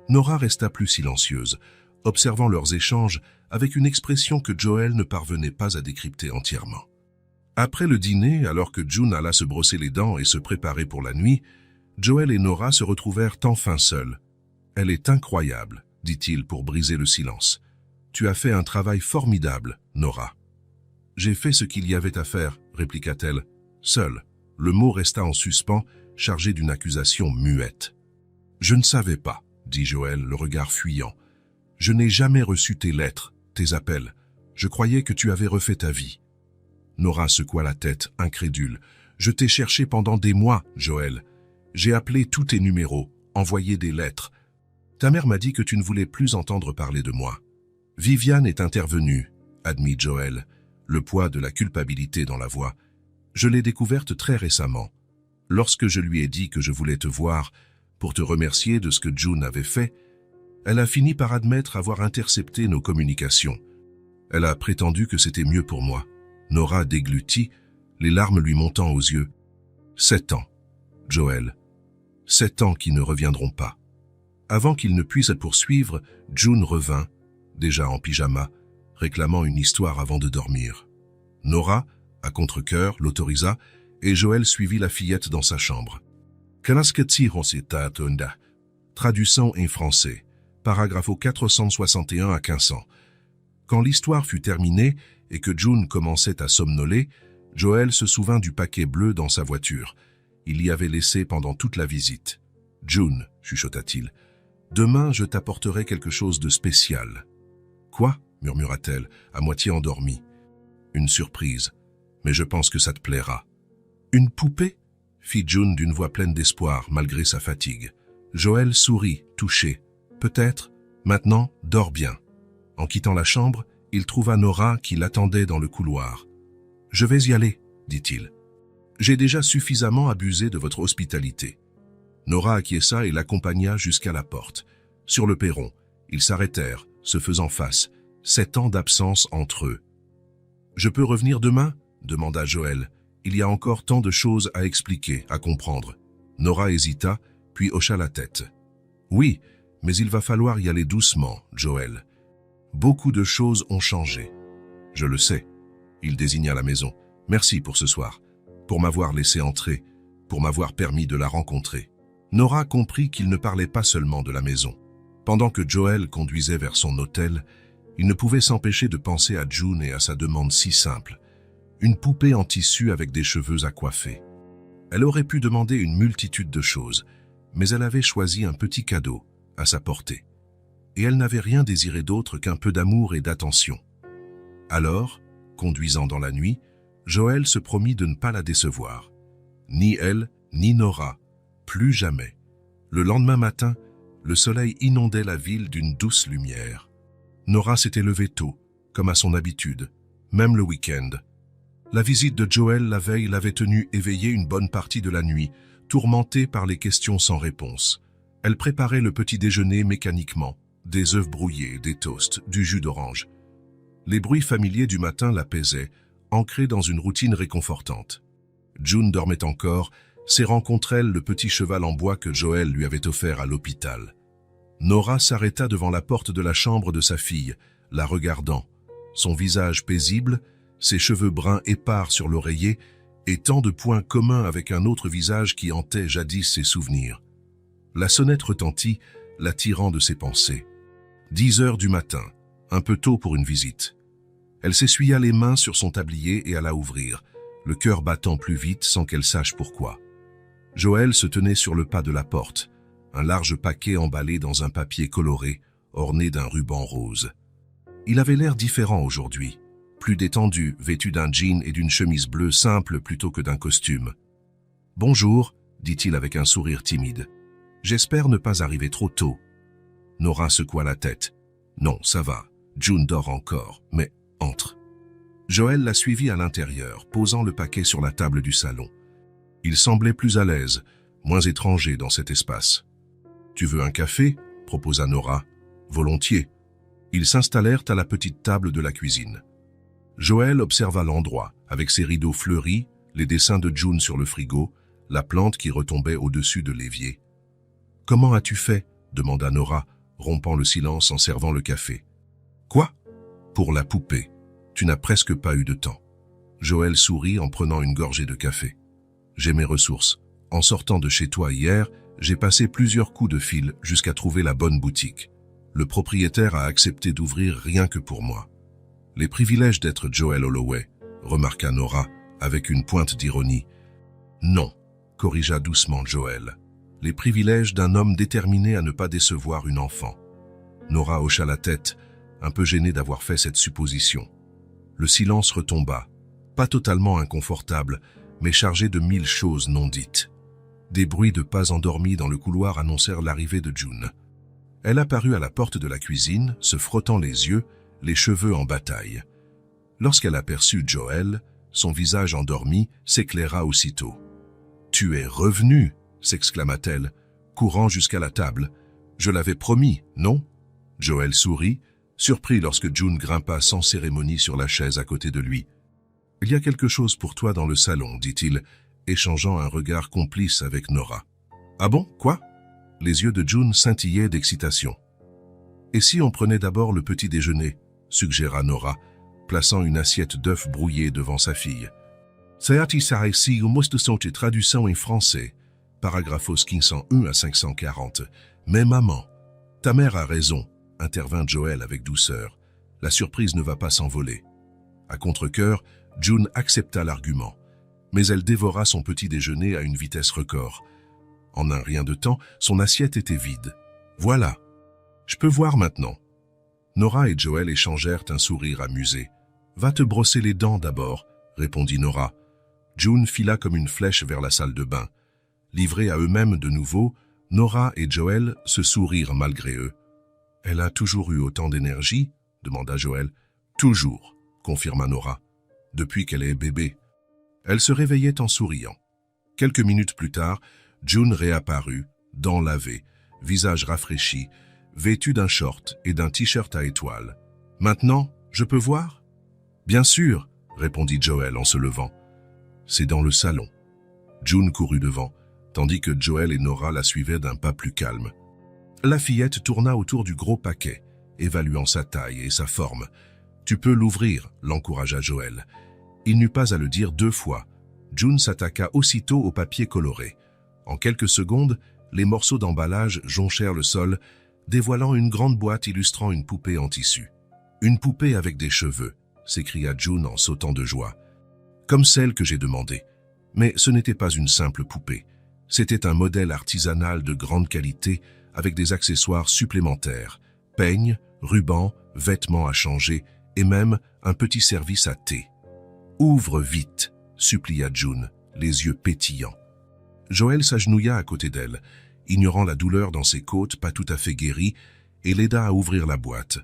Nora resta plus silencieuse, observant leurs échanges avec une expression que Joël ne parvenait pas à décrypter entièrement. Après le dîner, alors que June alla se brosser les dents et se préparer pour la nuit, Joël et Nora se retrouvèrent enfin seuls. « Elle est incroyable, » dit-il pour briser le silence. « Tu as fait un travail formidable, Nora. »« J'ai fait ce qu'il y avait à faire, » répliqua-t-elle. « Seule. » Le mot resta en suspens, chargé d'une accusation muette. « Je ne savais pas, » dit Joël, le regard fuyant. « Je n'ai jamais reçu tes lettres, tes appels. Je croyais que tu avais refait ta vie. » Nora secoua la tête, incrédule. « Je t'ai cherché pendant des mois, Joël. J'ai appelé tous tes numéros, envoyé des lettres. Ta mère m'a dit que tu ne voulais plus entendre parler de moi. » Viviane est intervenue, admit Joël, le poids de la culpabilité dans la voix. « Je l'ai découverte très récemment. Lorsque je lui ai dit que je voulais te voir pour te remercier de ce que June avait fait, elle a fini par admettre avoir intercepté nos communications. Elle a prétendu que c'était mieux pour moi. » Nora déglutit, les larmes lui montant aux yeux. « 7 ans, Joël. 7 ans qui ne reviendront pas. » Avant qu'il ne puisse poursuivre, June revint, déjà en pyjama, réclamant une histoire avant de dormir. Nora, à contre-cœur, l'autorisa, et Joël suivit la fillette dans sa chambre. Traduction en français, paragraphe 461 à 1500. Quand l'histoire fut terminée et que June commençait à somnoler, Joël se souvint du paquet bleu dans sa voiture. Il y avait laissé pendant toute la visite. « June, chuchota-t-il, demain je t'apporterai quelque chose de spécial. »« Quoi ?» murmura-t-elle, à moitié endormie. « Une surprise, mais je pense que ça te plaira. »« Une poupée ?» fit June d'une voix pleine d'espoir, malgré sa fatigue. Joël sourit, touché. « Peut-être. Maintenant, dors bien. » En quittant la chambre, il trouva Nora qui l'attendait dans le couloir. « Je vais y aller, » dit-il. « J'ai déjà suffisamment abusé de votre hospitalité. » Nora acquiesça et l'accompagna jusqu'à la porte. Sur le perron, ils s'arrêtèrent, se faisant face. 7 ans d'absence entre eux. « Je peux revenir demain ?» demanda Joël. « Il y a encore tant de choses à expliquer, à comprendre. » Nora hésita, puis hocha la tête. « Oui, mais il va falloir y aller doucement, Joël. Beaucoup de choses ont changé. »« Je le sais. » Il désigna la maison. « Merci pour ce soir, pour m'avoir laissé entrer, pour m'avoir permis de la rencontrer. » Nora comprit qu'il ne parlait pas seulement de la maison. Pendant que Joël conduisait vers son hôtel, il ne pouvait s'empêcher de penser à June et à sa demande si simple. Une poupée en tissu avec des cheveux à coiffer. Elle aurait pu demander une multitude de choses, mais elle avait choisi un petit cadeau, à sa portée. Et elle n'avait rien désiré d'autre qu'un peu d'amour et d'attention. Alors, conduisant dans la nuit, Joël se promit de ne pas la décevoir. Ni elle, ni Nora, plus jamais. Le lendemain matin, le soleil inondait la ville d'une douce lumière. Nora s'était levée tôt, comme à son habitude, même le week-end. La visite de Joël la veille l'avait tenue éveillée une bonne partie de la nuit, tourmentée par les questions sans réponse. Elle préparait le petit déjeuner mécaniquement, des œufs brouillés, des toasts, du jus d'orange. Les bruits familiers du matin l'apaisaient, ancrés dans une routine réconfortante. June dormait encore, serrant contre elle le petit cheval en bois que Joël lui avait offert à l'hôpital. Nora s'arrêta devant la porte de la chambre de sa fille, la regardant, son visage paisible, ses cheveux bruns épars sur l'oreiller et tant de points communs avec un autre visage qui hantait jadis ses souvenirs. La sonnette retentit, l'attirant de ses pensées. 10 heures du matin, un peu tôt pour une visite. Elle s'essuya les mains sur son tablier et alla ouvrir, le cœur battant plus vite sans qu'elle sache pourquoi. Joël se tenait sur le pas de la porte, un large paquet emballé dans un papier coloré, orné d'un ruban rose. Il avait l'air différent aujourd'hui, plus détendu, vêtu d'un jean et d'une chemise bleue simple plutôt que d'un costume. « Bonjour », dit-il avec un sourire timide. « J'espère ne pas arriver trop tôt. » Nora secoua la tête. « Non, ça va, June dort encore, mais entre. » Joël la suivit à l'intérieur, posant le paquet sur la table du salon. Il semblait plus à l'aise, moins étranger dans cet espace. « Tu veux un café ?» proposa Nora. « Volontiers. » Ils s'installèrent à la petite table de la cuisine. Joël observa l'endroit, avec ses rideaux fleuris, les dessins de June sur le frigo, la plante qui retombait au-dessus de l'évier. « Comment as-tu fait ?» demanda Nora, rompant le silence en servant le café. « Quoi ?»« Pour la poupée. Tu n'as presque pas eu de temps. » Joël sourit en prenant une gorgée de café. « J'ai mes ressources. En sortant de chez toi hier, j'ai passé plusieurs coups de fil jusqu'à trouver la bonne boutique. Le propriétaire a accepté d'ouvrir rien que pour moi. » « Les privilèges d'être Joël Holloway, remarqua Nora, avec une pointe d'ironie. Non, corrigea doucement Joel. Les privilèges d'un homme déterminé à ne pas décevoir une enfant. Nora hocha la tête, un peu gênée d'avoir fait cette supposition. Le silence retomba, pas totalement inconfortable, mais chargé de 1000 choses non dites. Des bruits de pas endormis dans le couloir annoncèrent l'arrivée de June. Elle apparut à la porte de la cuisine, se frottant les yeux, les cheveux en bataille. Lorsqu'elle aperçut Joel, son visage endormi s'éclaira aussitôt. « Tu es revenu !» s'exclama-t-elle, courant jusqu'à la table. « Je l'avais promis, non ?» Joel sourit, surpris lorsque June grimpa sans cérémonie sur la chaise à côté de lui. « Il y a quelque chose pour toi dans le salon, dit-il, échangeant un regard complice avec Nora. « Ah bon, quoi ?» Les yeux de June scintillaient d'excitation. « Et si on prenait d'abord le petit déjeuner ?» suggéra Nora, plaçant une assiette d'œufs brouillés devant sa fille. « C'est ça ici, de son traduction en français, paragraphos 501 à 540. Mais maman, ta mère a raison, intervint Joel avec douceur. La surprise ne va pas s'envoler. » À contre-cœur, June accepta l'argument, mais elle dévora son petit déjeuner à une vitesse record. En un rien de temps, son assiette était vide. « Voilà, je peux voir maintenant. » Nora et Joel échangèrent un sourire amusé. « Va te brosser les dents d'abord, » répondit Nora. June fila comme une flèche vers la salle de bain. Livrés à eux-mêmes de nouveau, Nora et Joel se sourirent malgré eux. « Elle a toujours eu autant d'énergie ?» demanda Joel. « Toujours, » confirma Nora. « Depuis qu'elle est bébé. » Elle se réveillait en souriant. Quelques minutes plus tard, June réapparut, dents lavées, visage rafraîchi, vêtue d'un short et d'un t-shirt à étoiles. « Maintenant, je peux voir ?»« Bien sûr, » répondit Joel en se levant. « C'est dans le salon. » June courut devant, tandis que Joel et Nora la suivaient d'un pas plus calme. La fillette tourna autour du gros paquet, évaluant sa taille et sa forme. « Tu peux l'ouvrir » l'encouragea Joel. Il n'eut pas à le dire 2 fois. June s'attaqua aussitôt au papier coloré. En quelques secondes, les morceaux d'emballage jonchèrent le sol, dévoilant une grande boîte illustrant une poupée en tissu. « Une poupée avec des cheveux !» s'écria June en sautant de joie. « Comme celle que j'ai demandée. Mais ce n'était pas une simple poupée. C'était un modèle artisanal de grande qualité avec des accessoires supplémentaires, peignes, rubans, vêtements à changer et même un petit service à thé. « Ouvre vite !» supplia June, les yeux pétillants. Joel s'agenouilla à côté d'elle, ignorant la douleur dans ses côtes pas tout à fait guérie, et l'aida à ouvrir la boîte.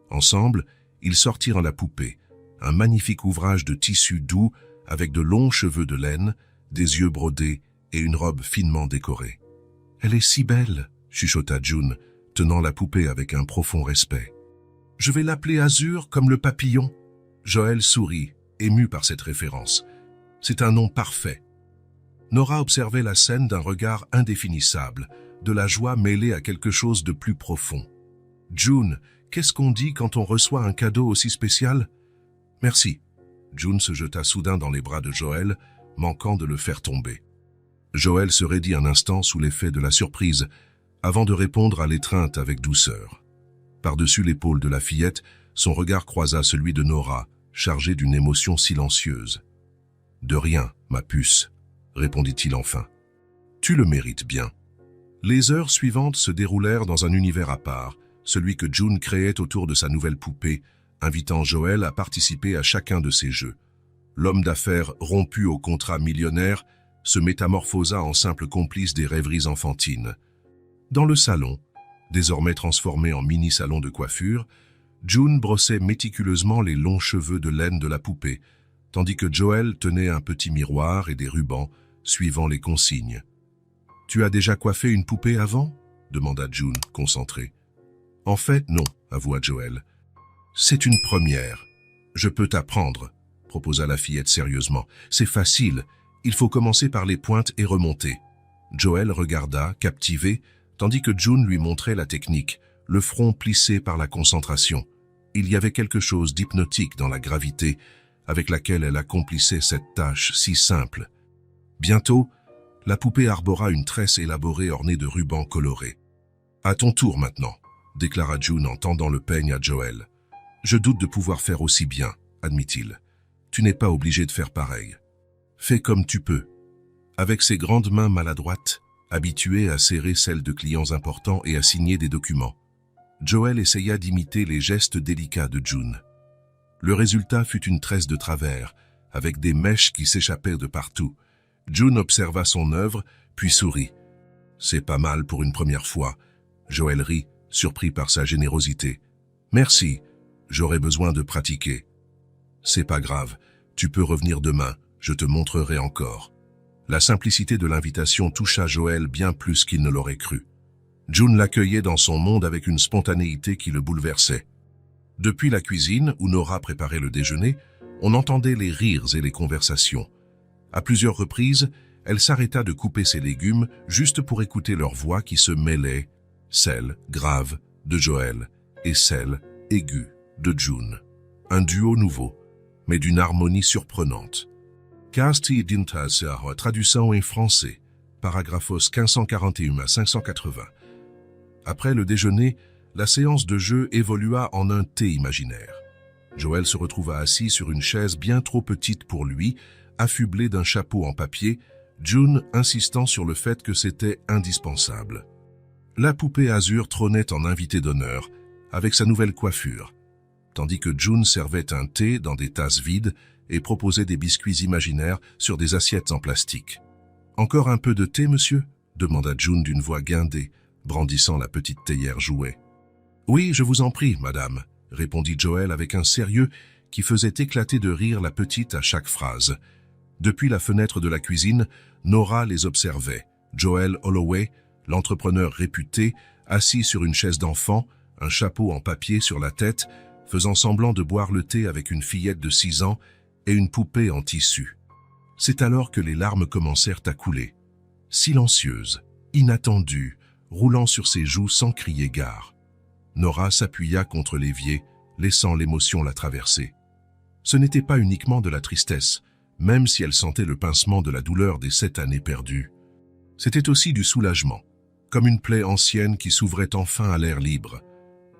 Ensemble, ils sortirent la poupée, un magnifique ouvrage de tissu doux avec de longs cheveux de laine, des yeux brodés et une robe finement décorée. « Elle est si belle !» chuchota June, tenant la poupée avec un profond respect. « Je vais l'appeler Azur comme le papillon. » Joel sourit, ému par cette référence. « C'est un nom parfait. » Nora observait la scène d'un regard indéfinissable, de la joie mêlée à quelque chose de plus profond. « June, qu'est-ce qu'on dit quand on reçoit un cadeau aussi spécial ?»« Merci. » June se jeta soudain dans les bras de Joel, manquant de le faire tomber. Joel se raidit un instant sous l'effet de la surprise, avant de répondre à l'étreinte avec douceur. Par-dessus l'épaule de la fillette, son regard croisa celui de Nora, chargé d'une émotion silencieuse. « De rien, ma puce, » répondit-il enfin. « Tu le mérites bien. » Les heures suivantes se déroulèrent dans un univers à part, celui que June créait autour de sa nouvelle poupée, invitant Joel à participer à chacun de ses jeux. L'homme d'affaires rompu au contrat millionnaire se métamorphosa en simple complice des rêveries enfantines. Dans le salon, désormais transformé en mini-salon de coiffure, June brossait méticuleusement les longs cheveux de laine de la poupée, tandis que Joel tenait un petit miroir et des rubans, suivant les consignes. « Tu as déjà coiffé une poupée avant ?» demanda June, concentrée. « En fait, non, avoua Joel. C'est une première. Je peux t'apprendre, proposa la fillette sérieusement. C'est facile, il faut commencer par les pointes et remonter. Joel regarda, captivé, tandis que June lui montrait la technique, le front plissé par la concentration. Il y avait quelque chose d'hypnotique dans la gravité avec laquelle elle accomplissait cette tâche si simple. Bientôt, la poupée arbora une tresse élaborée ornée de rubans colorés. « À ton tour maintenant, » déclara June en tendant le peigne à Joel. « Je doute de pouvoir faire aussi bien, admit-il. Tu n'es pas obligé de faire pareil. Fais comme tu peux. » Avec ses grandes mains maladroites, habitué à serrer celles de clients importants et à signer des documents, Joel essaya d'imiter les gestes délicats de June. Le résultat fut une tresse de travers, avec des mèches qui s'échappaient de partout. June observa son œuvre, puis sourit. « C'est pas mal pour une première fois. » Joel rit, surpris par sa générosité. « Merci, j'aurais besoin de pratiquer. »« C'est pas grave, tu peux revenir demain, je te montrerai encore. » La simplicité de l'invitation toucha Joel bien plus qu'il ne l'aurait cru. June l'accueillait dans son monde avec une spontanéité qui le bouleversait. Depuis la cuisine, où Nora préparait le déjeuner, on entendait les rires et les conversations. À plusieurs reprises, elle s'arrêta de couper ses légumes juste pour écouter leurs voix qui se mêlaient, celle grave de Joel et celle aiguë de June. Un duo nouveau, mais d'une harmonie surprenante. Casti d'Intasser, traduction en français, paragraphos 1541 à 580. Après le déjeuner, la séance de jeu évolua en un thé imaginaire. Joel se retrouva assis sur une chaise bien trop petite pour lui, affublé d'un chapeau en papier, June insistant sur le fait que c'était indispensable. La poupée azur trônait en invité d'honneur, avec sa nouvelle coiffure, tandis que June servait un thé dans des tasses vides et proposait des biscuits imaginaires sur des assiettes en plastique. « Encore un peu de thé, monsieur ?» demanda June d'une voix guindée, brandissant la petite théière jouet. « Oui, je vous en prie, madame », répondit Joel avec un sérieux qui faisait éclater de rire la petite à chaque phrase. Depuis la fenêtre de la cuisine, Nora les observait. Joel Holloway, l'entrepreneur réputé, assis sur une chaise d'enfant, un chapeau en papier sur la tête, faisant semblant de boire le thé avec une fillette de 6 ans et une poupée en tissu. C'est alors que les larmes commencèrent à couler. Silencieuses, inattendues, roulant sur ses joues sans crier gare. Nora s'appuya contre l'évier, laissant l'émotion la traverser. Ce n'était pas uniquement de la tristesse, même si elle sentait le pincement de la douleur des 7 années perdues. C'était aussi du soulagement, comme une plaie ancienne qui s'ouvrait enfin à l'air libre.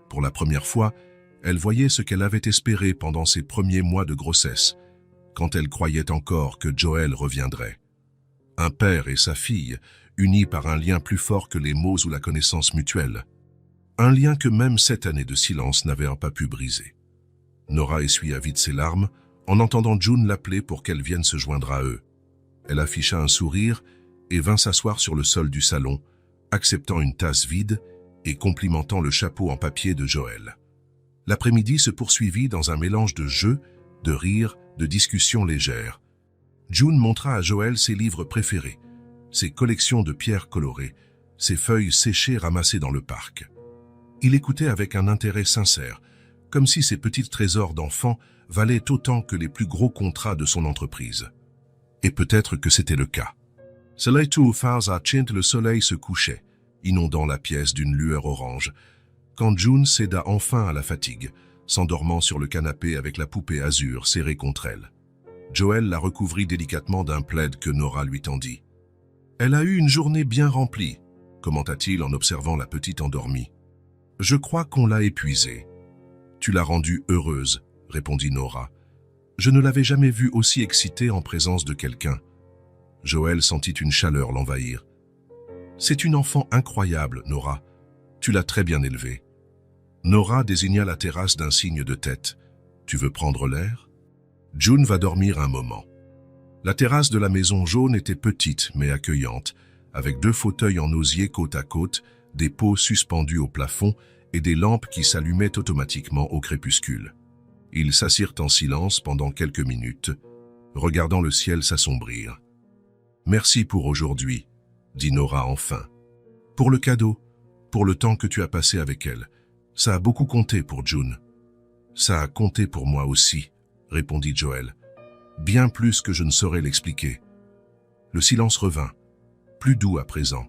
Pour la première fois, elle voyait ce qu'elle avait espéré pendant ses premiers mois de grossesse, quand elle croyait encore que Joel reviendrait. Un père et sa fille, unis par un lien plus fort que les mots ou la connaissance mutuelle. Un lien que même 7 années de silence n'avaient pas pu briser. Nora essuya vite ses larmes en entendant June l'appeler pour qu'elle vienne se joindre à eux. Elle afficha un sourire et vint s'asseoir sur le sol du salon, acceptant une tasse vide et complimentant le chapeau en papier de Joel. L'après-midi se poursuivit dans un mélange de jeux, de rires, de discussions légères. June montra à Joel ses livres préférés, ses collections de pierres colorées, ses feuilles séchées ramassées dans le parc. Il écoutait avec un intérêt sincère, comme si ces petits trésors d'enfants valaient autant que les plus gros contrats de son entreprise. Et peut-être que c'était le cas. Le soleil se couchait, inondant la pièce d'une lueur orange, quand June céda enfin à la fatigue, s'endormant sur le canapé avec la poupée azur serrée contre elle. Joel la recouvrit délicatement d'un plaid que Nora lui tendit. « Elle a eu une journée bien remplie », commenta-t-il en observant la petite endormie. « Je crois qu'on l'a épuisée. »« Tu l'as rendue heureuse », répondit Nora. « Je ne l'avais jamais vue aussi excitée en présence de quelqu'un. » Joel sentit une chaleur l'envahir. « C'est une enfant incroyable, Nora. Tu l'as très bien élevée. » Nora désigna la terrasse d'un signe de tête. « Tu veux prendre l'air ?» June va dormir un moment. La terrasse de la maison jaune était petite mais accueillante, avec 2 fauteuils en osier côte à côte, des pots suspendus au plafond et des lampes qui s'allumaient automatiquement au crépuscule. Ils s'assirent en silence pendant quelques minutes, regardant le ciel s'assombrir. « Merci pour aujourd'hui, » dit Nora enfin. « Pour le cadeau, pour le temps que tu as passé avec elle. Ça a beaucoup compté pour June. »« Ça a compté pour moi aussi, » répondit Joel. « Bien plus que je ne saurais l'expliquer. » Le silence revint, plus doux à présent,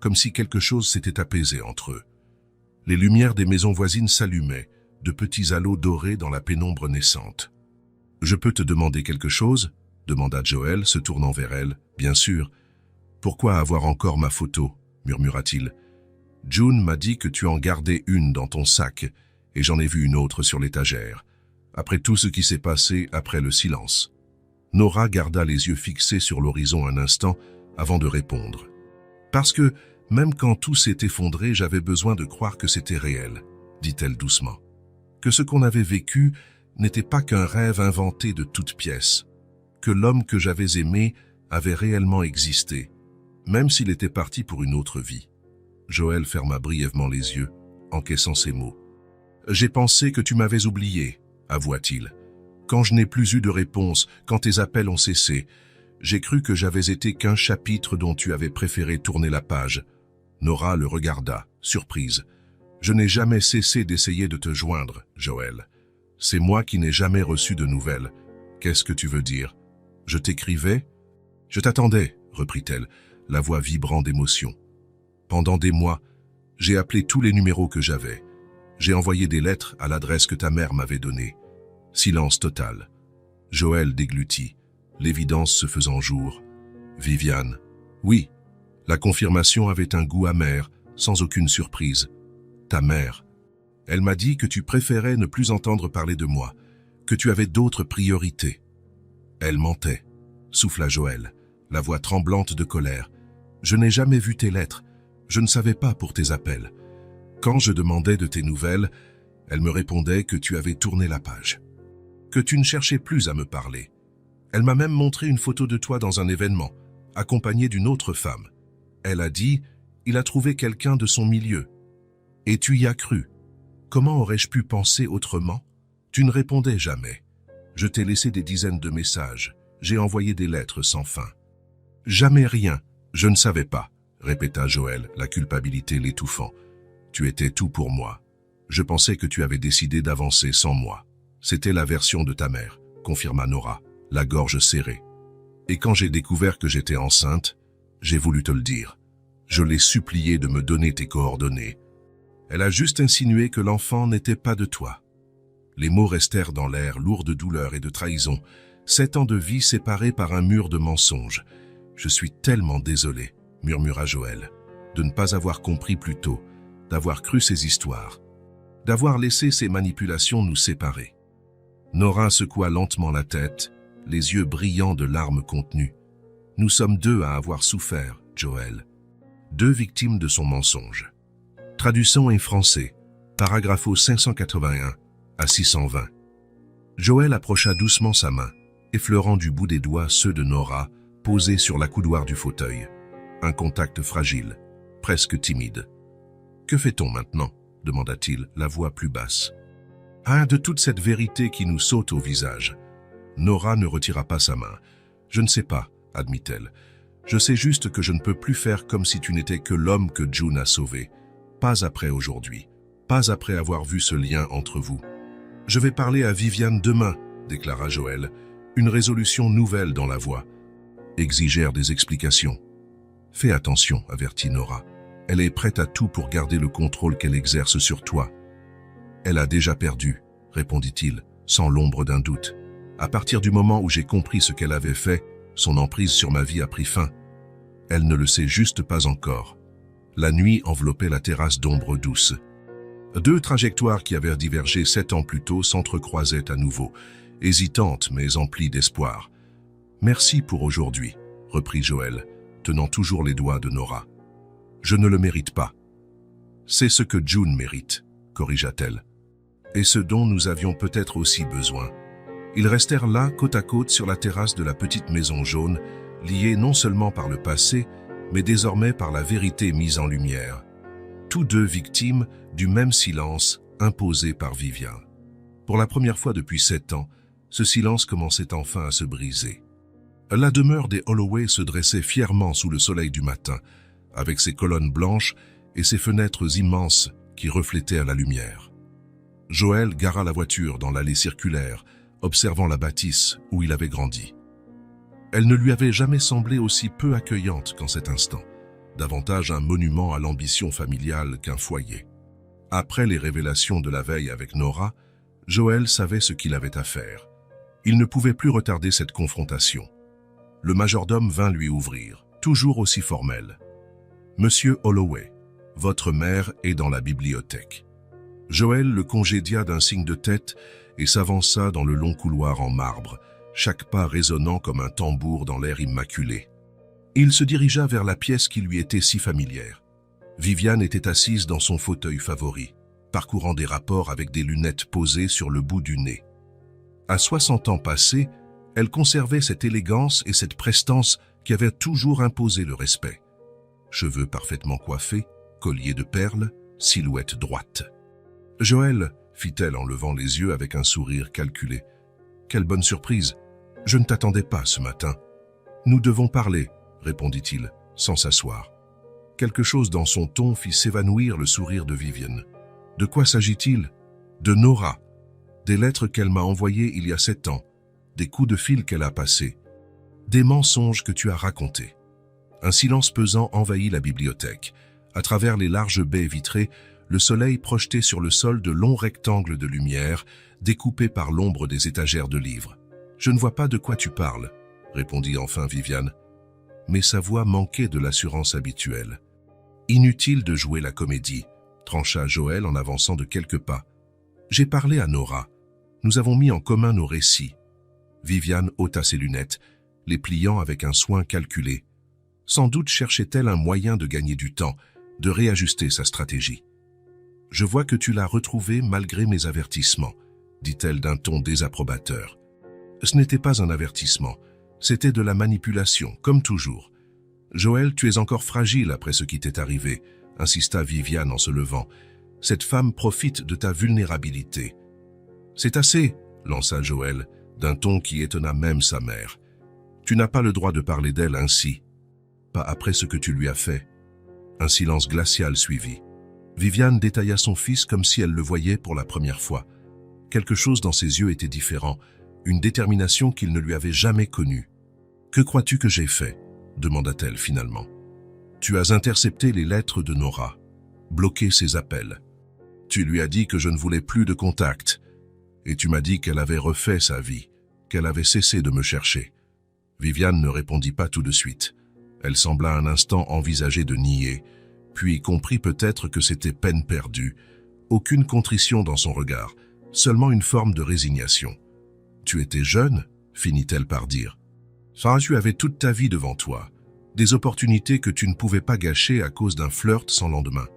comme si quelque chose s'était apaisé entre eux. Les lumières des maisons voisines s'allumaient, de petits halos dorés dans la pénombre naissante. « Je peux te demander quelque chose ?» demanda Joel, se tournant vers elle. « Bien sûr. »« Pourquoi avoir encore ma photo ?» murmura-t-il. « June m'a dit que tu en gardais une dans ton sac, et j'en ai vu une autre sur l'étagère. Après tout ce qui s'est passé après le silence. » Nora garda les yeux fixés sur l'horizon un instant, avant de répondre. Parce que, même quand tout s'est effondré, j'avais besoin de croire que c'était réel, dit-elle doucement. Que ce qu'on avait vécu n'était pas qu'un rêve inventé de toutes pièces. Que l'homme que j'avais aimé avait réellement existé, même s'il était parti pour une autre vie. Joël ferma brièvement les yeux, encaissant ces mots. « J'ai pensé que tu m'avais oublié, avoua-t-il. Quand je n'ai plus eu de réponse, quand tes appels ont cessé, j'ai cru que j'avais été qu'un chapitre dont tu avais préféré tourner la page. » Nora le regarda, surprise. « Je n'ai jamais cessé d'essayer de te joindre, Joël. C'est moi qui n'ai jamais reçu de nouvelles. Qu'est-ce que tu veux dire? Je t'écrivais? » « Je t'attendais, » reprit-elle, la voix vibrant d'émotion. « Pendant des mois, j'ai appelé tous les numéros que j'avais. J'ai envoyé des lettres à l'adresse que ta mère m'avait donnée. Silence total. Joël déglutit, l'évidence se faisant jour. Viviane. Oui, la confirmation avait un goût amer, sans aucune surprise. Ta mère. Elle m'a dit que tu préférais ne plus entendre parler de moi, que tu avais d'autres priorités. Elle mentait, souffla Joël, la voix tremblante de colère. Je n'ai jamais vu tes lettres, je ne savais pas pour tes appels. Quand je demandais de tes nouvelles, elle me répondait que tu avais tourné la page, que tu ne cherchais plus à me parler. Elle m'a même montré une photo de toi dans un événement, accompagnée d'une autre femme. Elle a dit, il a trouvé quelqu'un de son milieu. Et tu y as cru. Comment aurais-je pu penser autrement? Tu ne répondais jamais. Je t'ai laissé des dizaines de messages. J'ai envoyé des lettres sans fin. Jamais rien. Je ne savais pas, répéta Joël, la culpabilité l'étouffant. Tu étais tout pour moi. Je pensais que tu avais décidé d'avancer sans moi. C'était la version de ta mère, confirma Nora, la gorge serrée. Et quand j'ai découvert que j'étais enceinte, j'ai voulu te le dire. Je l'ai supplié de me donner tes coordonnées. Elle a juste insinué que l'enfant n'était pas de toi. Les mots restèrent dans l'air, lourds de douleur et de trahison. 7 ans de vie séparés par un mur de mensonges. Je suis tellement désolé, murmura Joël, de ne pas avoir compris plus tôt, d'avoir cru ces histoires, d'avoir laissé ces manipulations nous séparer. Nora secoua lentement la tête, les yeux brillants de larmes contenues. Nous sommes 2 à avoir souffert, Joël. 2 victimes de son mensonge. Traduction en français, paragraphe 581 à 620. Joël approcha doucement sa main, effleurant du bout des doigts ceux de Nora, posés sur la coudoir du fauteuil. Un contact fragile, presque timide. « Que fait-on maintenant » demanda-t-il, la voix plus basse. « Ah, de toute cette vérité qui nous saute au visage. » Nora ne retira pas sa main. « Je ne sais pas, » admit-elle. « Je sais juste que je ne peux plus faire comme si tu n'étais que l'homme que June a sauvé. Pas après aujourd'hui. Pas après avoir vu ce lien entre vous. »« Je vais parler à Viviane demain, » déclara Joël. Une résolution nouvelle dans la voix. Exigèrent des explications. « Fais attention, » avertit Nora. « Elle est prête à tout pour garder le contrôle qu'elle exerce sur toi. »« Elle a déjà perdu, » répondit-il, sans l'ombre d'un doute. « À partir du moment où j'ai compris ce qu'elle avait fait, son emprise sur ma vie a pris fin. Elle ne le sait juste pas encore. » La nuit enveloppait la terrasse d'ombre douce. 2 trajectoires qui avaient divergé 7 ans plus tôt s'entrecroisaient à nouveau, hésitantes mais emplies d'espoir. « Merci pour aujourd'hui, » reprit Joël, tenant toujours les doigts de Nora. « Je ne le mérite pas. »« C'est ce que June mérite, » corrigea-t-elle. « Et ce dont nous avions peut-être aussi besoin. » Ils restèrent là, côte à côte, sur la terrasse de la petite maison jaune, liés non seulement par le passé, mais désormais par la vérité mise en lumière. Tous 2 victimes du même silence imposé par Viviane. Pour la première fois depuis 7 ans, ce silence commençait enfin à se briser. La demeure des Holloway se dressait fièrement sous le soleil du matin, avec ses colonnes blanches et ses fenêtres immenses qui reflétaient la lumière. Joël gara la voiture dans l'allée circulaire, observant la bâtisse où il avait grandi. Elle ne lui avait jamais semblé aussi peu accueillante qu'en cet instant, davantage un monument à l'ambition familiale qu'un foyer. Après les révélations de la veille avec Nora, Joël savait ce qu'il avait à faire. Il ne pouvait plus retarder cette confrontation. Le majordome vint lui ouvrir, toujours aussi formel. « Monsieur Holloway, votre mère est dans la bibliothèque. » Joël le congédia d'un signe de tête et s'avança dans le long couloir en marbre, chaque pas résonnant comme un tambour dans l'air immaculé. Il se dirigea vers la pièce qui lui était si familière. Viviane était assise dans son fauteuil favori, parcourant des rapports avec des lunettes posées sur le bout du nez. À 60 ans passés, elle conservait cette élégance et cette prestance qui avaient toujours imposé le respect. Cheveux parfaitement coiffés, collier de perles, silhouette droite. « Joël », fit-elle en levant les yeux avec un sourire calculé. « Quelle bonne surprise! Je ne t'attendais pas ce matin. »« Nous devons parler », répondit-il, sans s'asseoir. Quelque chose dans son ton fit s'évanouir le sourire de Viviane. « De quoi s'agit-il ?»« De Nora. Des lettres qu'elle m'a envoyées il y a 7 ans. Des coups de fil qu'elle a passés. Des mensonges que tu as racontés. » Un silence pesant envahit la bibliothèque. À travers les larges baies vitrées, le soleil projetait sur le sol de longs rectangles de lumière, découpés par l'ombre des étagères de livres. « Je ne vois pas de quoi tu parles », répondit enfin Viviane. Mais sa voix manquait de l'assurance habituelle. « Inutile de jouer la comédie », trancha Joël en avançant de quelques pas. « J'ai parlé à Nora. Nous avons mis en commun nos récits. » Viviane ôta ses lunettes, les pliant avec un soin calculé. Sans doute cherchait-elle un moyen de gagner du temps, de réajuster sa stratégie. « Je vois que tu l'as retrouvée malgré mes avertissements, » dit-elle d'un ton désapprobateur. Ce n'était pas un avertissement, c'était de la manipulation, comme toujours. « Joël, tu es encore fragile après ce qui t'est arrivé, » insista Viviane en se levant. « Cette femme profite de ta vulnérabilité. »« C'est assez, » lança Joël, d'un ton qui étonna même sa mère. « Tu n'as pas le droit de parler d'elle ainsi. Pas après ce que tu lui as fait. » Un silence glacial suivit. Viviane détailla son fils comme si elle le voyait pour la première fois. Quelque chose dans ses yeux était différent, une détermination qu'il ne lui avait jamais connue. « Que crois-tu que j'ai fait ?» demanda-t-elle finalement. « Tu as intercepté les lettres de Nora, bloqué ses appels. Tu lui as dit que je ne voulais plus de contact, et tu m'as dit qu'elle avait refait sa vie, qu'elle avait cessé de me chercher. » Viviane ne répondit pas tout de suite. Elle sembla un instant envisager de nier, puis comprit peut-être que c'était peine perdue. Aucune contrition dans son regard, seulement une forme de résignation. « Tu étais jeune ?» finit-elle par dire. « Ça, tu avais toute ta vie devant toi, des opportunités que tu ne pouvais pas gâcher à cause d'un flirt sans lendemain. »«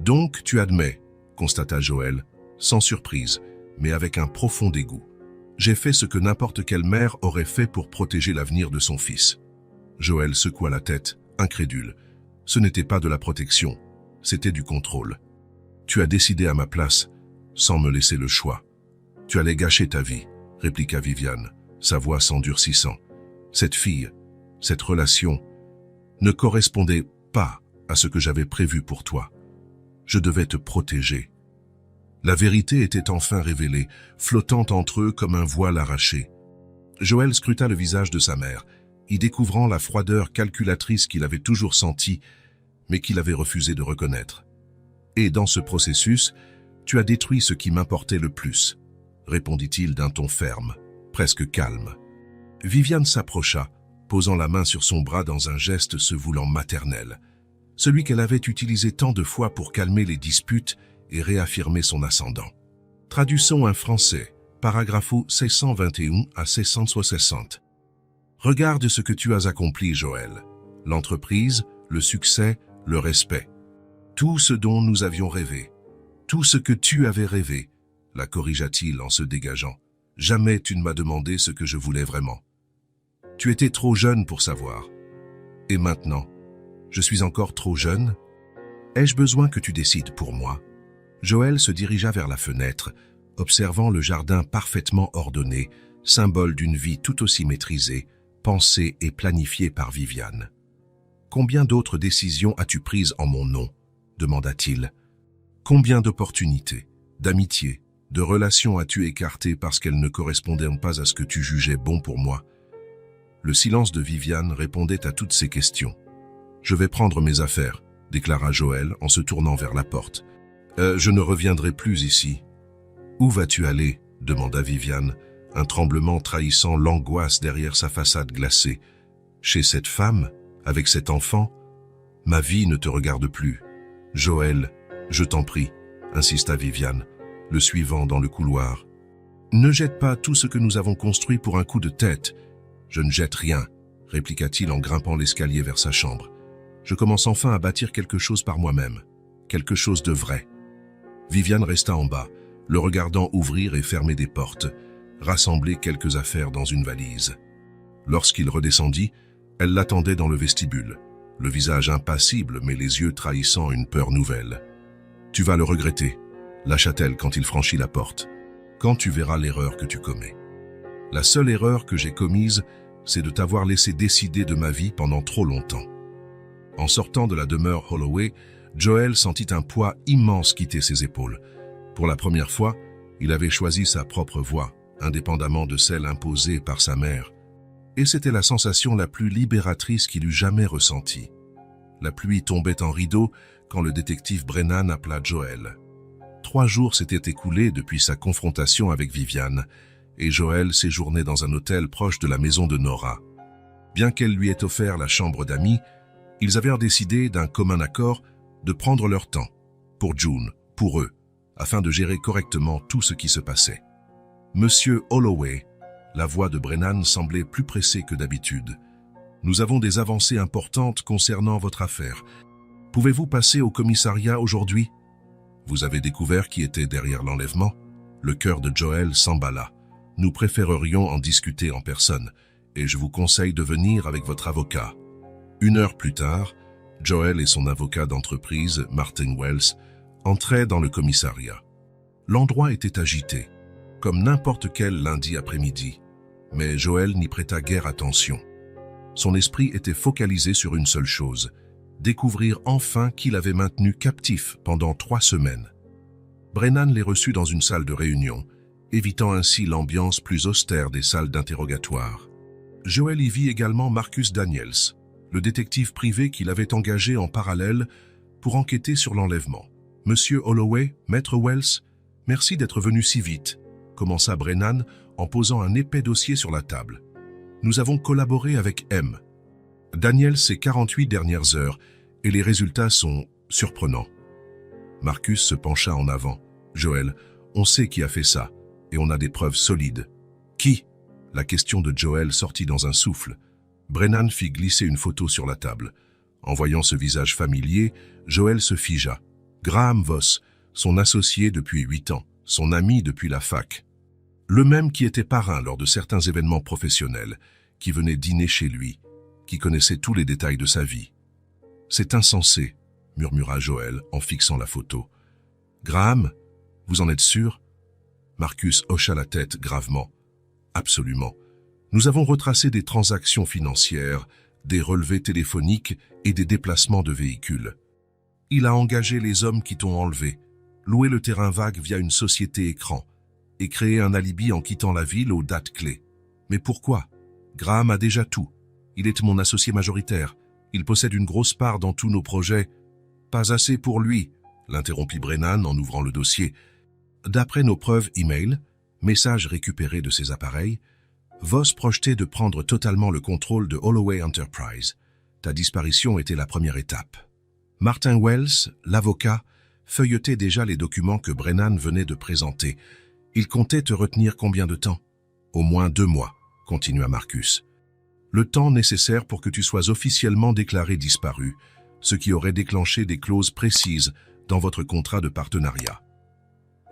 Donc, tu admets, » constata Joël, sans surprise, mais avec un profond dégoût. « J'ai fait ce que n'importe quelle mère aurait fait pour protéger l'avenir de son fils. » Joël secoua la tête, incrédule. Ce n'était pas de la protection, c'était du contrôle. Tu as décidé à ma place, sans me laisser le choix. Tu allais gâcher ta vie, répliqua Viviane, sa voix s'endurcissant. Cette fille, cette relation, ne correspondait pas à ce que j'avais prévu pour toi. Je devais te protéger. La vérité était enfin révélée, flottant entre eux comme un voile arraché. Joël scruta le visage de sa mère, y découvrant la froideur calculatrice qu'il avait toujours sentie, mais qu'il avait refusé de reconnaître. « Et dans ce processus, tu as détruit ce qui m'importait le plus, » répondit-il d'un ton ferme, presque calme. Viviane s'approcha, posant la main sur son bras dans un geste se voulant maternel, celui qu'elle avait utilisé tant de fois pour calmer les disputes et réaffirmer son ascendant. Traduisons un français, paragraphe 621 à 660. Regarde ce que tu as accompli, Joël. L'entreprise, le succès, le respect. Tout ce dont nous avions rêvé. Tout ce que tu avais rêvé, la corrigea-t-il en se dégageant. Jamais tu ne m'as demandé ce que je voulais vraiment. Tu étais trop jeune pour savoir. Et maintenant, je suis encore trop jeune? Ai-je besoin que tu décides pour moi? Joël se dirigea vers la fenêtre, observant le jardin parfaitement ordonné, symbole d'une vie tout aussi maîtrisée, pensée et planifiée par Viviane. « Combien d'autres décisions as-tu prises en mon nom ?» demanda-t-il. « Combien d'opportunités, d'amitiés, de relations as-tu écartées parce qu'elles ne correspondaient pas à ce que tu jugeais bon pour moi ?» Le silence de Viviane répondait à toutes ces questions. « Je vais prendre mes affaires », déclara Joël en se tournant vers la porte. « Je ne reviendrai plus ici. »« Où vas-tu aller ?» demanda Viviane, un tremblement trahissant l'angoisse derrière sa façade glacée. « Chez cette femme, avec cet enfant, ma vie ne te regarde plus. »« Joël, je t'en prie, » insista Viviane, le suivant dans le couloir. « Ne jette pas tout ce que nous avons construit pour un coup de tête. »« Je ne jette rien, » répliqua-t-il en grimpant l'escalier vers sa chambre. Je commence enfin à bâtir quelque chose par moi-même, quelque chose de vrai. Viviane resta en bas, le regardant ouvrir et fermer des portes, rassembler quelques affaires dans une valise. Lorsqu'il redescendit, elle l'attendait dans le vestibule, le visage impassible mais les yeux trahissant une peur nouvelle. « Tu vas le regretter », lâcha-t-elle quand il franchit la porte, « quand tu verras l'erreur que tu commets. La seule erreur que j'ai commise, c'est de t'avoir laissé décider de ma vie pendant trop longtemps. » En sortant de la demeure Holloway, Joel sentit un poids immense quitter ses épaules. Pour la première fois, il avait choisi sa propre voie, indépendamment de celle imposée par sa mère. Et c'était la sensation la plus libératrice qu'il eût jamais ressentie. La pluie tombait en rideau quand le détective Brennan appela Joel. 3 jours s'étaient écoulés depuis sa confrontation avec Viviane, et Joel séjournait dans un hôtel proche de la maison de Nora. Bien qu'elle lui ait offert la chambre d'amis, ils avaient décidé d'un commun accord de prendre leur temps, pour June, pour eux, afin de gérer correctement tout ce qui se passait. « Monsieur Holloway », la voix de Brennan semblait plus pressée que d'habitude. « Nous avons des avancées importantes concernant votre affaire. Pouvez-vous passer au commissariat aujourd'hui ? Vous avez découvert qui était derrière l'enlèvement ? » Le cœur de Joel s'emballa. « Nous préférerions en discuter en personne, et je vous conseille de venir avec votre avocat. » 1 heure plus tard, Joel et son avocat d'entreprise, Martin Wells, entraient dans le commissariat. L'endroit était agité, comme n'importe quel lundi après-midi, mais Joel n'y prêta guère attention. Son esprit était focalisé sur une seule chose, découvrir enfin qui l'avait maintenu captif pendant 3 semaines. Brennan les reçut dans une salle de réunion, évitant ainsi l'ambiance plus austère des salles d'interrogatoire. Joel y vit également Marcus Daniels, le détective privé qu'il avait engagé en parallèle pour enquêter sur l'enlèvement. « Monsieur Holloway, Maître Wells, merci d'être venu si vite », commença Brennan en posant un épais dossier sur la table. « Nous avons collaboré avec M. Daniels ces 48 dernières heures et les résultats sont surprenants. » Marcus se pencha en avant. « Joel, on sait qui a fait ça et on a des preuves solides. »« Qui ?» La question de Joel sortit dans un souffle. Brennan fit glisser une photo sur la table. En voyant ce visage familier, Joel se figea. Graham Voss, son associé depuis 8 ans, son ami depuis la fac. Le même qui était parrain lors de certains événements professionnels, qui venait dîner chez lui, qui connaissait tous les détails de sa vie. « C'est insensé », murmura Joel en fixant la photo. « Graham, vous en êtes sûr ?» Marcus hocha la tête gravement. « Absolument. Nous avons retracé des transactions financières, des relevés téléphoniques et des déplacements de véhicules. Il a engagé les hommes qui t'ont enlevé, loué le terrain vague via une société écran et créé un alibi en quittant la ville aux dates clés. Mais pourquoi? Graham a déjà tout. Il est mon associé majoritaire. Il possède une grosse part dans tous nos projets. Pas assez pour lui, l'interrompit Brennan en ouvrant le dossier. D'après nos preuves e-mail, messages récupérés de ses appareils, Voss projetait de prendre totalement le contrôle de Holloway Enterprise. Ta disparition était la première étape. Martin Wells, l'avocat, feuilletait déjà les documents que Brennan venait de présenter. Il comptait te retenir combien de temps? Au moins 2 mois, continua Marcus. Le temps nécessaire pour que tu sois officiellement déclaré disparu, ce qui aurait déclenché des clauses précises dans votre contrat de partenariat.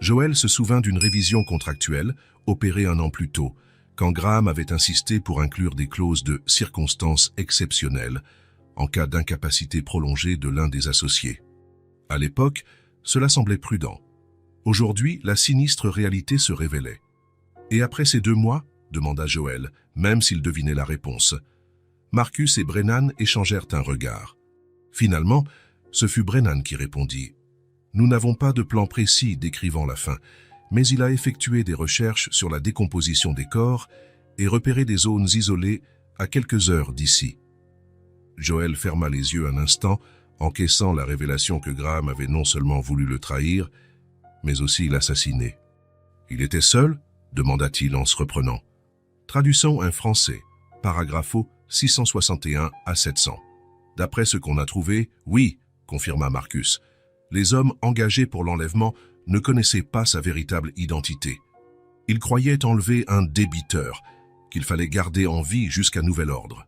Joel se souvint d'une révision contractuelle, opérée 1 an plus tôt, quand Graham avait insisté pour inclure des clauses de circonstances exceptionnelles en cas d'incapacité prolongée de l'un des associés. À l'époque, cela semblait prudent. Aujourd'hui, la sinistre réalité se révélait. « Et après ces 2 mois ?» demanda Joel, même s'il devinait la réponse. Marcus et Brennan échangèrent un regard. Finalement, ce fut Brennan qui répondit. « Nous n'avons pas de plan précis décrivant la fin, mais il a effectué des recherches sur la décomposition des corps et repéré des zones isolées à quelques heures d'ici. » Joel ferma les yeux un instant, encaissant la révélation que Graham avait non seulement voulu le trahir, mais aussi l'assassiner. « Il était seul ?» demanda-t-il en se reprenant. Traduisons un français, paragrapho 661 à 700. D'après ce qu'on a trouvé, oui, confirma Marcus. Les hommes engagés pour l'enlèvement ne connaissaient pas sa véritable identité. Ils croyaient enlever un débiteur, qu'il fallait garder en vie jusqu'à nouvel ordre.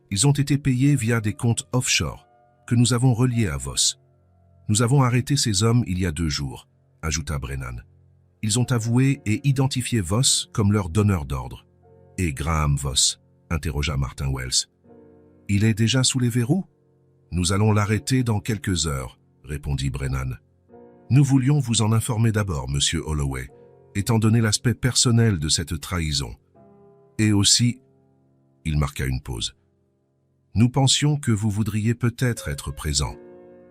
Ils ont été payés via des comptes offshore que nous avons reliés à Voss. Nous avons arrêté ces hommes il y a 2 jours, ajouta Brennan. Ils ont avoué et identifié Voss comme leur donneur d'ordre. Et Graham Voss, interrogea Martin Wells. Il est déjà sous les verrous? Nous allons l'arrêter dans quelques heures, répondit Brennan. Nous voulions vous en informer d'abord, monsieur Holloway, étant donné l'aspect personnel de cette trahison. Et aussi, il marqua une pause. Nous pensions que vous voudriez peut-être être présent.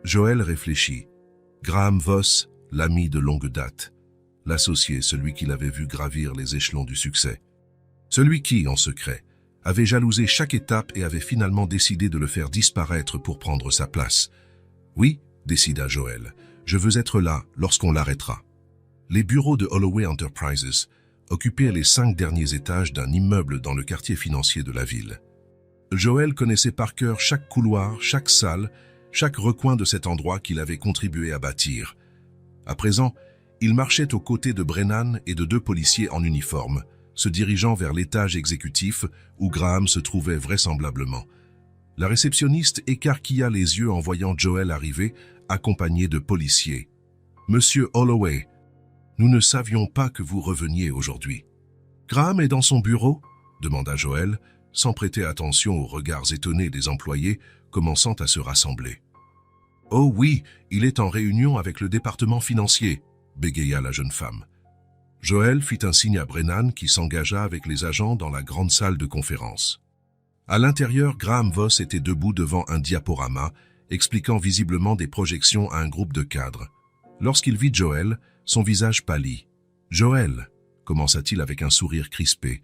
Joel réfléchit. Graham Voss, l'ami de longue date. L'associé, celui qu'il avait vu gravir les échelons du succès. Celui qui, en secret, avait jalousé chaque étape et avait finalement décidé de le faire disparaître pour prendre sa place. Oui, décida Joel, je veux être là lorsqu'on l'arrêtera. Les bureaux de Holloway Enterprises occupaient les 5 derniers étages d'un immeuble dans le quartier financier de la ville. Joel connaissait par cœur chaque couloir, chaque salle, chaque recoin de cet endroit qu'il avait contribué à bâtir. À présent, il marchait aux côtés de Brennan et de 2 policiers en uniforme, se dirigeant vers l'étage exécutif où Graham se trouvait vraisemblablement. La réceptionniste écarquilla les yeux en voyant Joel arriver, accompagné de policiers. « Monsieur Holloway, nous ne savions pas que vous reveniez aujourd'hui. »« Graham est dans son bureau ?» demanda Joel, sans prêter attention aux regards étonnés des employés commençant à se rassembler. « Oh oui, il est en réunion avec le département financier », bégaya la jeune femme. Joel fit un signe à Brennan qui s'engagea avec les agents dans la grande salle de conférence. À l'intérieur, Graham Voss était debout devant un diaporama, expliquant visiblement des projections à un groupe de cadres. Lorsqu'il vit Joel, son visage pâlit. « Joel, commença-t-il avec un sourire crispé,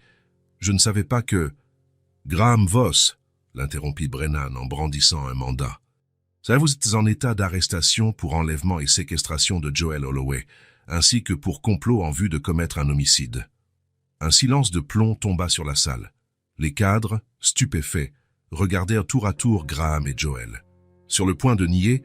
je ne savais pas que... »« Graham Voss, l'interrompit Brennan en brandissant un mandat. Vous êtes en état d'arrestation pour enlèvement et séquestration de Joel Holloway, ainsi que pour complot en vue de commettre un homicide. » Un silence de plomb tomba sur la salle. Les cadres, stupéfaits, regardèrent tour à tour Graham et Joel. Sur le point de nier,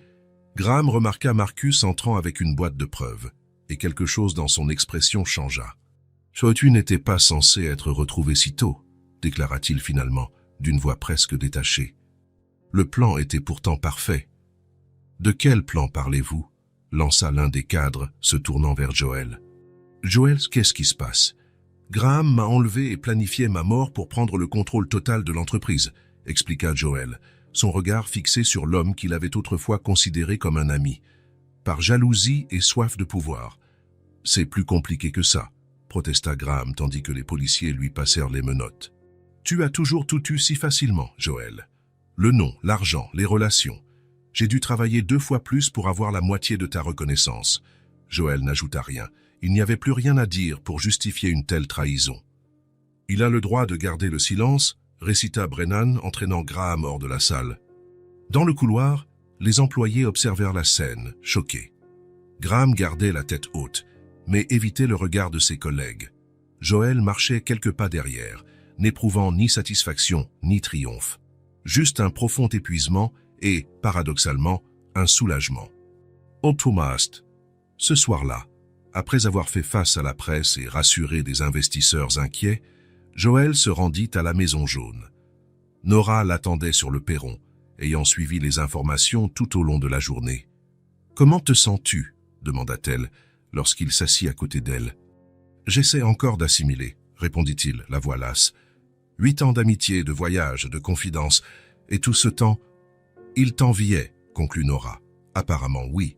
Graham remarqua Marcus entrant avec une boîte de preuves, et quelque chose dans son expression changea. « Tu n'étais pas censé être retrouvé si tôt, » déclara-t-il finalement, d'une voix presque détachée. « Le plan était pourtant parfait. »« De quel plan parlez-vous » lança l'un des cadres, se tournant vers Joel. « Joel, qu'est-ce qui se passe ? Graham m'a enlevé et planifié ma mort pour prendre le contrôle total de l'entreprise, » expliqua Joel, son regard fixé sur l'homme qu'il avait autrefois considéré comme un ami. Par jalousie et soif de pouvoir. « C'est plus compliqué que ça, » protesta Graham tandis que les policiers lui passèrent les menottes. « Tu as toujours tout eu si facilement, Joel. Le nom, l'argent, les relations. J'ai dû travailler 2 fois plus pour avoir la moitié de ta reconnaissance. » Joel n'ajouta rien. Il n'y avait plus rien à dire pour justifier une telle trahison. « Il a le droit de garder le silence » récita Brennan, entraînant Graham hors de la salle. Dans le couloir, les employés observèrent la scène, choqués. Graham gardait la tête haute, mais évitait le regard de ses collègues. Joel marchait quelques pas derrière, n'éprouvant ni satisfaction ni triomphe. Juste un profond épuisement et, paradoxalement, un soulagement. Au Thomas, ce soir-là, après avoir fait face à la presse et rassuré des investisseurs inquiets, Joel se rendit à la Maison Jaune. Nora l'attendait sur le perron, ayant suivi les informations tout au long de la journée. « Comment te sens-tu » demanda-t-elle, lorsqu'il s'assit à côté d'elle. « J'essaie encore d'assimiler, » répondit-il, la voix lasse. « 8 ans d'amitié, de voyage, de confidence, et tout ce temps... » « Il t'enviait, » conclut Nora. « Apparemment, oui.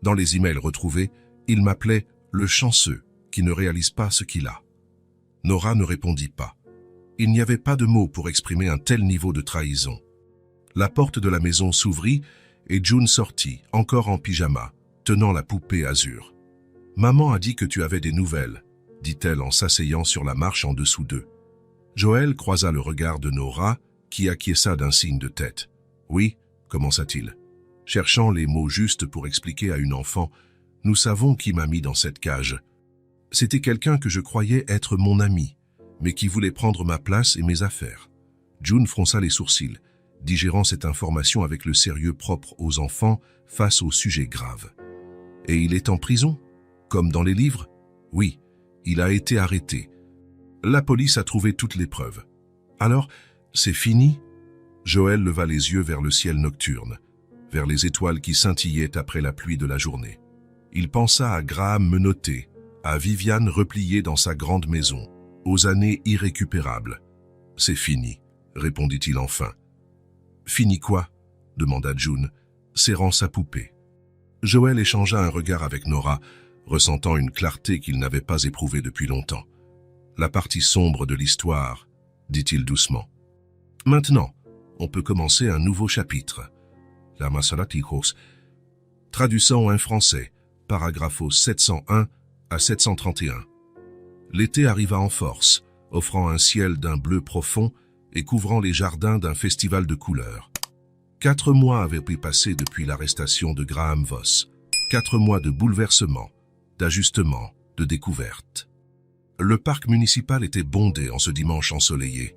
Dans les emails retrouvés, il m'appelait le chanceux qui ne réalise pas ce qu'il a. » Nora ne répondit pas. Il n'y avait pas de mots pour exprimer un tel niveau de trahison. La porte de la maison s'ouvrit et June sortit, encore en pyjama, tenant la poupée azur. « Maman a dit que tu avais des nouvelles, » dit-elle en s'asseyant sur la marche en dessous d'eux. Joel croisa le regard de Nora, qui acquiesça d'un signe de tête. « Oui, » commença-t-il, cherchant les mots justes pour expliquer à une enfant « Nous savons qui m'a mis dans cette cage. C'était quelqu'un que je croyais être mon ami, mais qui voulait prendre ma place et mes affaires. » June fronça les sourcils, digérant cette information avec le sérieux propre aux enfants face aux sujets graves. « Et il est en prison, comme dans les livres ? » ?»« Oui, il a été arrêté. La police a trouvé toutes les preuves. »« Alors, c'est fini ? » Joël leva les yeux vers le ciel nocturne, vers les étoiles qui scintillaient après la pluie de la journée. Il pensa à Graham menotté, à Viviane repliée dans sa grande maison, aux années irrécupérables. « C'est fini », répondit-il enfin. « Fini quoi ?» demanda June, serrant sa poupée. Joël échangea un regard avec Nora, ressentant une clarté qu'il n'avait pas éprouvée depuis longtemps. « La partie sombre de l'histoire », dit-il doucement. « Maintenant, on peut commencer un nouveau chapitre. » La Masalatikos. Traduisant en français, paragraphos 701 à 731. L'été arriva en force, offrant un ciel d'un bleu profond et couvrant les jardins d'un festival de couleurs. 4 mois avaient pu passer depuis l'arrestation de Graham Voss. 4 mois de bouleversements, d'ajustements, de découvertes. Le parc municipal était bondé en ce dimanche ensoleillé.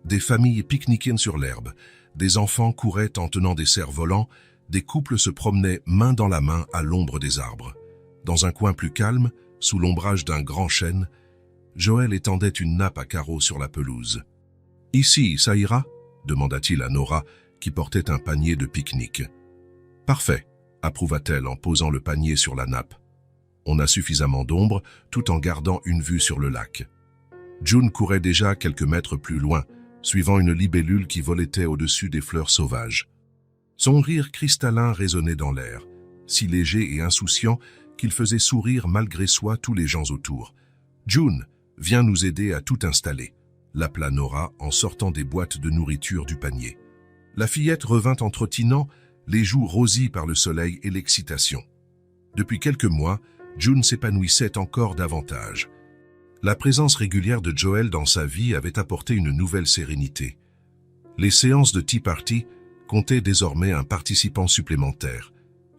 Des familles pique-niquaient sur l'herbe, des enfants couraient en tenant des cerfs-volants, des couples se promenaient main dans la main à l'ombre des arbres. Dans un coin plus calme, sous l'ombrage d'un grand chêne, Joël étendait une nappe à carreaux sur la pelouse. « Ici, ça ira ?» demanda-t-il à Nora, qui portait un panier de pique-nique. « Parfait », approuva-t-elle en posant le panier sur la nappe. On a suffisamment d'ombre, tout en gardant une vue sur le lac. June courait déjà quelques mètres plus loin, suivant une libellule qui volétait au-dessus des fleurs sauvages. Son rire cristallin résonnait dans l'air, si léger et insouciant qu'il faisait sourire malgré soi tous les gens autour. « June, viens nous aider à tout installer », l'appela Nora en sortant des boîtes de nourriture du panier. La fillette revint en trottinant, les joues rosies par le soleil et l'excitation. Depuis quelques mois, June s'épanouissait encore davantage. La présence régulière de Joël dans sa vie avait apporté une nouvelle sérénité. Les séances de Tea Party comptaient désormais un participant supplémentaire.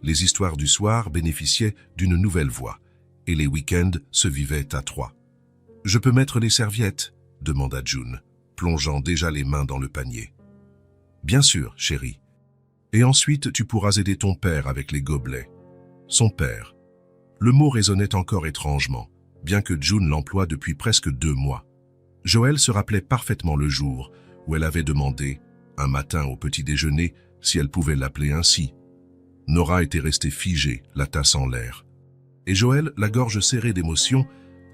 Les histoires du soir bénéficiaient d'une nouvelle voix, et les week-ends se vivaient à 3. « Je peux mettre les serviettes ?» demanda June, plongeant déjà les mains dans le panier. « Bien sûr, chérie. Et ensuite tu pourras aider ton père avec les gobelets. » Son père. Le mot résonnait encore étrangement, bien que June l'emploie depuis presque 2 mois. Joël se rappelait parfaitement le jour où elle avait demandé, un matin au petit déjeuner, si elle pouvait l'appeler ainsi. Nora était restée figée, la tasse en l'air. Et Joël, la gorge serrée d'émotion,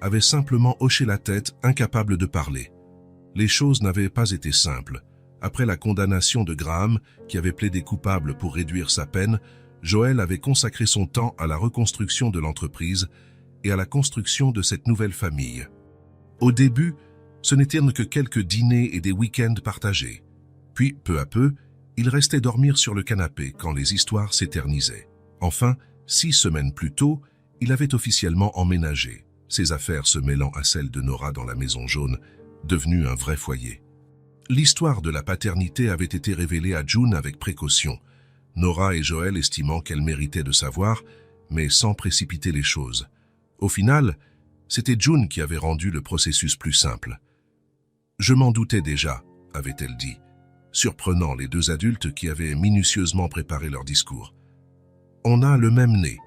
avait simplement hoché la tête, incapable de parler. Les choses n'avaient pas été simples. Après la condamnation de Graham, qui avait plaidé coupable pour réduire sa peine, Joël avait consacré son temps à la reconstruction de l'entreprise et à la construction de cette nouvelle famille. Au début, ce n'étaient que quelques dîners et des week-ends partagés. Puis, peu à peu, il restait dormir sur le canapé quand les histoires s'éternisaient. Enfin, 6 semaines plus tôt, il avait officiellement emménagé, ses affaires se mêlant à celles de Nora dans la maison jaune, devenue un vrai foyer. L'histoire de la paternité avait été révélée à June avec précaution, Nora et Joël estimant qu'elle méritait de savoir, mais sans précipiter les choses. Au final, c'était June qui avait rendu le processus plus simple. « Je m'en doutais déjà », avait-elle dit, surprenant les 2 adultes qui avaient minutieusement préparé leur discours. « On a le même nez,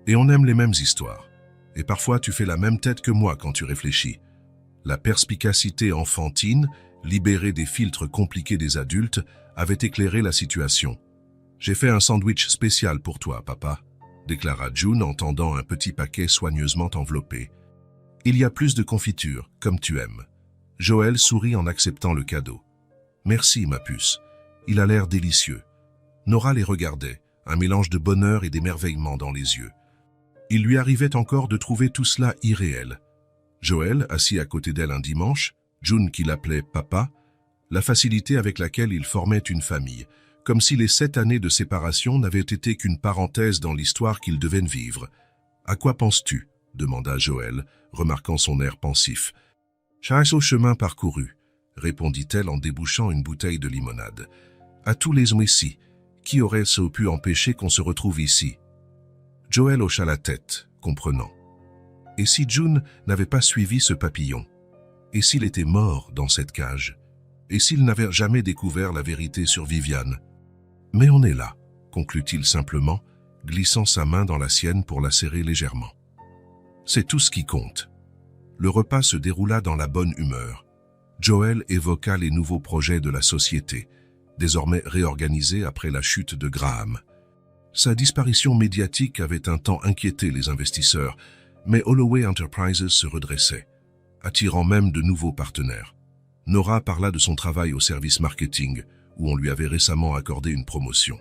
et on aime les mêmes histoires, et parfois tu fais la même tête que moi quand tu réfléchis. » La perspicacité enfantine, libérée des filtres compliqués des adultes, avait éclairé la situation. « J'ai fait un sandwich spécial pour toi, papa », déclara June en tendant un petit paquet soigneusement enveloppé. « Il y a plus de confiture, comme tu aimes. » Joël sourit en acceptant le cadeau. « Merci, ma puce. Il a l'air délicieux. » Nora les regardait, un mélange de bonheur et d'émerveillement dans les yeux. Il lui arrivait encore de trouver tout cela irréel. Joël, assis à côté d'elle un dimanche, June qui l'appelait « papa », la facilité avec laquelle ils formaient une famille, comme si les 7 années de séparation n'avaient été qu'une parenthèse dans l'histoire qu'ils devaient vivre. « À quoi penses-tu » demanda Joël, remarquant son air pensif. « Chasse au chemin parcouru », répondit-elle en débouchant une bouteille de limonade. « À tous les ici, qui aurait pu empêcher qu'on se retrouve ici ?» Joël hocha la tête, comprenant. Et si June n'avait pas suivi ce papillon? Et s'il était mort dans cette cage? Et s'il n'avait jamais découvert la vérité sur Viviane? Mais on est là, conclut-il simplement, glissant sa main dans la sienne pour la serrer légèrement. C'est tout ce qui compte. Le repas se déroula dans la bonne humeur. Joël évoqua les nouveaux projets de la société, désormais réorganisé après la chute de Graham. Sa disparition médiatique avait un temps inquiété les investisseurs, mais Holloway Enterprises se redressait, attirant même de nouveaux partenaires. Nora parla de son travail au service marketing, où on lui avait récemment accordé une promotion.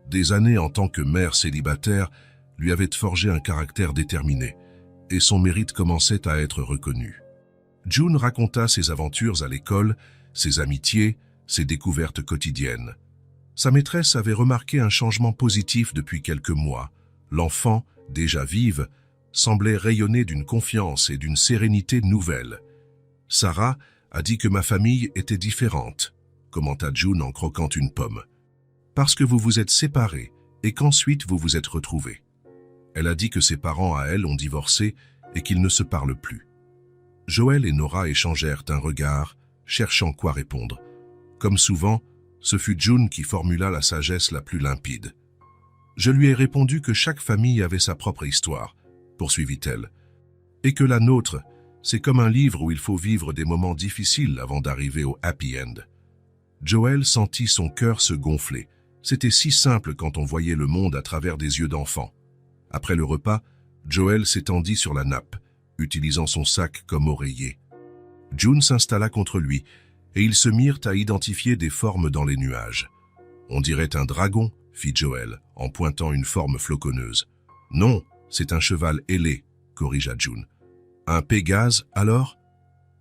Des années en tant que mère célibataire lui avaient forgé un caractère déterminé, et son mérite commençait à être reconnu. June raconta ses aventures à l'école, ses amitiés, ses découvertes quotidiennes. Sa maîtresse avait remarqué un changement positif depuis quelques mois. L'enfant, déjà vive, semblait rayonner d'une confiance et d'une sérénité nouvelles. « Sarah a dit que ma famille était différente », commenta June en croquant une pomme. « Parce que vous vous êtes séparés et qu'ensuite vous vous êtes retrouvés. Elle a dit que ses parents à elle ont divorcé et qu'ils ne se parlent plus. » Joël et Nora échangèrent un regard, cherchant quoi répondre. Comme souvent, ce fut June qui formula la sagesse la plus limpide. « Je lui ai répondu que chaque famille avait sa propre histoire, » poursuivit-elle, « et que la nôtre, c'est comme un livre où il faut vivre des moments difficiles avant d'arriver au happy end. » Joël sentit son cœur se gonfler. C'était si simple quand on voyait le monde à travers des yeux d'enfant. Après le repas, Joël s'étendit sur la nappe, utilisant son sac comme oreiller. June s'installa contre lui, et ils se mirent à identifier des formes dans les nuages. « On dirait un dragon », fit Joël, en pointant une forme floconneuse. « Non, c'est un cheval ailé », corrigea June. « Un Pégase, alors ?»«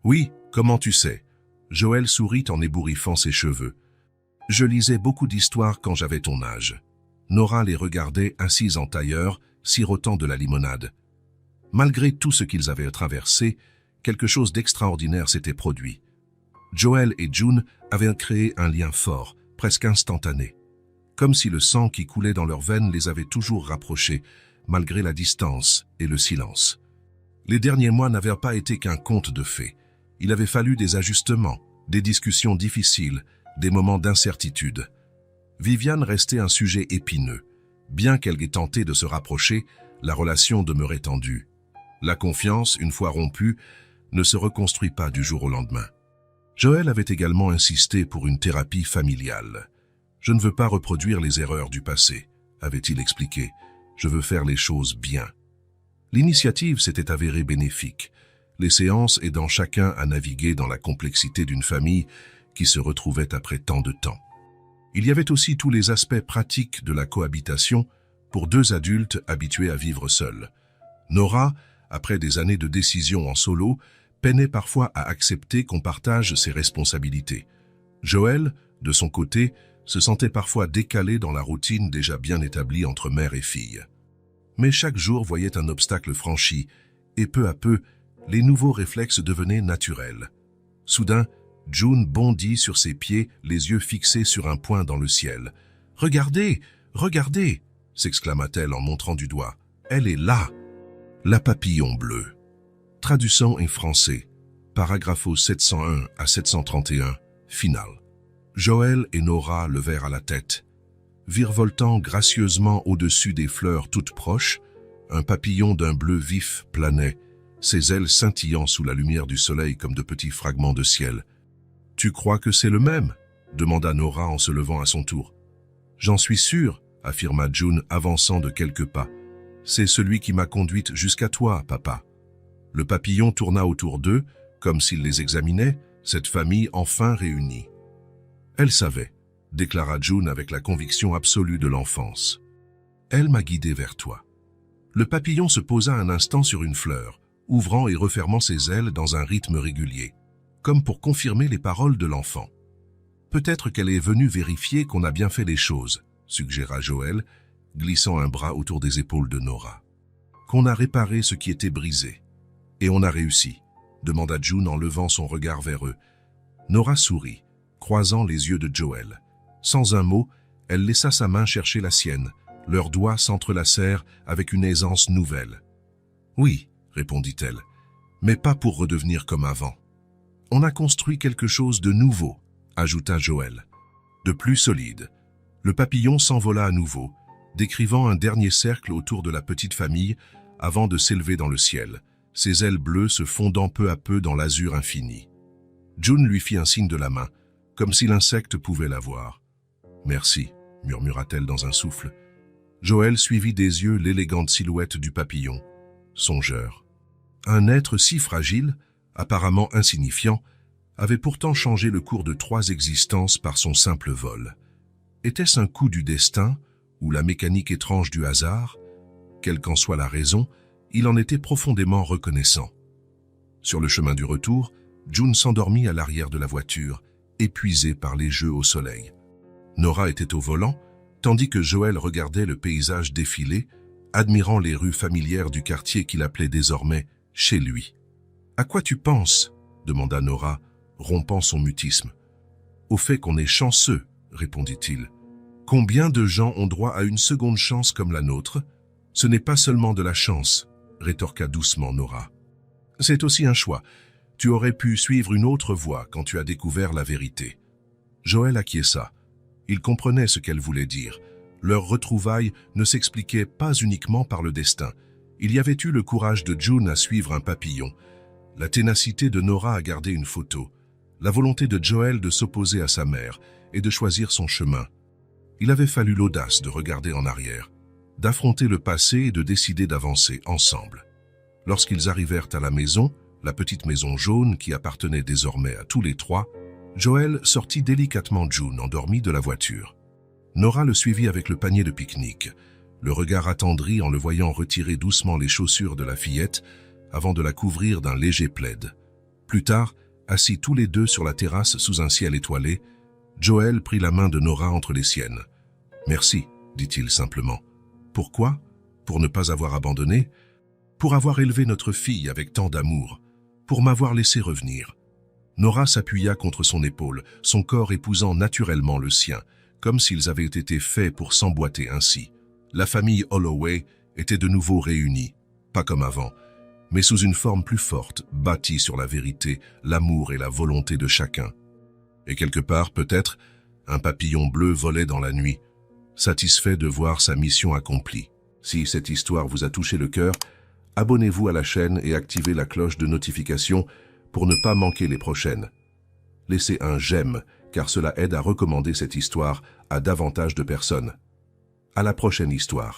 Oui, comment tu sais ?» Joël sourit en ébouriffant ses cheveux. « Je lisais beaucoup d'histoires quand j'avais ton âge. » Nora les regardait assise en tailleur, sirotant de la limonade. Malgré tout ce qu'ils avaient traversé, quelque chose d'extraordinaire s'était produit. Joël et June avaient créé un lien fort, presque instantané. Comme si le sang qui coulait dans leurs veines les avait toujours rapprochés, malgré la distance et le silence. Les derniers mois n'avaient pas été qu'un conte de fées. Il avait fallu des ajustements, des discussions difficiles, des moments d'incertitude. Viviane restait un sujet épineux. Bien qu'elle ait tenté de se rapprocher, la relation demeurait tendue. La confiance, une fois rompue, ne se reconstruit pas du jour au lendemain. Joël avait également insisté pour une thérapie familiale. « Je ne veux pas reproduire les erreurs du passé », avait-il expliqué. « Je veux faire les choses bien. » L'initiative s'était avérée bénéfique, les séances aidant chacun à naviguer dans la complexité d'une famille qui se retrouvait après tant de temps. Il y avait aussi tous les aspects pratiques de la cohabitation pour deux adultes habitués à vivre seuls. Nora, après des années de décision en solo, peinait parfois à accepter qu'on partage ses responsabilités. Joël, de son côté, se sentait parfois décalé dans la routine déjà bien établie entre mère et fille. Mais chaque jour voyait un obstacle franchi, et peu à peu, les nouveaux réflexes devenaient naturels. Soudain, June bondit sur ses pieds, les yeux fixés sur un point dans le ciel. « Regardez, regardez !» s'exclama-t-elle en montrant du doigt. « Elle est là !» La papillon bleue. Traduction en français. Paragraphe 701 à 731. Final. Joël et Nora levèrent à la tête. Virevoltant gracieusement au-dessus des fleurs toutes proches, un papillon d'un bleu vif planait, ses ailes scintillant sous la lumière du soleil comme de petits fragments de ciel. « Tu crois que c'est le même ?» demanda Nora en se levant à son tour. « J'en suis sûr », affirma June avançant de quelques pas. « C'est celui qui m'a conduite jusqu'à toi, papa. » Le papillon tourna autour d'eux, comme s'il les examinait, cette famille enfin réunie. « Elle savait », déclara June avec la conviction absolue de l'enfance. « Elle m'a guidé vers toi. » Le papillon se posa un instant sur une fleur, ouvrant et refermant ses ailes dans un rythme régulier, comme pour confirmer les paroles de l'enfant. « Peut-être qu'elle est venue vérifier qu'on a bien fait les choses, » suggéra Joël, glissant un bras autour des épaules de Nora. « Qu'on a réparé ce qui était brisé. »« Et on a réussi ?» demanda June en levant son regard vers eux. Nora sourit, croisant les yeux de Joël. Sans un mot, elle laissa sa main chercher la sienne. Leurs doigts s'entrelacèrent avec une aisance nouvelle. « Oui, » répondit-elle, « mais pas pour redevenir comme avant. On a construit quelque chose de nouveau, » ajouta Joël, « de plus solide. » Le papillon s'envola à nouveau, décrivant un dernier cercle autour de la petite famille avant de s'élever dans le ciel, ses ailes bleues se fondant peu à peu dans l'azur infini. June lui fit un signe de la main, comme si l'insecte pouvait la voir. Merci, murmura-t-elle dans un souffle. Joël suivit des yeux l'élégante silhouette du papillon. Songeur. Un être si fragile, apparemment insignifiant, avait pourtant changé le cours de 3 existences par son simple vol. Était-ce un coup du destin ou la mécanique étrange du hasard? Quelle qu'en soit la raison, il en était profondément reconnaissant. Sur le chemin du retour, June s'endormit à l'arrière de la voiture, épuisée par les jeux au soleil. Nora était au volant, tandis que Joël regardait le paysage défiler, admirant les rues familières du quartier qu'il appelait désormais « chez lui ». « À quoi tu penses » demanda Nora, rompant son mutisme. « Au fait qu'on est chanceux » répondit-il. « Combien de gens ont droit à une seconde chance comme la nôtre ? Ce n'est pas seulement de la chance » rétorqua doucement Nora. « C'est aussi un choix. Tu aurais pu suivre une autre voie quand tu as découvert la vérité. » Joël acquiesça. Il comprenait ce qu'elle voulait dire. Leur retrouvaille ne s'expliquait pas uniquement par le destin. Il y avait eu le courage de June à suivre un papillon, la ténacité de Nora à garder une photo, la volonté de Joël de s'opposer à sa mère et de choisir son chemin. Il avait fallu l'audace de regarder en arrière, d'affronter le passé et de décider d'avancer ensemble. Lorsqu'ils arrivèrent à la maison, la petite maison jaune qui appartenait désormais à tous les 3, Joël sortit délicatement June endormie de la voiture. Nora le suivit avec le panier de pique-nique, le regard attendri en le voyant retirer doucement les chaussures de la fillette avant de la couvrir d'un léger plaid. Plus tard, assis tous les deux sur la terrasse sous un ciel étoilé, Joël prit la main de Nora entre les siennes. « Merci », dit-il simplement. « Pourquoi ? Pour ne pas avoir abandonné ? Pour avoir élevé notre fille avec tant d'amour, pour m'avoir laissé revenir. » Nora s'appuya contre son épaule, son corps épousant naturellement le sien, comme s'ils avaient été faits pour s'emboîter ainsi. La famille Holloway était de nouveau réunie, pas comme avant, mais sous une forme plus forte, bâtie sur la vérité, l'amour et la volonté de chacun. Et quelque part, peut-être, un papillon bleu volait dans la nuit, satisfait de voir sa mission accomplie. Si cette histoire vous a touché le cœur, abonnez-vous à la chaîne et activez la cloche de notification pour ne pas manquer les prochaines. Laissez un j'aime, car cela aide à recommander cette histoire à davantage de personnes. À la prochaine histoire.